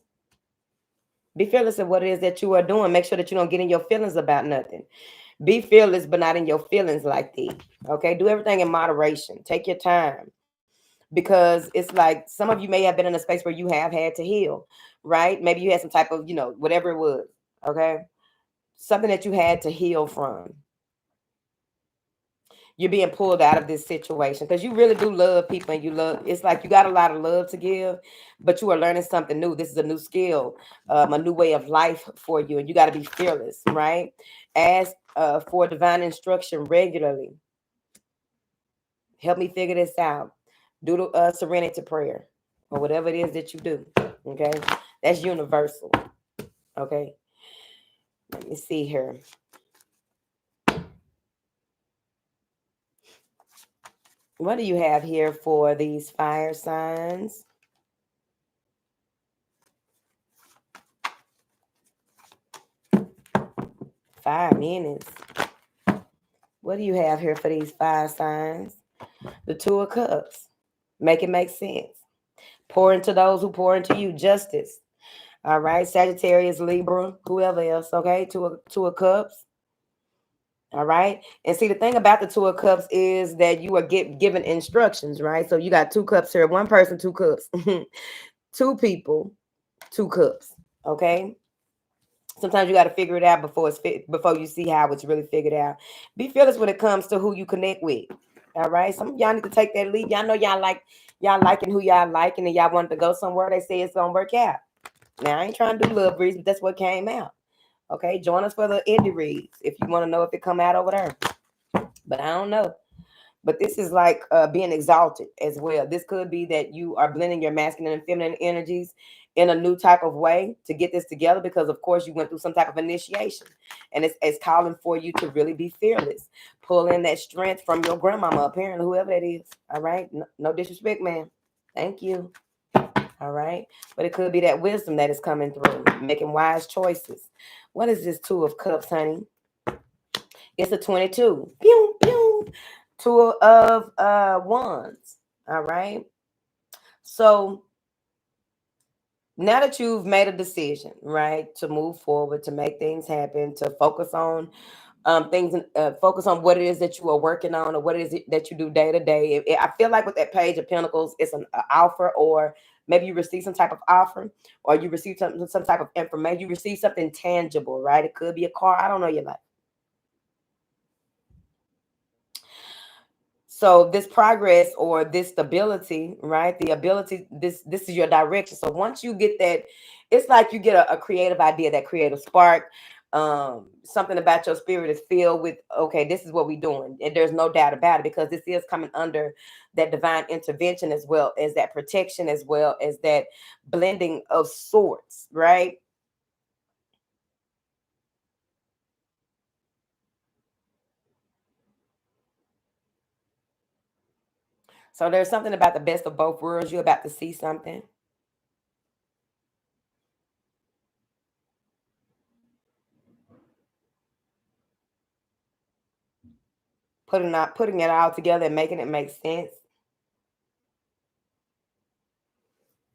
Be fearless in what it is that you are doing. Make sure that you don't get in your feelings about nothing. Be fearless, but not in your feelings like that. Okay? Do everything in moderation. Take your time. because it's like some of you may have been in a space where you have had to heal, right? Maybe you had some type of, whatever it was, okay? Something that you had to heal from. You're being pulled out of this situation because you really do love people, and it's like you got a lot of love to give, but you are learning something new. This is a new skill, a new way of life for you, and you got to be fearless, right? Ask for divine instruction regularly. Help me figure this out. Do the serenity prayer or whatever it is that you do. Okay, that's universal. Okay, let me see here. What do you have here for these fire signs? Fire minutes. What do you have here for these fire signs? The Two of Cups. Make it make sense. Pour into those who pour into you. Justice. All right. Sagittarius, Libra, whoever else. Okay. Two of Cups. All right. And see, the thing about the Two of Cups is that you are given instructions, right? So you got 2 cups here. One person, 2 cups. 2 people, 2 cups. Okay. Sometimes you got to figure it out before before you see how it's really figured out. Be fearless when it comes to who you connect with. All right. Some of y'all need to take that leap. Y'all know y'all liking who y'all liking, and y'all wanted to go somewhere. They say it's gonna work out. Now I ain't trying to do love reads, but that's what came out. Okay, join us for the indie reads if you want to know if it come out over there. But I don't know. But this is like being exalted as well. This could be that you are blending your masculine and feminine energies in a new type of way to get this together, because of course you went through some type of initiation, and it's calling for you to really be fearless. Pull in that strength from your grandmama, apparently, whoever that is. All right, no disrespect, man. Thank you. All right, but it could be that wisdom that is coming through, making wise choices. What is this Two of Cups, honey? It's a 22. Pew, pew. 2 of Wands. All right. So now that you've made a decision, right, to move forward, to make things happen, to focus on things, focus on what it is that you are working on, or what it is that you do day to day. I feel like with that Page of Pentacles, it's an offer, or maybe you receive some type of offer, or you receive some type of information. You receive something tangible, right? It could be a car. I don't know your life. So this progress or this stability, right? The ability, this is your direction. So once you get that, it's like you get a creative idea, that creative spark. Something about your spirit is filled with, okay, this is what we're doing. And there's no doubt about it, because this is coming under that divine intervention, as well as that protection, as well as that blending of sorts, right? So there's something about the best of both worlds. You're about to see something. Putting it all together and making it make sense.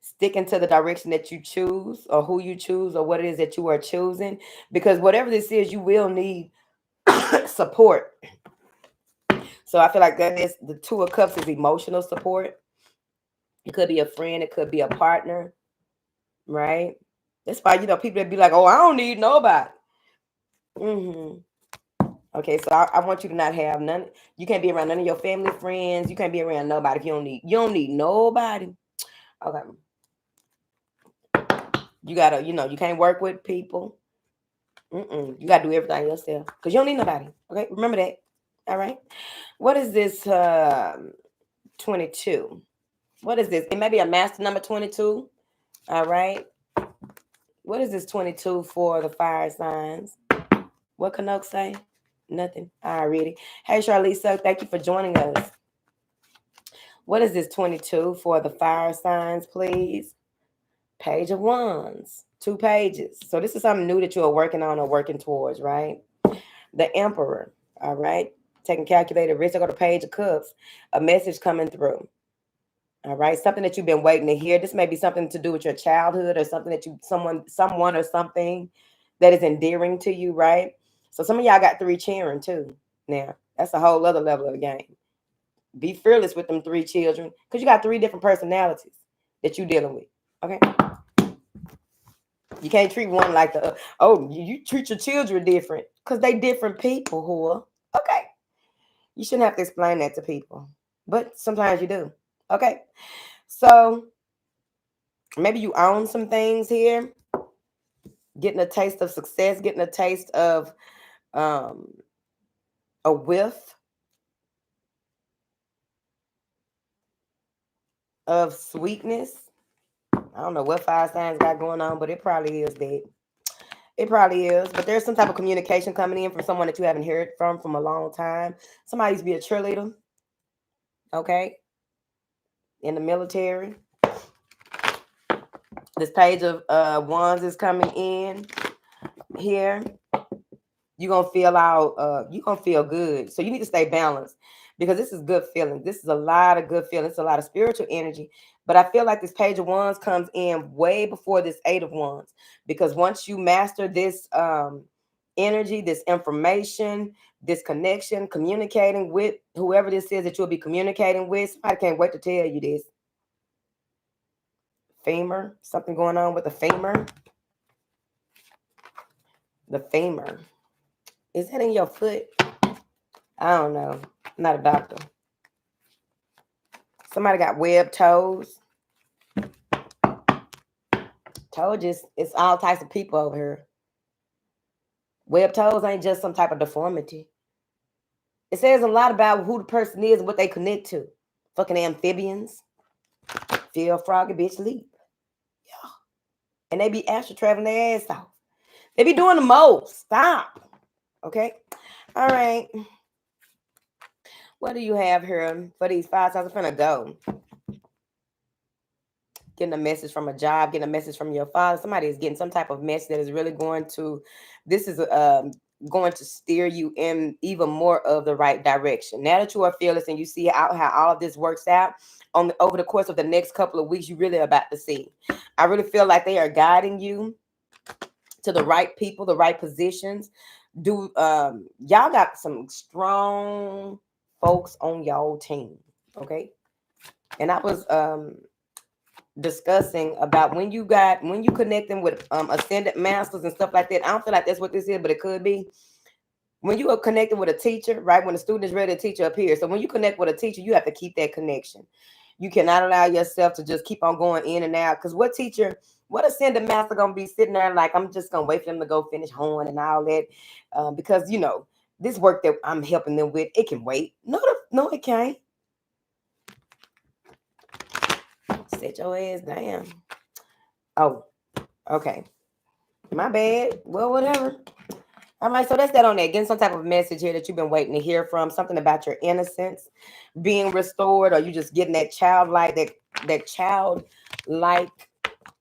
Sticking to the direction that you choose, or who you choose, or what it is that you are choosing, because whatever this is, you will need support. So I feel like that is the Two of Cups is emotional support. It could be a friend, it could be a partner, right? That's why people that be like, oh, I don't need nobody. Okay, so I want you to not have none. You can't be around none of your family, friends. You can't be around nobody if you don't need nobody. Okay. You gotta, you can't work with people. You gotta do everything yourself, because you don't need nobody. Okay, remember that. All right. What is this 22? What is this? It may be a master number 22. All right. What is this 22 for the fire signs? What can Oak say? Nothing. All righty. Hey, Charlize, thank you for joining us. What is this 22 for the fire signs, please? Page of Wands. 2 pages. So this is something new that you are working on or working towards, right? The Emperor. All right. Taking calculated risk. I go to Page of Cups. A message coming through. All right. Something that you've been waiting to hear. This may be something to do with your childhood, or something that someone or something that is endearing to you, right? So some of y'all got 3 cheering too. Now, that's a whole other level of the game. Be fearless with them 3 children because you got 3 different personalities that you're dealing with. Okay. You can't treat one like the other. Oh, you treat your children different because they different people, whore. Okay. You shouldn't have to explain that to people. But sometimes you do. Okay. So maybe you own some things here. Getting a taste of success, getting a taste of um, a whiff of sweetness. I don't know what 5 signs got going on, but it probably is that. It probably is. But there's some type of communication coming in from someone that you haven't heard from a long time. Somebody used to be a cheerleader, okay, in the military. This page of wands is coming in here. You're gonna feel out, you're gonna feel good. So you need to stay balanced because this is good feeling. This is a lot of good feelings, a lot of spiritual energy. But I feel like this page of wands comes in way before this 8 of wands, because once you master this energy, this information, this connection, communicating with whoever this is that you'll be communicating with, somebody can't wait to tell you this. Femur, something going on with the femur. The femur. Is that in your foot? I don't know. I'm not a doctor. Somebody got webbed toes. Told you it's all types of people over here. Webbed toes ain't just some type of deformity. It says a lot about who the person is and what they connect to. Fucking amphibians. Feel froggy bitch leap. Yeah. And they be astral traveling their ass off. They be doing the most. Stop. Okay. All right. What do you have here for these 5 signs? I'm finna go. Getting a message from a job, getting a message from your father. Somebody is getting some type of message that is really going to, this is going to steer you in even more of the right direction. Now that you are fearless and you see how all of this works out over the course of the next couple of weeks, you really are about to see. I really feel like they are guiding you to the right people, the right positions. Y'all got some strong folks on y'all team, okay? And I was discussing about when you connecting with ascended masters and stuff like that. I don't feel like that's what this is, but it could be. When you are connecting with a teacher, right? When a student is ready, to teacher appears. So when you connect with a teacher, you have to keep that connection. You cannot allow yourself to just keep on going in and out. Because what ascended master gonna be sitting there like, I'm just gonna wait for them to go finish horn and all that, because this work that I'm helping them with, it can wait. No, it can't. Set your ass down. Oh, okay. My bad. Well, whatever. All right, so that's that on that. Getting some type of message here that you've been waiting to hear from. Something about your innocence being restored, or you just getting that childlike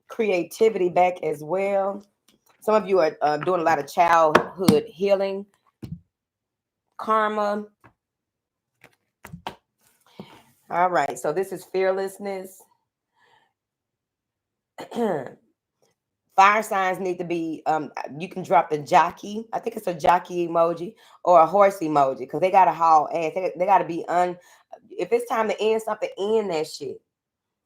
creativity back as well. Some of you are doing a lot of childhood healing, karma. All right, so this is fearlessness. Fire signs need to be, you can drop the jockey. I think it's a jockey emoji or a horse emoji, because they got to haul ass. They got to be if it's time to end something, end that shit.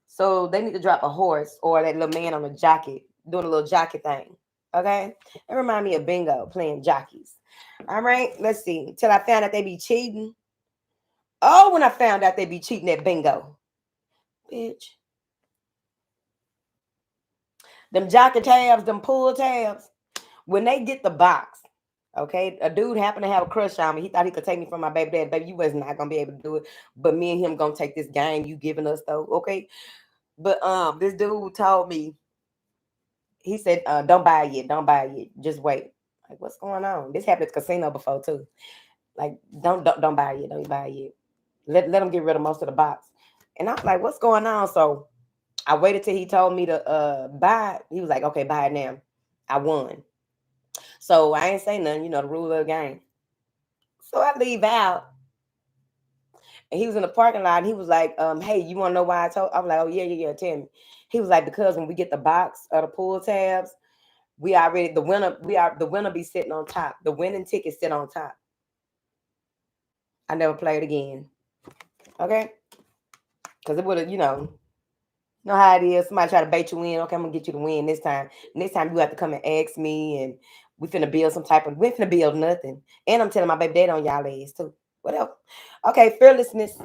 So they need to drop a horse or that little man on a jockey doing a little jockey thing. Okay? It remind me of bingo, playing jockeys. All right, let's see. Till I found out they be cheating. Oh, when I found out they be cheating at bingo. Bitch. Them jockey tabs, them pull tabs, when they get the box, okay, a dude happened to have a crush on me. He thought he could take me from my baby dad. Baby, you was not gonna be able to do it. But me and him gonna take this game you giving us though, okay? But this dude told me, he said, don't buy it yet, don't buy it yet. Just wait. Like, what's going on? This happened at the casino before too. Like, don't buy it yet, don't buy it yet. Let them get rid of most of the box. And I was like, what's going on? So I waited till he told me to buy it. He was like, okay, buy it now. I won. So I ain't say nothing, the rule of the game. So I leave out. And he was in the parking lot and he was like, hey, you want to know why I told? I was like, oh, yeah, tell me. He was like, because when we get the box of the pool tabs, the winner be sitting on top. The winning ticket sit on top. I never played again. Okay? Because it would have, know how it is. Somebody try to bait you in. Okay, I'm gonna get you to win this time. Next time you have to come and ask me, and we finna build we finna build nothing. And I'm telling my baby dad on y'all ass too. Whatever. Okay, fearlessness.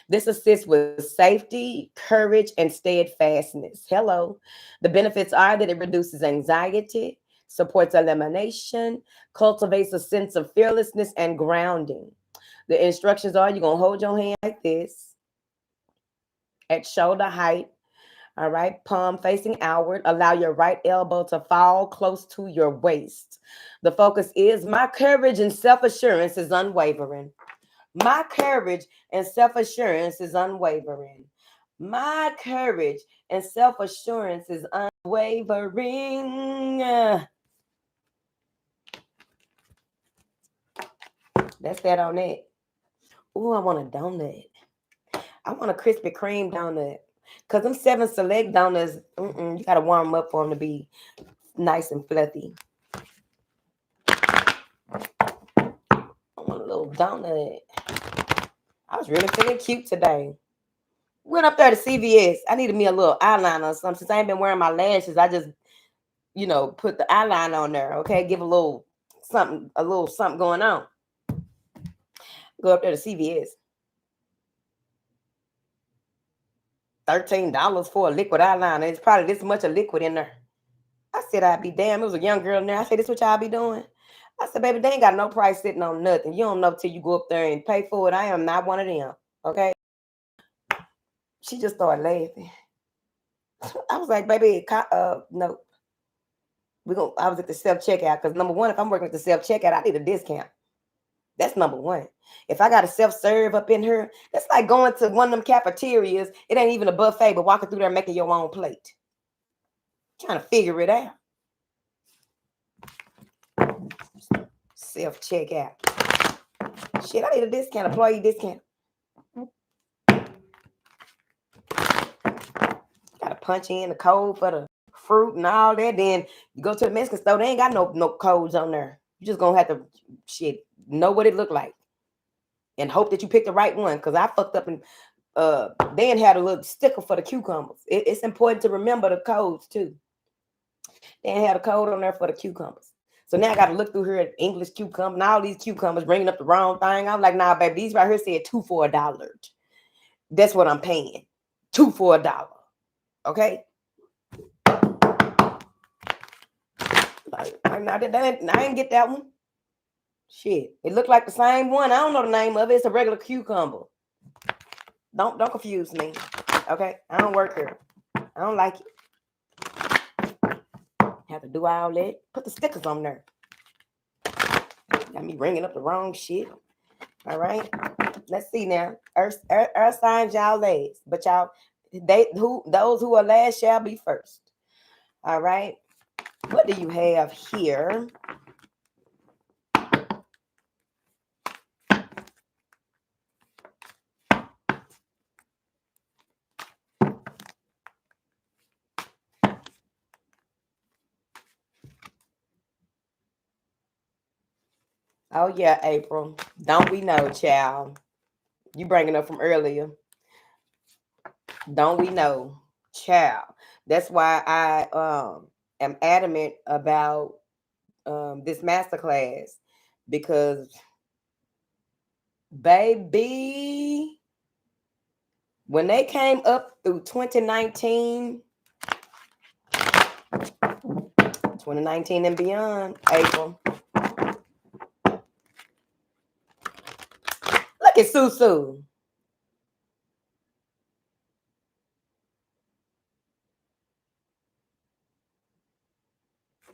This assists with safety, courage, and steadfastness. Hello. The benefits are that it reduces anxiety, supports elimination, cultivates a sense of fearlessness and grounding. The instructions are you're going to hold your hand like this at shoulder height. All right, palm facing outward. Allow your right elbow to fall close to your waist. The focus is my courage and self assurance is unwavering. My courage and self-assurance is unwavering. My courage and self-assurance is unwavering. That's that on it. Ooh, I want a donut. I want a Krispy Kreme donut. Because them 7 select donuts, you got to warm them up for them to be nice and fluffy. I want a little donut. I was really feeling cute today. Went up there to CVS. I needed me a little eyeliner or something. Since I ain't been wearing my lashes, I just, put the eyeliner on there. Okay, give a little something going on. Go up there to CVS. $13 for a liquid eyeliner. It's probably this much of liquid in there. I said, I'd be damn. It was a young girl in there. I said, this what y'all be doing? I said, baby, they ain't got no price sitting on nothing. You don't know till you go up there and pay for it. I am not one of them. Okay. She just started laughing. I was like, baby, no. I was at the self-checkout because number one, if I'm working at the self-checkout, I need a discount. That's number one. If I got a self-serve up in here, that's like going to one of them cafeterias. It ain't even a buffet, but walking through there making your own plate. Trying to figure it out. Self-checkout. Shit, I need a discount, employee discount. Gotta punch in the code for the fruit and all that. Then you go to the Mexican store, they ain't got no codes on there. You just gonna have to know what it looked like and hope that you pick the right one. Because I fucked up and then had a little sticker for the cucumbers. It's important to remember the codes too. They had a code on there for the cucumbers. So now I got to look through here at English cucumber and all these cucumbers bringing up the wrong thing. I'm like, nah, baby, these right here said 2 for $1. That's what I'm paying. 2 for $1. Okay. Like, I didn't get that one. Shit, it looked like the same one. I don't know the name of it. It's a regular cucumber. Don't confuse me. Okay, I don't work here. I don't like it. Have to do all that. Put the stickers on there. Got me ringing up the wrong shit. All right. Let's see now. Earth signs y'all last, but those who are last shall be first. All right. What do you have here? Oh yeah, April. Don't we know, child? You bringing up from earlier. Don't we know, child? That's why I am adamant about this masterclass, because baby, when they came up through 2019 and beyond, April. Look at Susu.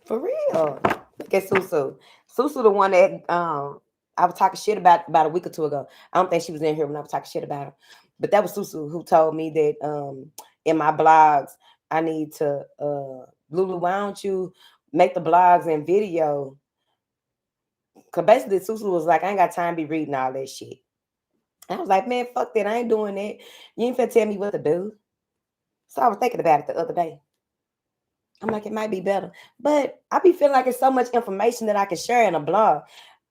For real. Look at Susu. Susu, the one that I was talking shit about a week or two ago. I don't think she was in here when I was talking shit about her. But that was Susu who told me that in my blogs, I need to Lulu, why don't you make the blogs and video? Because basically Susu was like, I ain't got time to be reading all that shit. I was like, man, fuck that. I ain't doing that. You ain't finna tell me what to do. So I was thinking about it the other day. I'm like, it might be better. But I be feeling like it's so much information that I can share in a blog.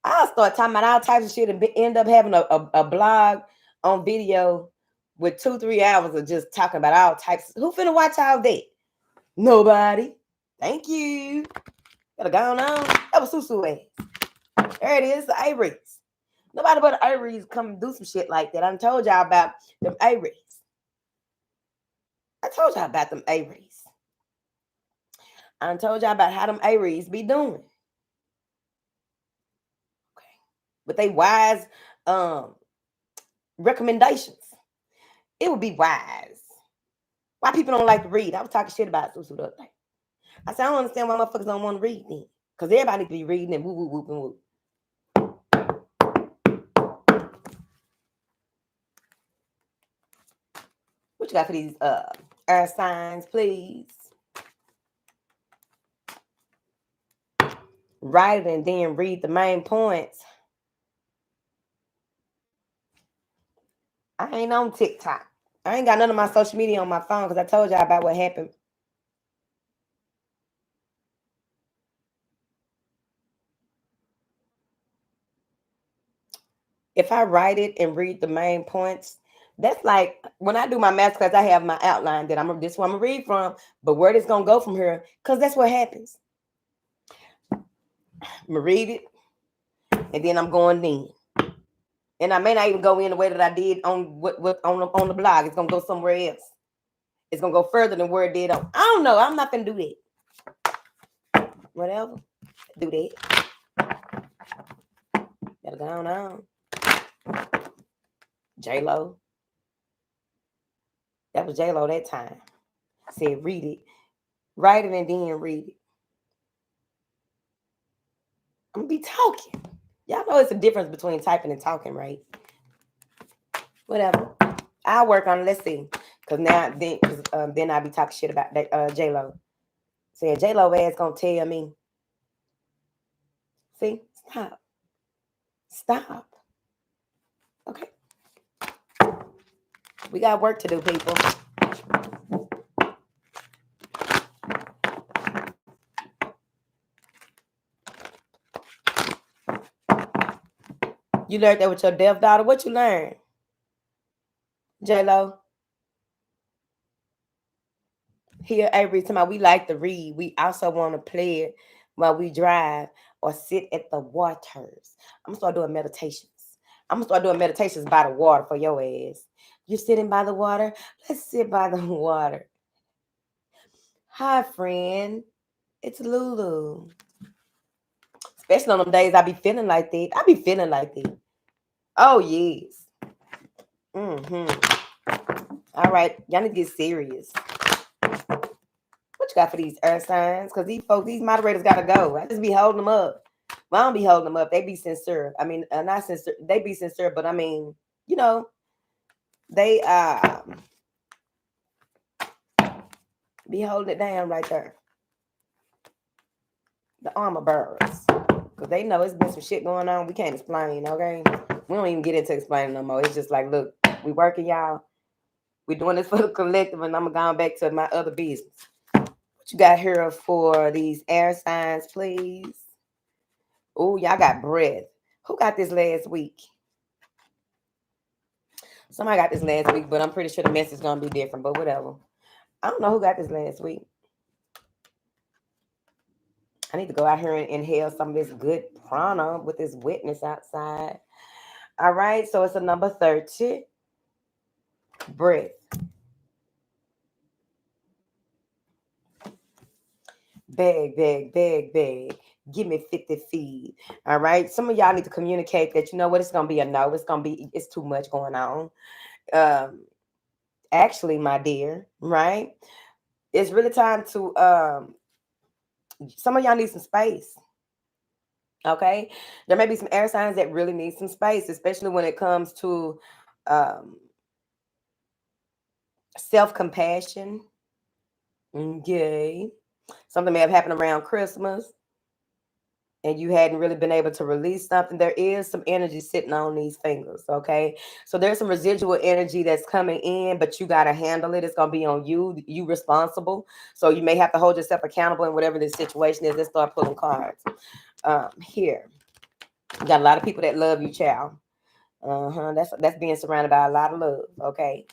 I'll start talking about all types of shit and end up having a blog on video with 2-3 hours of just talking about all types. Who finna watch all that? Nobody. Thank you. Gotta go on. That was Susu ass. There it is, the Aries. Nobody but the Aries come do some shit like that. I told y'all about them Aries. I told y'all about them Aries. I told y'all about how them Aries be doing. Okay. But they wise recommendations. It would be wise. Why people don't like to read? I was talking shit about Susu the other day. I said, I don't understand why motherfuckers don't want to read then. Because everybody need to be reading and whoop, whoop, whoop, and whoop. What you got for these earth signs, please? Write it and then read the main points. I ain't on TikTok. I ain't got none of my social media on my phone because I told y'all about what happened. If I write it and read the main points, that's like when I do my math class, I have my outline that this one I'm gonna read from, but where it's gonna go from here, because that's what happens. I'm gonna read it, and then I'm going in. And I may not even go in the way that I did on on the blog. It's gonna go somewhere else. It's gonna go further than where it did on. I don't know. I'm not gonna do that. Whatever. Do that. Gotta go on. J-Lo. That was J-Lo that time. I said read it. Write it and then read it. I'm gonna be talking. Y'all know it's a difference between typing and talking, right? Whatever. I'll work on it. Let's see. Because then I'll be talking shit about J-Lo. Saying J-Lo ass gonna tell me. See? Stop. Okay. We got work to do, people. You learned that with your deaf daughter. What you learned? J-Lo? Here, every time we like to read, we also want to play it while we drive or sit at the waters. I'm gonna start doing meditations. I'm gonna start doing meditations by the water for your ass. You're sitting by the water. Let's sit by the water. Hi, friend. It's Lulu. Especially on them days I be feeling like that. Oh, yes. All right. Y'all need to get serious. What you got for these earth signs? Because these moderators got to go. I just be holding them up. Well, I don't be holding them up. They be sincere. I mean, not sincere. They be sincere, but I mean, they be holding it down right there. The armor bearers. Because they know it's been some shit going on. We can't explain, okay? We don't even get into explaining no more. It's just like, look, we working, y'all. We doing this for the collective, and I'm going back to my other business. What you got here for these air signs, please? Oh, y'all got breath. Who got this last week? Somebody got this last week, but I'm pretty sure the message is going to be different, but whatever. I don't know who got this last week. I need to go out here and inhale some of this good prana with this wetness outside. All right, so it's a number 30. Breath. Beg. Give me 50 feet. All right. Some of y'all need to communicate that, you know what, it's going to be a no. It's too much going on. Actually, my dear, right? It's really time to, some of y'all need some space. Okay. There may be some air signs that really need some space, especially when it comes to self-compassion. Okay. Something may have happened around Christmas and you hadn't really been able to release something. There is some energy sitting on these fingers, okay? So there's some residual energy that's coming in, but you got to handle it. It's going to be on you. You responsible. So you may have to hold yourself accountable in whatever this situation is. Let's start pulling cards. Here. You got a lot of people that love you, child. That's being surrounded by a lot of love. Okay,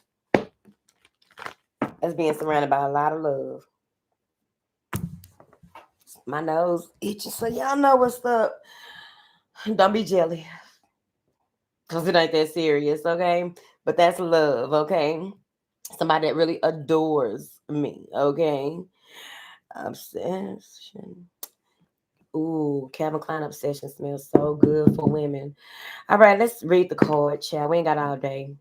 that's being surrounded by a lot of love. My nose itching, so y'all know what's up. Don't be jelly, cause it ain't that serious, okay? But that's love, okay? Somebody that really adores me, okay? Obsession. Ooh, Calvin Klein obsession smells so good for women. All right, let's read the card, child. We ain't got all day.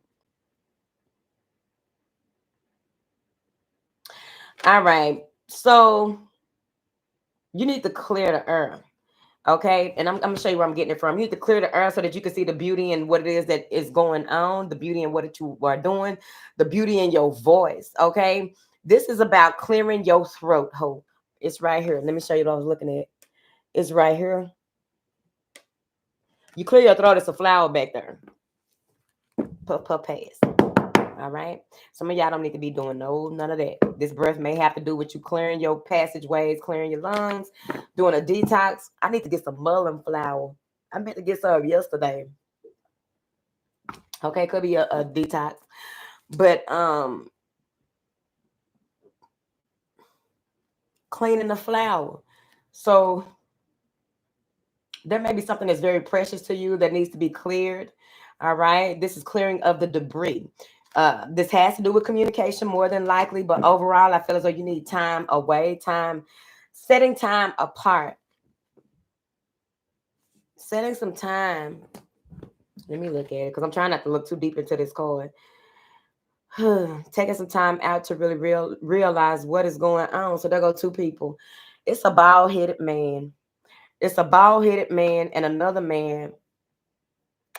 All right, so you need to clear the earth. Okay, and I'm gonna show you where I'm getting it from. You need to clear the earth so that you can see the beauty and what it is that is going on, the beauty and what you are doing, the beauty in your voice. Okay, this is about clearing your throat hole. It's right here. Let me show you what I was looking at. It's right here. You clear your throat. It's a flower back there. Puff puff pass. All right. Some of y'all don't need to be doing none of that. This breath may have to do with you clearing your passageways, clearing your lungs, doing a detox. I need to get some mullein flower. I meant to get some yesterday. Okay, could be a detox. But cleaning the flower. So there may be something that's very precious to you that needs to be cleared. All right. This is clearing of the debris. This has to do with communication more than likely, but overall, I feel as though you need time away, setting time apart, setting some time. Let me look at it because I'm trying not to look too deep into this card. Taking some time out to really realize what is going on. So there go two people. It's a bald-headed man. It's a bald-headed man and another man.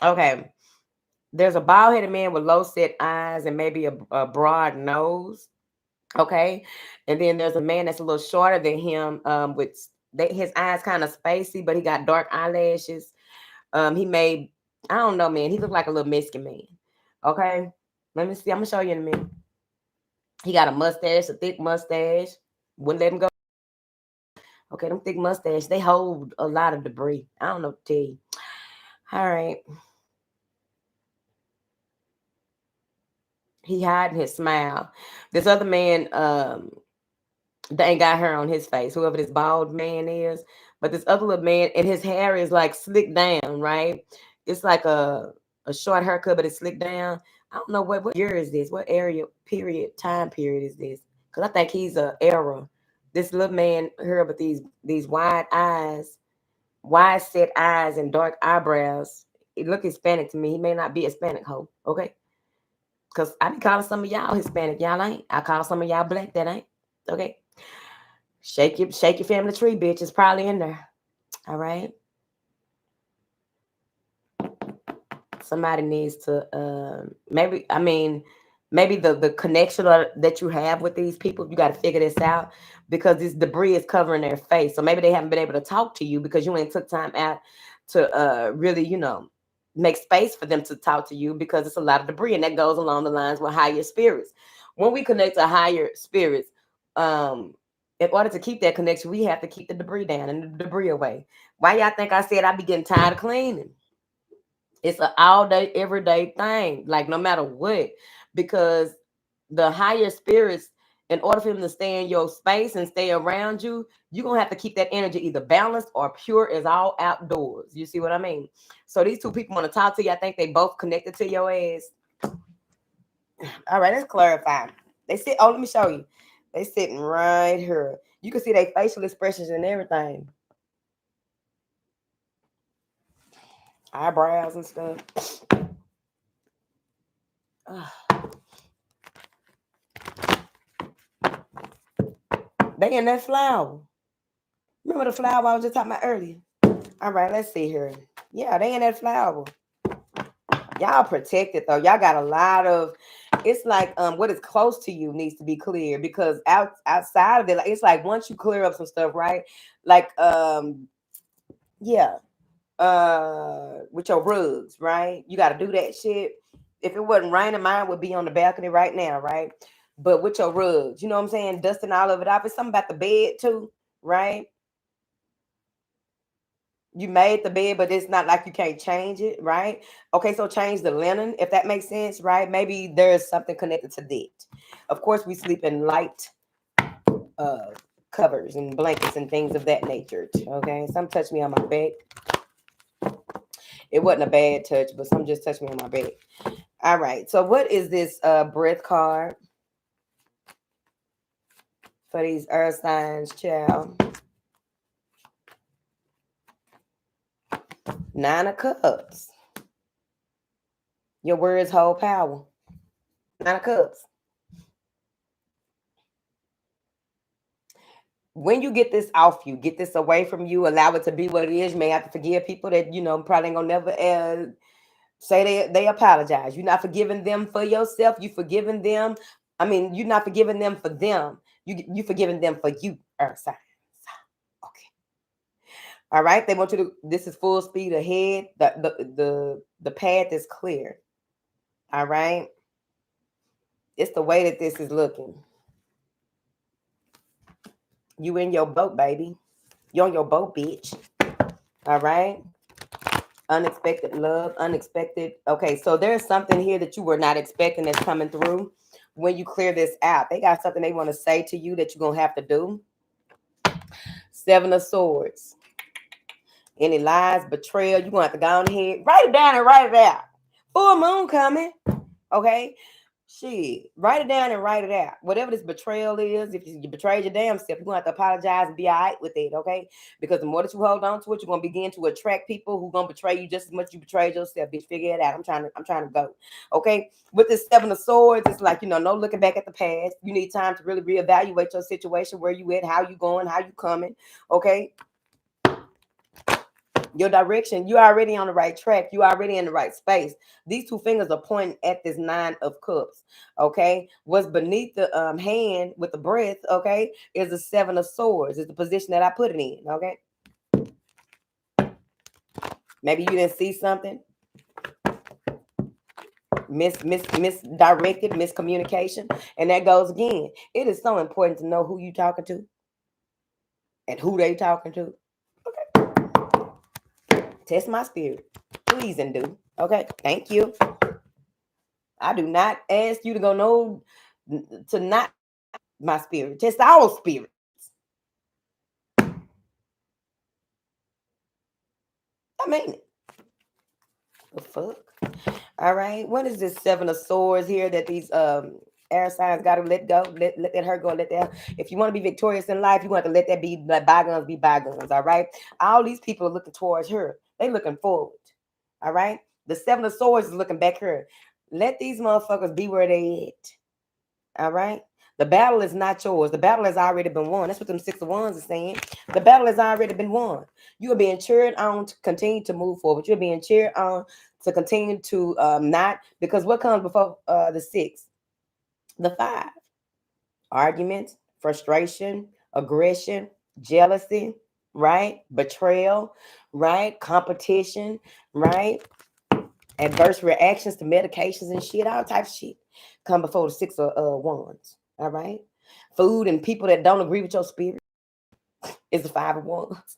Okay. There's a bald-headed man with low set eyes and maybe a broad nose. Okay. And then there's a man that's a little shorter than him, with his eyes kind of spacey, but he got dark eyelashes. He made, I don't know, man. He looked like a little Mexican man. Okay. Let me see. I'm gonna show you in a minute. He got a mustache, a thick mustache. Wouldn't let him go. Okay, them thick mustache, they hold a lot of debris. I don't know what to tell you. All right. He hiding his smile. This other man, they ain't got hair on his face, whoever this bald man is. But this other little man, and his hair is like slicked down, right? It's like a short haircut, but it's slicked down. I don't know what year is this? What time period is this? Because I think he's a era. This little man here with these wide eyes, wide set eyes and dark eyebrows. It look Hispanic to me. He may not be Hispanic, hoe. Okay. Because I be calling some of y'all Hispanic. Y'all ain't. I call some of y'all black that ain't. Okay. Shake your family tree, bitch. It's probably in there. All right. Somebody needs to maybe the connection that you have with these people, you got to figure this out because this debris is covering their face. So maybe they haven't been able to talk to you because you ain't took time out to really, make space for them to talk to you because it's a lot of debris, and that goes along the lines with higher spirits. When we connect to higher spirits, in order to keep that connection, we have to keep the debris down and the debris away. Why y'all think I said I be getting tired of cleaning? It's an all day, everyday thing, like no matter what, because the higher spirits, in order for them to stay in your space and stay around you, you're gonna have to keep that energy either balanced or pure as all outdoors. You see what I mean? So these two people want to talk to you. I think they both connected to your ass. All right, let's clarify. They sit. Oh, let me show you. They sitting right here. You can see their facial expressions and everything. Eyebrows and stuff. They in that flower. Remember the flower I was just talking about earlier? All right, let's see here. Yeah, they in that flower. Y'all protected though. Y'all got a lot of. It's like what is close to you needs to be clear because outside of it, like, it's like once you clear up some stuff, right? Like yeah, with your rugs, right? You got to do that shit. If it wasn't raining, mine would be on the balcony right now, right? But with your rugs, you know what I'm saying? Dusting all of it off. It's something about the bed too, right? You made the bed, but it's not like you can't change it, right? Okay, so change the linen, if that makes sense, right? Maybe there's something connected to that. Of course, we sleep in light uh covers and blankets and things of that nature. Okay, some touch me on my back. It wasn't a bad touch, but some just touched me on my back. All right, so what is this breath card for these earth signs, child? 9 of Cups. Your words hold power. 9 of Cups. When you get this off you, get this away from you, allow it to be what it is. You may have to forgive people that, probably ain't gonna never say they apologize. You're not forgiving them for yourself. You forgiving them. I mean, you're not forgiving them for them. You forgiving them for you, earth signs. Okay. All right. They want you to, this is full speed ahead. The path is clear. All right. It's the way that this is looking. You in your boat, baby. You on your boat, bitch. All right. Unexpected love, unexpected. Okay, so there's something here that you were not expecting that's coming through. When you clear this out, they got something they want to say to you that you're going to have to do. 7 of Swords. Any lies, betrayal, you're going to have to go on ahead. Write it down and write it out. Full moon coming. Okay. Shit, write it down and write it out. Whatever this betrayal is, if you betrayed your damn self, you're going to have to apologize and be all right with it, okay? Because the more that you hold on to it, you're going to begin to attract people who going to betray you just as much as you betrayed yourself. Bitch, figure it out. I'm trying to go, okay? With this 7 of Swords, it's like, no looking back at the past. You need time to really reevaluate your situation, where you at, how you going, how you coming, okay? Your direction, you're already on the right track. You're already in the right space. These 2 fingers are pointing at this 9 of Cups. Okay. What's beneath the hand with the breath, okay, is the 7 of Swords. It's the position that I put it in. Okay. Maybe you didn't see something. Misdirected, miscommunication. And that goes again. It is so important to know who you talking to and who they talking to. Test my spirit, please and do. Okay, thank you. I do not ask you to go to not my spirit. Test our spirits. I mean it. The fuck? All right. What is this 7 of Swords here that these air signs got to let go? Let that hurt go. Let that. If you want to be victorious in life, you want to let that be, let bygones be bygones. All right. All these people are looking towards her. They looking forward. All right. The 7 of Swords is looking back here. Let these motherfuckers be where they at. All right. The battle is not yours. The battle has already been won. That's what them 6 of Wands is saying. The battle has already been won. You are being cheered on to continue to move forward. You're being cheered on to continue to not, because what comes before the 6? The 5. Arguments, frustration, aggression, jealousy, right? Betrayal, right? Competition, right? Adverse reactions to medications and shit, all types of shit come before the 6 of Wands. All right. Food and people that don't agree with your spirit is the 5 of Wands.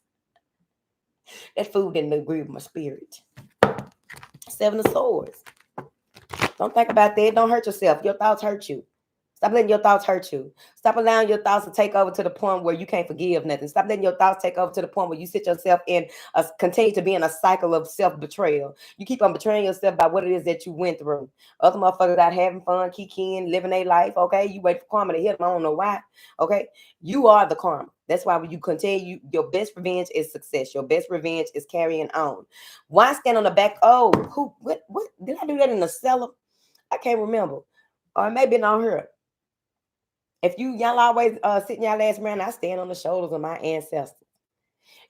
That food didn't agree with my spirit. 7 of Swords. Don't think about that. Don't hurt yourself. Your thoughts hurt you. Stop letting your thoughts hurt you. Stop allowing your thoughts to take over to the point where you can't forgive nothing. Stop letting your thoughts take over to the point where you sit yourself in continue to be in a cycle of self-betrayal. You keep on betraying yourself by what it is that you went through. Other motherfuckers out having fun, kikiing, living their life, okay? You wait for karma to hit them. I don't know why, okay? You are the karma. That's why when you continue, your best revenge is success. Your best revenge is carrying on. Why stand on the back? Oh, what? Did I do that in the cellar? I can't remember. Or maybe not her. If y'all always sitting y'all ass around, I stand on the shoulders of my ancestors.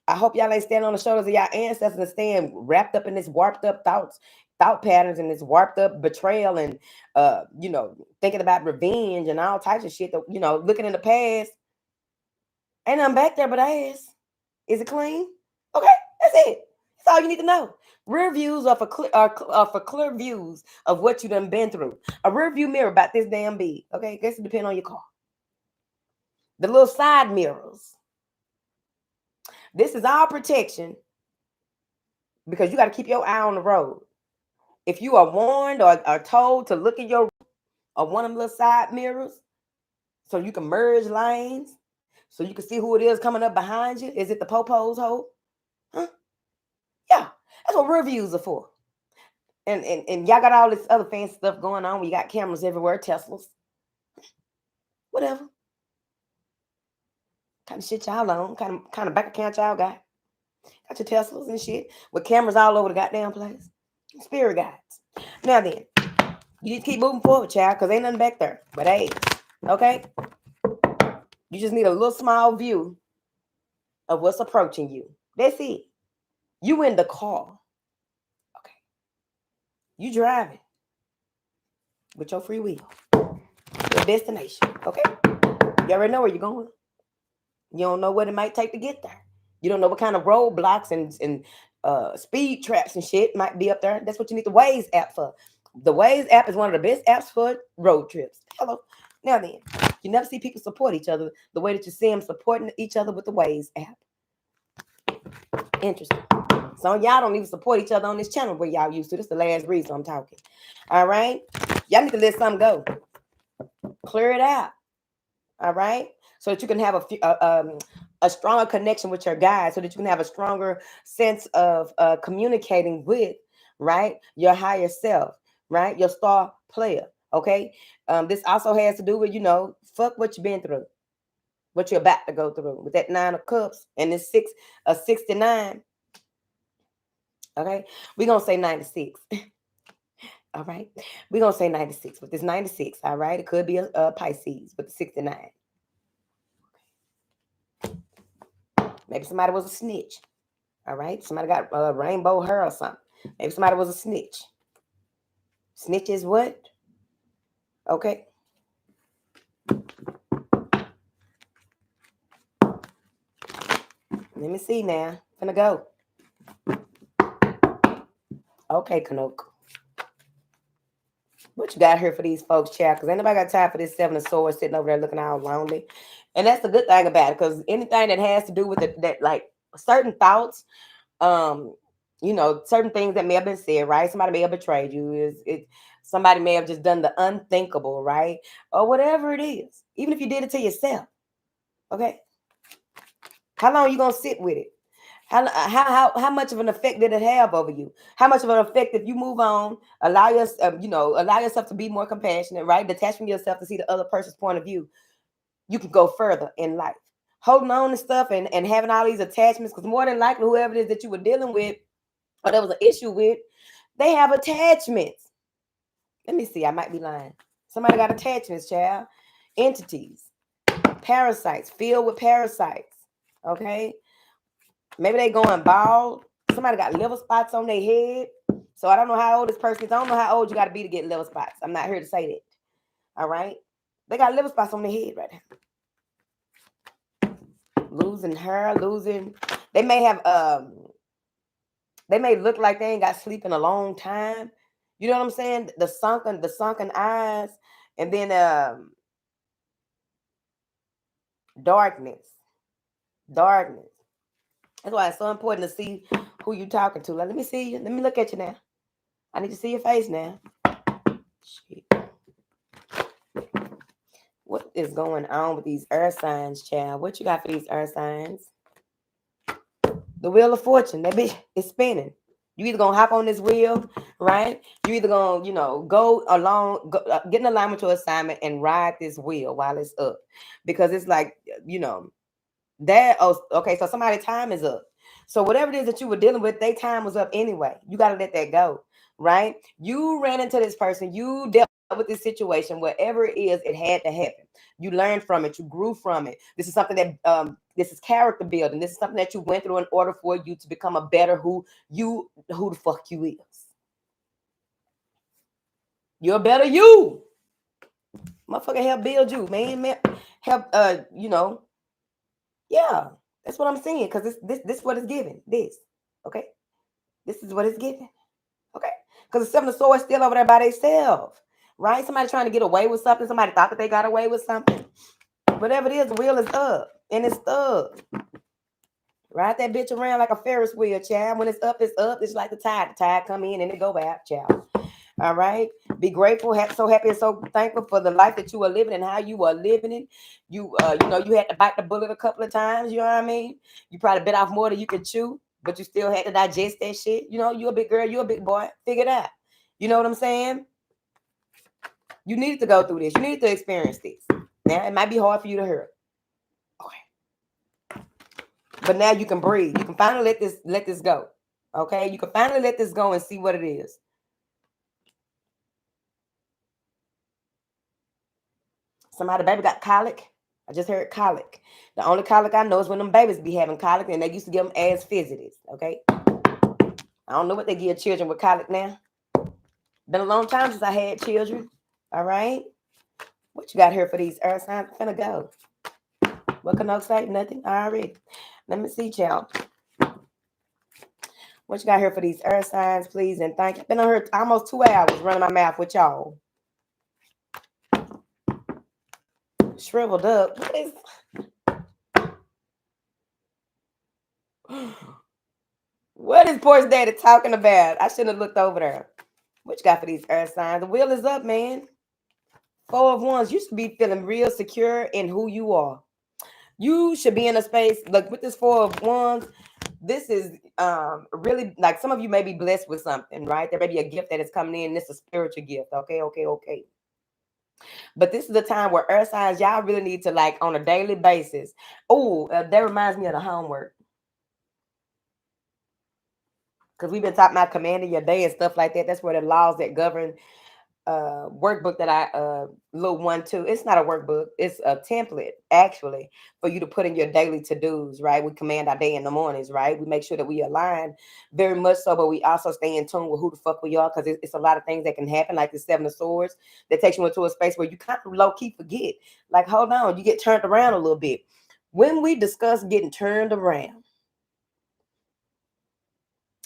I hope y'all ain't standing on the shoulders of y'all ancestors and staying wrapped up in this warped up thought patterns and this warped up betrayal and thinking about revenge and all types of shit that, looking in the past. Ain't nothing back there but ass. Is it clean? Okay, that's it. That's all you need to know. Rear views are for clear views of what you done been through. A rear view mirror about this damn big. Okay, I guess it depends on your car. The little side mirrors. This is our protection because you got to keep your eye on the road. If you are warned or are told to look at your or one of them little side mirrors so you can merge lanes, so you can see who it is coming up behind you. Is it the Popo's hoe? Huh? Yeah, that's what reviews are for. And y'all got all this other fancy stuff going on. We got cameras everywhere, Teslas, whatever kind of shit y'all on, kind of bank account y'all got. Got your Teslas and shit with cameras all over the goddamn place. Spirit guides. Now then, you need to keep moving forward, child, because ain't nothing back there but AIDS. Okay? You just need a little small view of what's approaching you. That's it. You in the car. Okay. You driving with your free will. Your destination. Okay? You already know where you're going. You don't know what it might take to get there. You don't know what kind of roadblocks and speed traps and shit might be up there. That's what you need the Waze app for. The Waze app is one of the best apps for road trips. Hello. Now then, you never see people support each other the way that you see them supporting each other with the Waze app. Interesting. So y'all don't even support each other on this channel where y'all used to. This is the last reason I'm talking. All right? Y'all need to let something go. Clear it out. All right? So that you can have a stronger connection with your guide, so that you can have a stronger sense of communicating with, right, your higher self, right, your star player. Okay, this also has to do with, fuck what you've been through, what you're about to go through with that 9 of Cups and this 69. Okay, we're gonna say 96. All right, we're gonna say 96 with this 96. All right, it could be a Pisces with the 69. Maybe somebody was a snitch. All right. Somebody got rainbow hair or something. Maybe somebody was a snitch. Snitch is what? Okay. Let me see now. Gonna go. Okay, Kanook. What you got here for these folks, child? Because ain't nobody got time for this 7 of Swords sitting over there looking all lonely. And that's the good thing about it, because anything that has to do with that like certain thoughts, certain things that may have been said, right? Somebody may have betrayed you. Somebody may have just done the unthinkable, right? Or whatever it is. Even if you did it to yourself. Okay. How long are you gonna sit with it? How much of an effect did it have over you? How much of an effect if you move on, allow yourself to be more compassionate, right? Detach from yourself to see the other person's point of view. You can go further in life. Holding on to stuff and having all these attachments, because more than likely whoever it is that you were dealing with or there was an issue with, they have attachments. Let me see. I might be lying. Somebody got attachments, child. Entities. Parasites. Filled with parasites. Okay? Maybe they going bald. Somebody got liver spots on their head. So I don't know how old this person is. I don't know how old you got to be to get liver spots. I'm not here to say that. All right? They got liver spots on their head right now. Losing hair, They may have they may look like they ain't got sleep in a long time. You know what I'm saying? The sunken eyes, and then darkness. That's why it's so important to see who you talking to. Like, let me see you. Let me look at you now. I need to see your face now. Shit. What is going on with these earth signs, child? What you got for these earth signs? The wheel of fortune. That bitch is spinning. You either gonna hop on this wheel, right? You either gonna, go along, get in alignment with your assignment and ride this wheel while it's up, because it's like, that. Oh, okay. So somebody's time is up. So whatever it is that you were dealing with, their time was up anyway. You got to let that go, right? You ran into this person. You dealt with this situation. Whatever it is, it had to happen. You learned from it. You grew from it. This is something that this is character building. This is something that you went through in order for you to become a better who the fuck you is. You're a better you. Motherfucker help build you, man. Help yeah. That's what I'm saying, because this is what it's giving. This, okay? This is what it's giving, okay? Because the 7 of Swords still over there by themselves, right? Somebody trying to get away with something. Somebody thought that they got away with something. Whatever it is, the wheel is up, and it's up, Ride that bitch around like a Ferris wheel, child. When it's up, it's up. It's like the tide. The tide come in and it go back, child. All right. Be grateful, so happy and so thankful for the life that you are living and how you are living it. You know, you had to bite the bullet a couple of times. You know what I mean? You probably bit off more than you could chew, but you still had to digest that shit. You know, you a big girl, you a big boy. Figure it out. You know what I'm saying? You needed to go through this. You needed to experience this. Now it might be hard for you to hear. Okay. But now you can breathe. You can finally let this go. Okay. You can finally let this go and see what it is. Somebody baby got colic. I just heard colic. The only colic I know is when them babies be having colic, and they used to give them as physities. Okay. I don't know what they give children with colic now. Been a long time since I had children. All right. What you got here for these earth signs? I'm finna go. What can I say? Nothing. Already. Let me see, child. What you got here for these earth signs, please, and thank you. Been on here almost 2 hours running my mouth with y'all. Shriveled up. What is... What is Porch Daddy talking about? I shouldn't have looked over there. What you got for these earth signs? The wheel is up, man. 4 of Wands. You should be feeling real secure in who you are. You should be in a space, like with this 4 of Wands, this is really, like, some of you may be blessed with something, right? There may be a gift that is coming in. This is a spiritual gift. Okay. But this is the time where earth signs, y'all really need to, like, on a daily basis. Oh, that reminds me of the homework. Because we've been talking about commanding your day and stuff like that. That's where the laws that govern workbook that I little 1-2. It's not a workbook, it's a template actually for you to put in your daily to-dos, right? We command our day in the mornings, right? We make sure that we align very much so, but we also stay in tune with who the fuck we are, because it's a lot of things that can happen, like the 7 of Swords that takes you into a space where you kind of low-key forget, like, hold on, you get turned around a little bit. When we discuss getting turned around,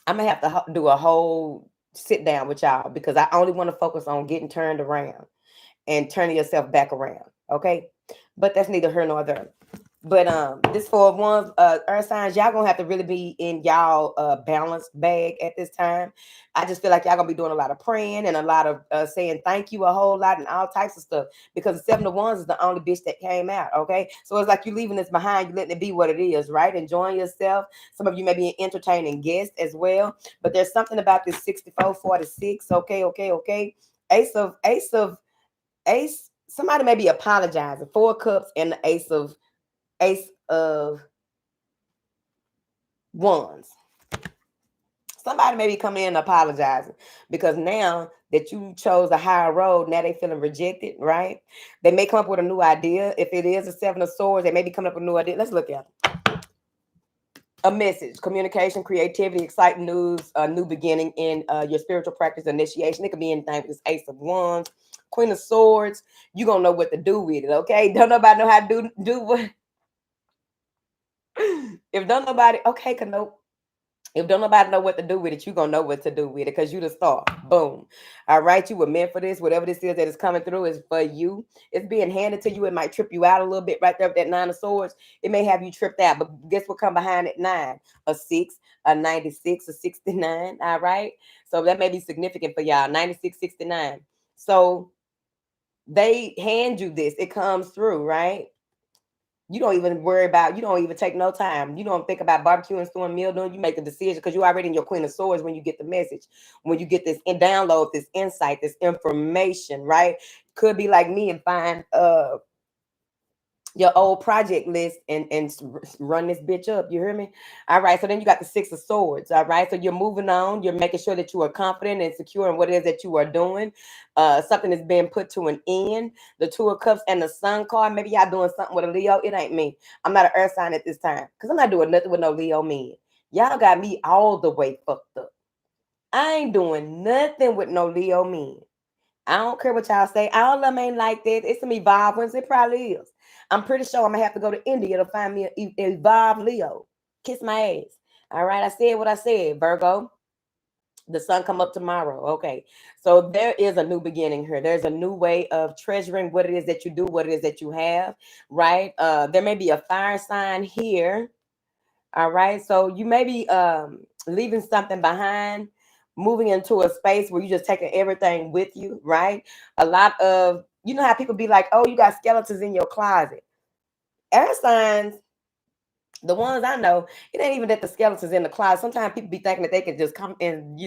I'm gonna have to do a whole sit down with y'all, because I only want to focus on getting turned around and turning yourself back around. Okay. But that's neither here nor there. But this 4 of Wands, earth signs, y'all gonna have to really be in y'all balanced bag at this time. I just feel like y'all gonna be doing a lot of praying and a lot of saying thank you a whole lot and all types of stuff, because the 7 of Wands is the only bitch that came out. Okay, so it's like you leaving this behind, you letting it be what it is, right? Enjoying yourself. Some of you may be an entertaining guest as well, but there's something about this 64-46. Okay. Ace. Somebody may be apologizing. 4 cups and the Ace of Wands. Somebody may be coming in and apologizing, because now that you chose a higher road, now they feeling rejected, right? They may come up with a new idea. If it is a 7 of Swords, they may be coming up with a new idea. Let's look at it. A message, communication, creativity, exciting news, a new beginning in your spiritual practice, initiation. It could be anything with this Ace of Wands. Queen of Swords, you're going to know what to do with it, okay? Don't nobody know how to do what? If don't nobody, okay, Canope. If don't nobody know what to do with it, you're going to know what to do with it, because you the star. Boom. All right, you were meant for this. Whatever this is that is coming through is for you. It's being handed to you. It might trip you out a little bit right there with that 9 of Swords. It may have you tripped out, but guess what come behind it? 9, a 6, a 96, a 69. All right. So that may be significant for y'all. 96, 69. So they hand you this. It comes through, right? You don't even worry about, you don't even take no time. You don't think about barbecuing, stewing, meal doing. You make a decision because you're already in your Queen of Swords when you get the message, when you get this download, this insight, this information, right? Could be like me and find your old project list and run this bitch up. You hear me? All right. So then you got the 6 of Swords. All right. So you're moving on. You're making sure that you are confident and secure in what it is that you are doing. Something is being put to an end. The 2 of Cups and the Sun card. Maybe y'all doing something with a Leo. It ain't me. I'm not an earth sign at this time, because I'm not doing nothing with no Leo men. Y'all got me all the way fucked up. I ain't doing nothing with no Leo men. I don't care what y'all say. All of them ain't like that. It's some evolved ones. It probably is. I'm pretty sure I'm going to have to go to India to find me an evolved Leo. Kiss my ass. All right. I said what I said, Virgo. The sun come up tomorrow. Okay. So there is a new beginning here. There's a new way of treasuring what it is that you do, what it is that you have, right? There may be a fire sign here. All right. So you may be leaving something behind, moving into a space where you're just taking everything with you, right? A lot of, you know how people be like, oh, you got skeletons in your closet. Air signs, the ones I know, it ain't even that the skeletons in the closet. Sometimes people be thinking that they can just come and,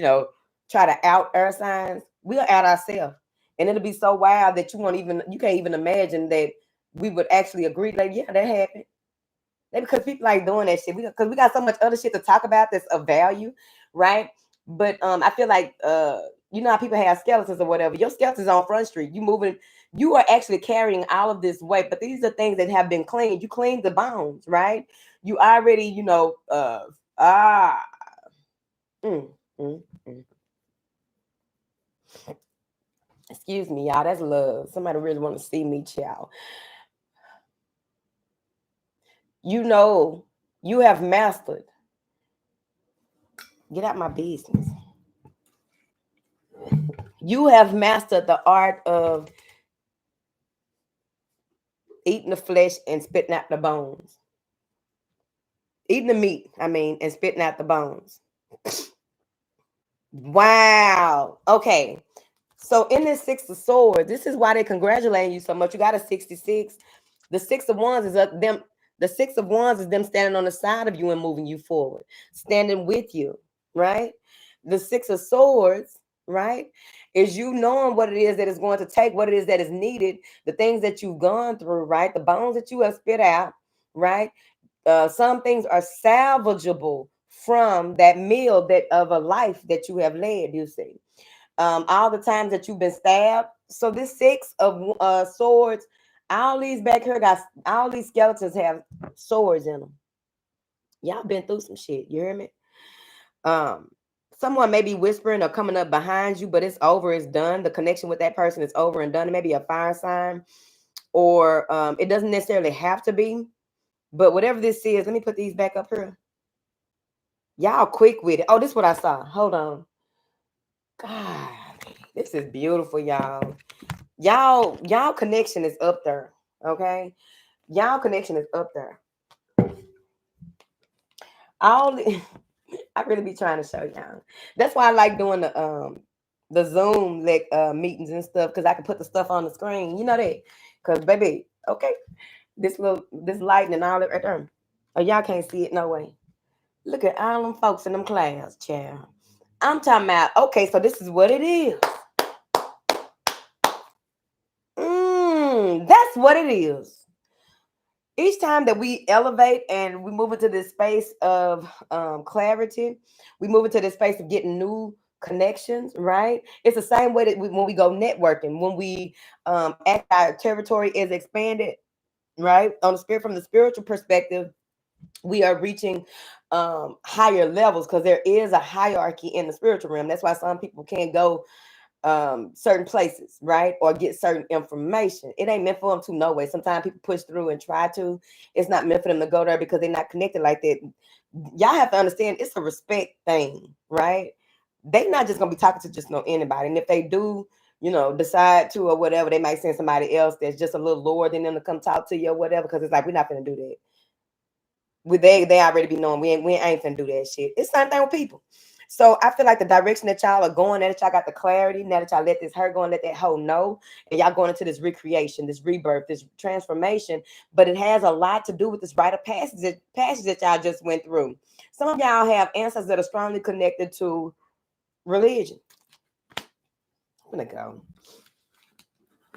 try to out air signs. We'll out ourselves. And it'll be so wild that you can't even imagine that we would actually agree, like, yeah, that happened. Because people like doing that shit. Because we got so much other shit to talk about that's of value, right? But I feel like you know how people have skeletons or whatever. Your skeleton's on Front Street. You are actually carrying all of this weight. But these are things that have been cleaned. You cleaned the bones, right? You already, mm, mm, mm. Excuse me, y'all. That's love. Somebody really want to see me, child. You know, you have mastered. Get out my business. You have mastered the art of eating the flesh and spitting out the bones. Eating the meat, and spitting out the bones. Wow. Okay. So in this Six of Swords, this is why they congratulating you so much. You got a 66. The Six of Wands is them. The Six of Wands is them standing on the side of you and moving you forward, standing with you, right? The Six of Swords, right, is you knowing what it is that is going to take, what it is that is needed, the things that you've gone through, right? The bones that you have spit out, right? Some things are salvageable from that meal that of a life that you have led, you see. All the times that you've been stabbed. So this Six of Swords, all these back here got, all these skeletons have swords in them. Y'all been through some shit. You hear me? Um, Someone may be whispering or coming up behind you, but it's over. It's done. The connection with that person is over and done. It may be a fire sign, or it doesn't necessarily have to be. But whatever this is, let me put these back up here. Y'all quick with it. Oh, this is what I saw. Hold on. God, this is beautiful, y'all. Y'all connection is up there. Okay. Y'all connection is up there. All I really be trying to show y'all. That's why I like doing the Zoom like meetings and stuff, because I can put the stuff on the screen. You know that? Because baby, okay, this lighting and all that right there. Oh, y'all can't see it no way. Look at all them folks in them clouds, child. I'm talking about, okay, so this is what it is. That's what it is. Each time that we elevate and we move into this space of clarity, we move into this space of getting new connections, right? It's the same way that when we go networking, when we act our territory is expanded, right? On the spirit, from the spiritual perspective, we are reaching higher levels, because there is a hierarchy in the spiritual realm. That's why some people can't go certain places, right? Or get certain information. It ain't meant for them to no way. Sometimes people push through and try to. It's not meant for them to go there because they're not connected like that. Y'all have to understand it's a respect thing, right? They not just gonna be talking to just no anybody. And if they do, decide to or whatever, they might send somebody else that's just a little lower than them to come talk to you or whatever. Because it's like, we're not gonna do that. They already be knowing we ain't finna do that shit. It's the same thing with people. So I feel like the direction that y'all are going, now that y'all got the clarity, now that y'all let this hurt go and let that hoe know, and y'all going into this recreation, this rebirth, this transformation, but it has a lot to do with this rite of passage that y'all just went through. Some of y'all have answers that are strongly connected to religion. I'm gonna go.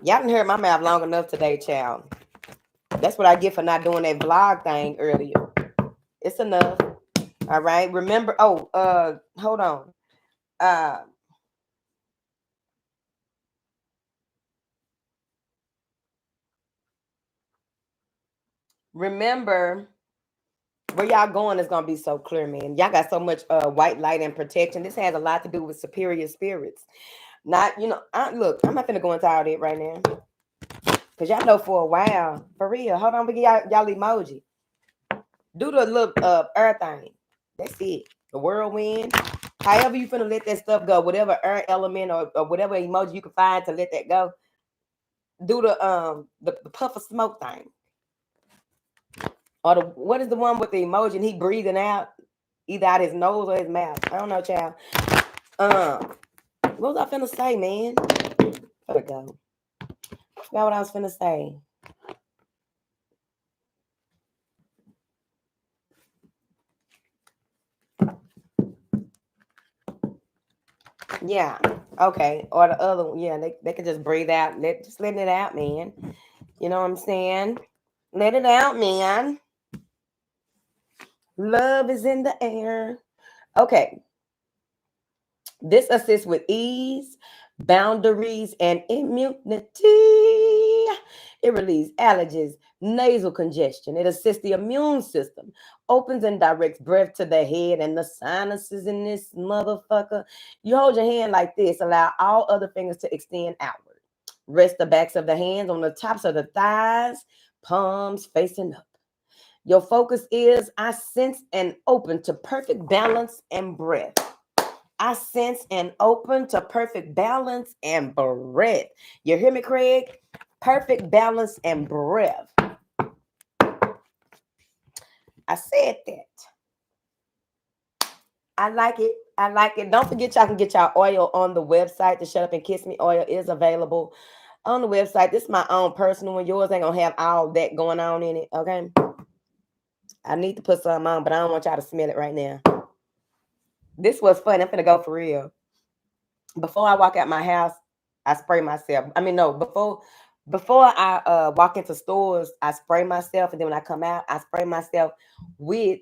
Y'all didn't hear my mouth long enough today, child. That's what I get for not doing that vlog thing earlier. It's enough. All right. Remember, hold on. Remember, where y'all going is gonna be so clear, man. Y'all got so much white light and protection. This has a lot to do with superior spirits. Not, look, I'm not gonna go into all that right now. Cause y'all know for a while, for real. Hold on, we get y'all emoji. Do the little earth thing. That's it. The whirlwind. However you finna let that stuff go, whatever earth element or whatever emoji you can find to let that go. Do the puff of smoke thing. Or what is the one with the emoji and he breathing out either out his nose or his mouth? I don't know, child. What was I finna say, man? There we go. I forgot what I was finna say. Yeah. Okay. Or the other one. Yeah, they can just breathe out. Just letting it out, man. You know what I'm saying? Let it out, man. Love is in the air. Okay. This assists with ease, boundaries, and immunity. It relieves allergies, nasal congestion. It assists the immune system, opens and directs breath to the head and the sinuses in this motherfucker. You hold your hand like this, allow all other fingers to extend outward. Rest the backs of the hands on the tops of the thighs, palms facing up. Your focus is I sense and open to perfect balance and breath. I sense and open to perfect balance and breath. You hear me, Craig? Perfect balance and breath. I said that. I like it. I like it. Don't forget y'all can get y'all oil on the website. The Shut Up and Kiss Me oil is available on the website. This is my own personal one. Yours ain't gonna have all that going on in it. Okay. I need to put something on, but I don't want y'all to smell it right now. This was fun. I'm gonna go for real. Before I walk out my house, I spray myself. I mean, no, before I walk into stores, I spray myself, and then when I come out, I spray myself with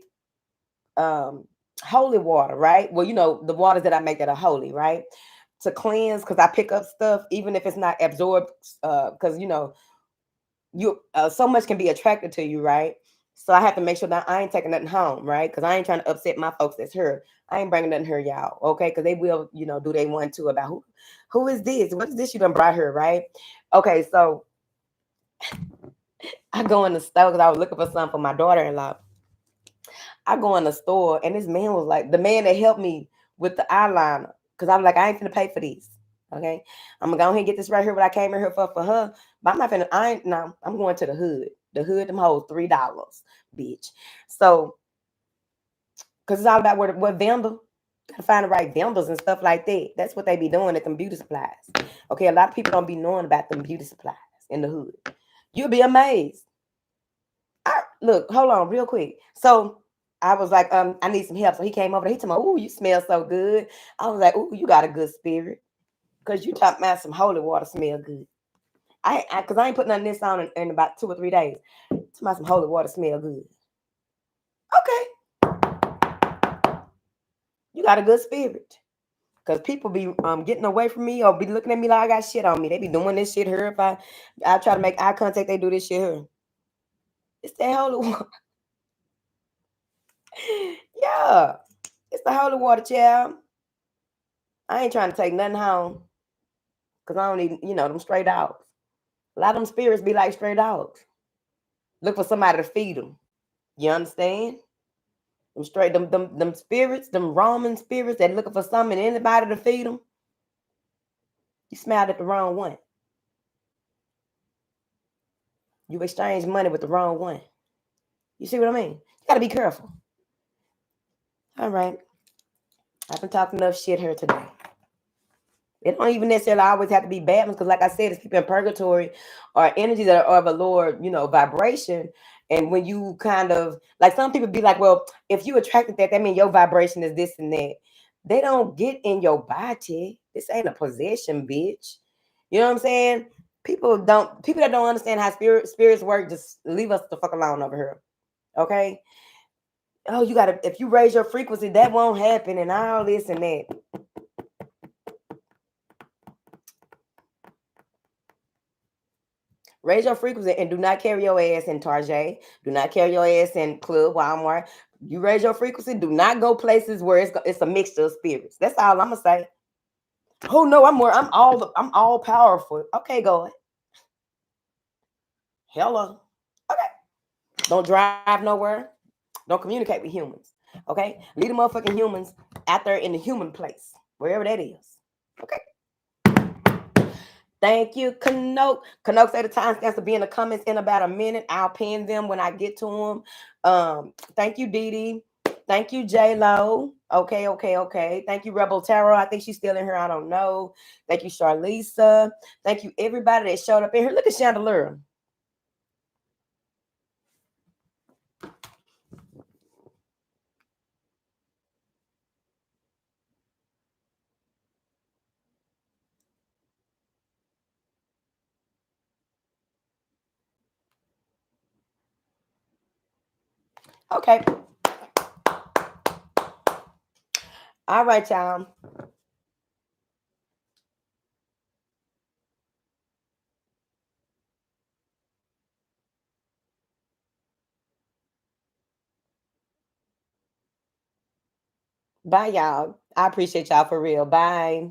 holy water, right? Well, you know, the waters that I make that are holy, right? To cleanse, because I pick up stuff, even if it's not absorbed, because you know, you so much can be attracted to you, right? So I have to make sure that I ain't taking nothing home, right? Because I ain't trying to upset my folks that's here. I ain't bringing nothing here, y'all, okay? Because they will, you know, do they want to about who is this? What is this you done brought here, right? Okay, so I go in the store because I was looking for something for my daughter-in-law. I go in the store and this man was like, the man that helped me with the eyeliner, because I was like, I ain't gonna pay for these. Okay, I'm gonna go ahead and get this right here. What I came in here for her, but I'm not finna. I ain't no. I'm going to the hood. The hood, them hoes $3, bitch. So, cause it's all about what vendor. Gotta find the right vendors and stuff like that. That's what they be doing at them beauty supplies. Okay, a lot of people don't be knowing about them beauty supplies in the hood. You'll be amazed. Look, hold on, real quick. So I was like, I need some help. So he came over. He told me, "Oh, you smell so good." I was like, "Oh, you got a good spirit." Cause you talking about some holy water smell good. Cause I ain't put none of this on in about 2 or 3 days. Talking about some holy water smell good. Okay, you got a good spirit. Cause people be getting away from me or be looking at me like I got shit on me. They be doing this shit here. If I try to make eye contact, they do this shit here. It's that holy water. Yeah, it's the holy water, child. I ain't trying to take nothing home. Cause I don't need, you know, them stray dogs. A lot of them spirits be like stray dogs. Look for somebody to feed them. You understand? Them straight, them spirits, them Roman spirits that looking for something, anybody to feed them. You smiled at the wrong one. You exchange money with the wrong one. You see what I mean? You gotta be careful. All right. I've been talking enough shit here today. It don't even necessarily always have to be bad ones, because like I said, it's people in purgatory or energy that are of a lower, you know, vibration. And when you kind of like, some people be like, well, if you attracted that means your vibration is this and that. They don't get in your body. This ain't a possession, bitch. You know what I'm saying? People that don't understand how spirits work, just leave us the fuck alone over here. Okay. Oh, you gotta, if you raise your frequency, that won't happen, and all this and that. Raise your frequency and do not carry your ass in Target. Do not carry your ass in Club Walmart. You raise your frequency. Do not go places where it's a mixture of spirits. That's all I'm gonna say. Oh no, I'm all powerful. Okay, go ahead. Hello. Okay. Don't drive nowhere. Don't communicate with humans. Okay. Leave the motherfucking humans out there in the human place, wherever that is. Okay. Thank you, Canoke. Canoke say the timestamps will be in the comments in about a minute. I'll pin them when I get to them. Thank you, Dee Dee. Thank you, J Lo. Okay, okay, okay. Thank you, Rebel Tarot. I think she's still in here. I don't know. Thank you, Charlisa. Thank you, everybody that showed up in here. Look at Chandelier. Okay. All right, y'all. Bye, y'all. I appreciate y'all for real. Bye.